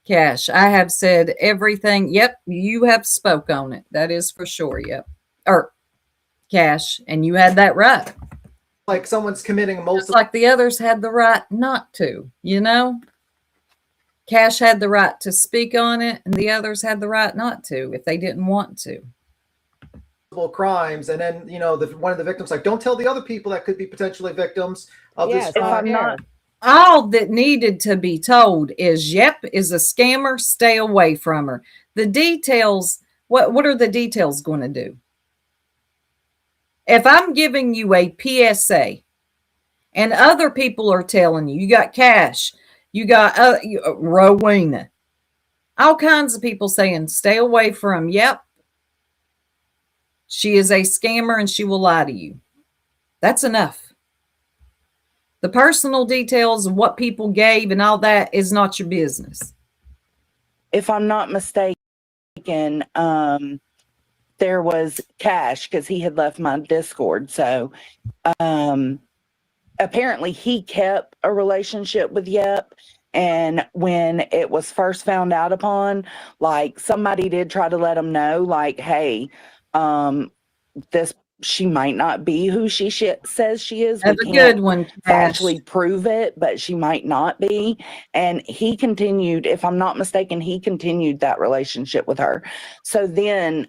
Speaker 1: Cash, I have said everything. Yep, you have spoke on it. That is for sure. Yep. Or Cash, and you had that right.
Speaker 7: Like someone's committing
Speaker 1: Just
Speaker 7: multiple.
Speaker 1: like the others had the right not to, you know? Cash had the right to speak on it, and the others had the right not to if they didn't want to.
Speaker 7: Crimes, and then one of the victims like, don't tell the other people that could be potentially victims of
Speaker 6: Yeah,
Speaker 7: this
Speaker 6: it's
Speaker 7: crime.
Speaker 6: not fair.
Speaker 1: All that needed to be told is Yep is a scammer, stay away from her. The details, what are the details going to do? If I'm giving you a PSA and other people are telling you, you got Cash, you got Rowena, all kinds of people saying, stay away from, yep, she is a scammer and she will lie to you. That's enough. The personal details of what people gave and all that is not your business.
Speaker 12: If I'm not mistaken, there was Cash because he had left my Discord. So apparently he kept a relationship with Yep. And when it was first found out upon, like somebody did try to let him know, like, hey, she might not be who she says she is.
Speaker 1: That's a good one, Cash.
Speaker 12: Actually prove it, but she might not be. And he continued, if I'm not mistaken, he continued that relationship with her. So then,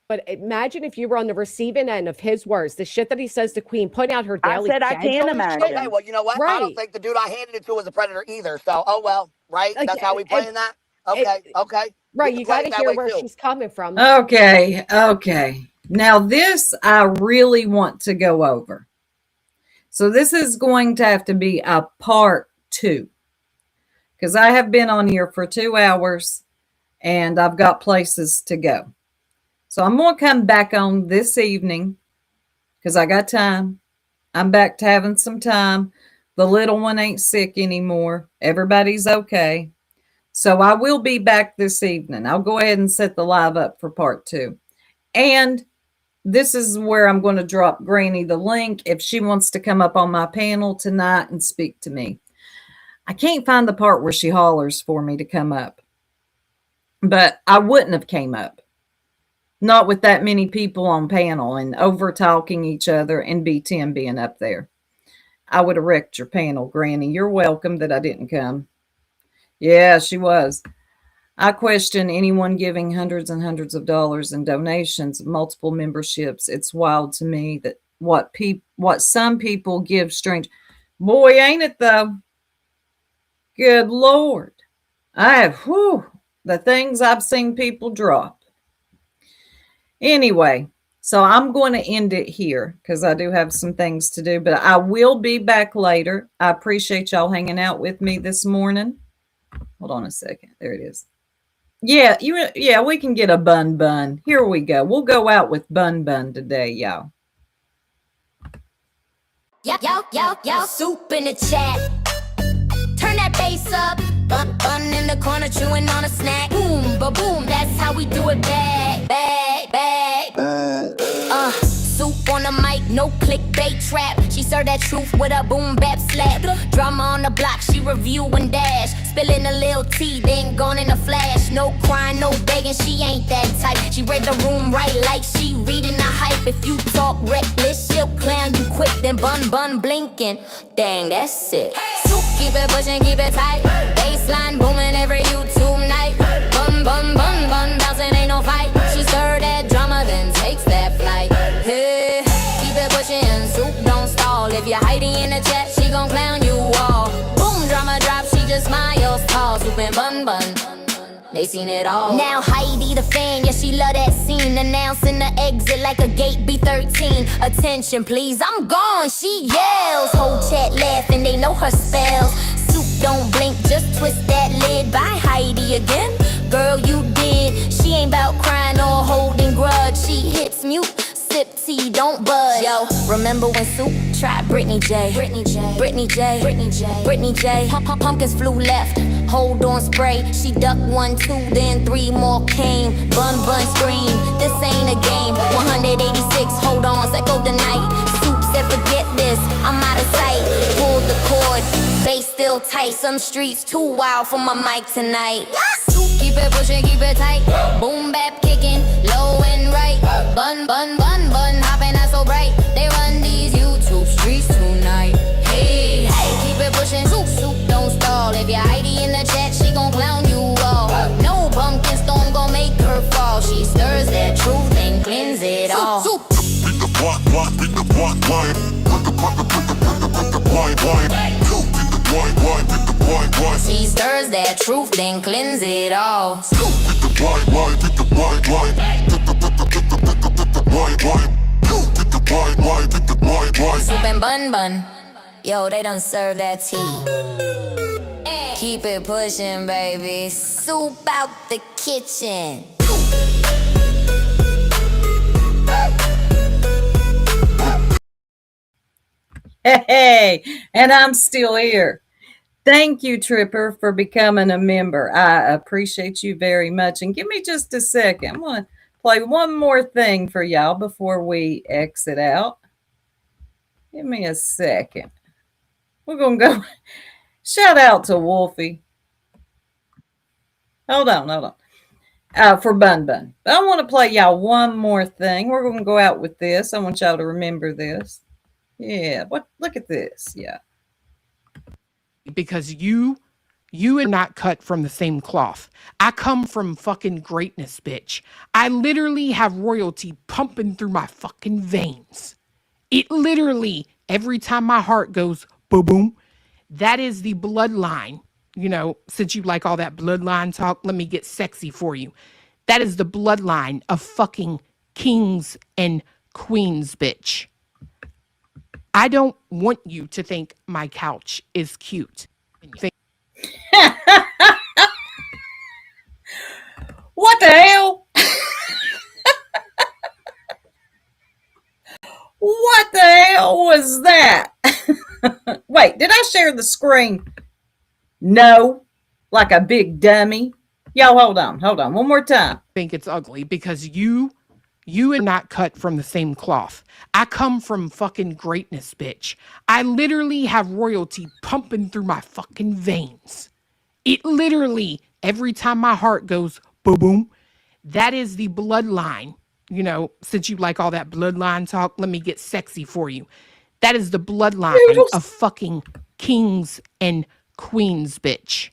Speaker 6: but imagine if you were on the receiving end of his words, the shit that he says to Queen, putting out her
Speaker 12: I
Speaker 6: daily.
Speaker 12: said I can't imagine.
Speaker 2: Okay, well, you know what? I don't think the dude I handed it to was a predator either. So, oh well, right? That's how we playing that? Okay, okay.
Speaker 6: Right, you got to hear where she's coming from.
Speaker 1: Okay. Now this I really want to go over. So this is going to have to be a part 2. Because I have been on here for 2 hours and I've got places to go. So I'm going to come back on this evening because I got time. I'm back to having some time. The little one ain't sick anymore. Everybody's okay. So I will be back this evening. I'll go ahead and set the live up for part 2. And this is where I'm going to drop Granny the link if she wants to come up on my panel tonight and speak to me. I can't find the part where she hollers for me to come up. But I wouldn't have came up. Not with that many people on panel and over talking each other and B10 being up there. I would have wrecked your panel, Granny. You're welcome that I didn't come. Yeah, she was. I question anyone giving hundreds and hundreds of dollars in donations, multiple memberships. It's wild to me that what some people give strange. Boy, ain't it though? Good Lord. The things I've seen people drop. Anyway, so I'm going to end it here because I do have some things to do, but I will be back later. I appreciate y'all hanging out with me this morning. Hold on a second. There it is. Yeah, we can get a bun. Here we go. We'll go out with bun today, y'all.
Speaker 11: Yo, soup in the chat. Turn that bass up. Bun in the corner chewing on a snack. Boom, ba-boom, that's how we do it back. Soup on the mic, no clickbait trap. She served that truth with a boom bap slap. Drama on the block, she review and dash. Spilling a little tea, then gone in a flash. No crying, no begging, she ain't that type. She read the room right like she reading the hype. If you talk reckless, she'll clown you quick. Then bun blinking. Dang, that's it. Soup, keep it pushing, keep it tight. Baseline booming every YouTube night. Bun, bouncing, ain't no fight. She stirred that drama, then takes that flight. Hey, keep it pushing, soup don't stall. If you're hiding in the chat, she gon' clown you all. Boom, drama drop, she just smiles tall. Soup and bun, they seen it all. Now Heidi the fan, yeah, she love that scene. Announcing the exit like a gate B13. Attention please, I'm gone, she yells. Whole chat laughing, they know her spells. Soup don't blink, just twist that lid. Bye Heidi again. Girl, you did. She ain't about crying or holding grudge. She hits mute, sip tea, don't budge. Yo, remember when Soup tried Brittany J? Pumpkins flew left, hold on spray. She ducked 1, 2, then 3 more came. Bun scream, this ain't a game. 186, hold on, echo the night. Soup said forget this, I'm out of sight. Pulled the cord, bass still tight. Some streets too wild for my mic tonight. Soup, keep it pushing, keep it tight. Boom bap kicking, low and right. Bun, hopping not so bright. They run these YouTube streets tonight. Hey, keep it pushing, soup don't stall. If you're Heidi in the chat, she gon' clown you all. No pumpkin storm gon' make her fall. She stirs that truth and cleanse it all.
Speaker 13: Beat the block line. Beat the blind line.
Speaker 11: She stirs that truth, then cleanse it all.
Speaker 13: Beat the blind line. Beat the blind line. Beat the blind line.
Speaker 11: Soup and bun bun. Yo, they done serve that tea. Keep it pushing, baby. Soup out the kitchen.
Speaker 1: Hey, and I'm still here. Thank you, Tripper, for becoming a member. I appreciate you very much. And give me just a second. I'm going to play one more thing for y'all before we exit out. Give me a second. We're going to go. Shout out to Wolfie. Hold on. For Bun Bun. But I want to play y'all one more thing. We're going to go out with this. I want y'all to remember this. Yeah. Look at this. Yeah.
Speaker 14: Because you are not cut from the same cloth. I come from fucking greatness, bitch. I literally have royalty pumping through my fucking veins. It literally, every time my heart goes boom, boom, that is the bloodline. You know, since you like all that bloodline talk, let me get sexy for you. That is the bloodline of fucking kings and queens, bitch. I don't want you to think my couch is cute.
Speaker 1: What the hell? What the hell was that? Wait, did I share the screen? No, like a big dummy. Y'all, hold on. One more time.
Speaker 14: Think it's ugly because you are not cut from the same cloth. I come from fucking greatness, bitch. I literally have royalty pumping through my fucking veins. It literally, every time my heart goes boom, boom, that is the bloodline. You know, since you like all that bloodline talk, let me get sexy for you. That is the bloodline of fucking kings and queens, bitch.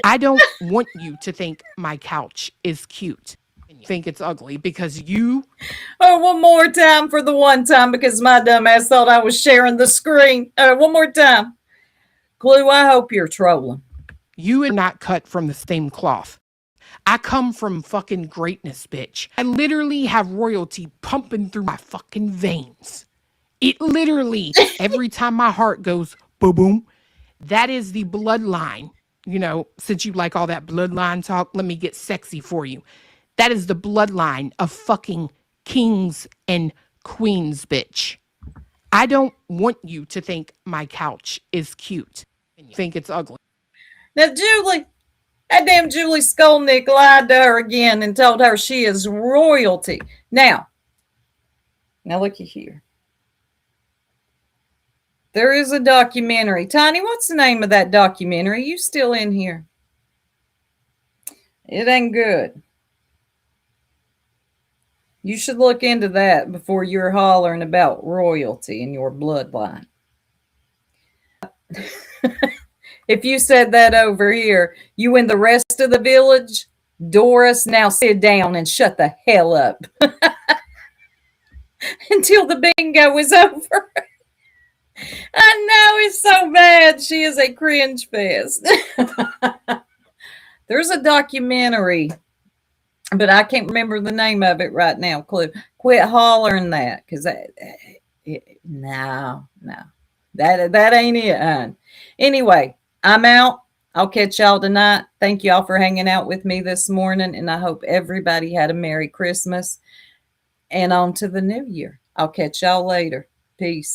Speaker 14: I don't want you to think my couch is cute. Think it's ugly because you.
Speaker 1: Oh, one more time for the one time because my dumb ass thought I was sharing the screen. One more time. Clue, I hope you're trolling.
Speaker 14: You are not cut from the same cloth. I come from fucking greatness, bitch. I literally have royalty pumping through my fucking veins. It literally, every time my heart goes boom, boom, that is the bloodline. You know, since you like all that bloodline talk, let me get sexy for you. That is the bloodline of fucking kings and queens, bitch. I don't want you to think my couch is cute. Think it's ugly.
Speaker 1: Now, Julie, that damn Julie Skolnick lied to her again and told her she is royalty. Now looky here. There is a documentary. Tiny, what's the name of that documentary? You still in here? It ain't good. You should look into that before you're hollering about royalty in your bloodline. If you said that over here, you and the rest of the village, Doris, now sit down and shut the hell up until the bingo is over. I know, it's so bad. She is a cringe fest. There's a documentary, but I can't remember the name of it right now. Quit hollering that, because no, that ain't it, hon. Anyway, I'm out. I'll catch y'all tonight. Thank y'all for hanging out with me this morning, and I hope everybody had a Merry Christmas and on to the new year. I'll catch y'all later. Peace.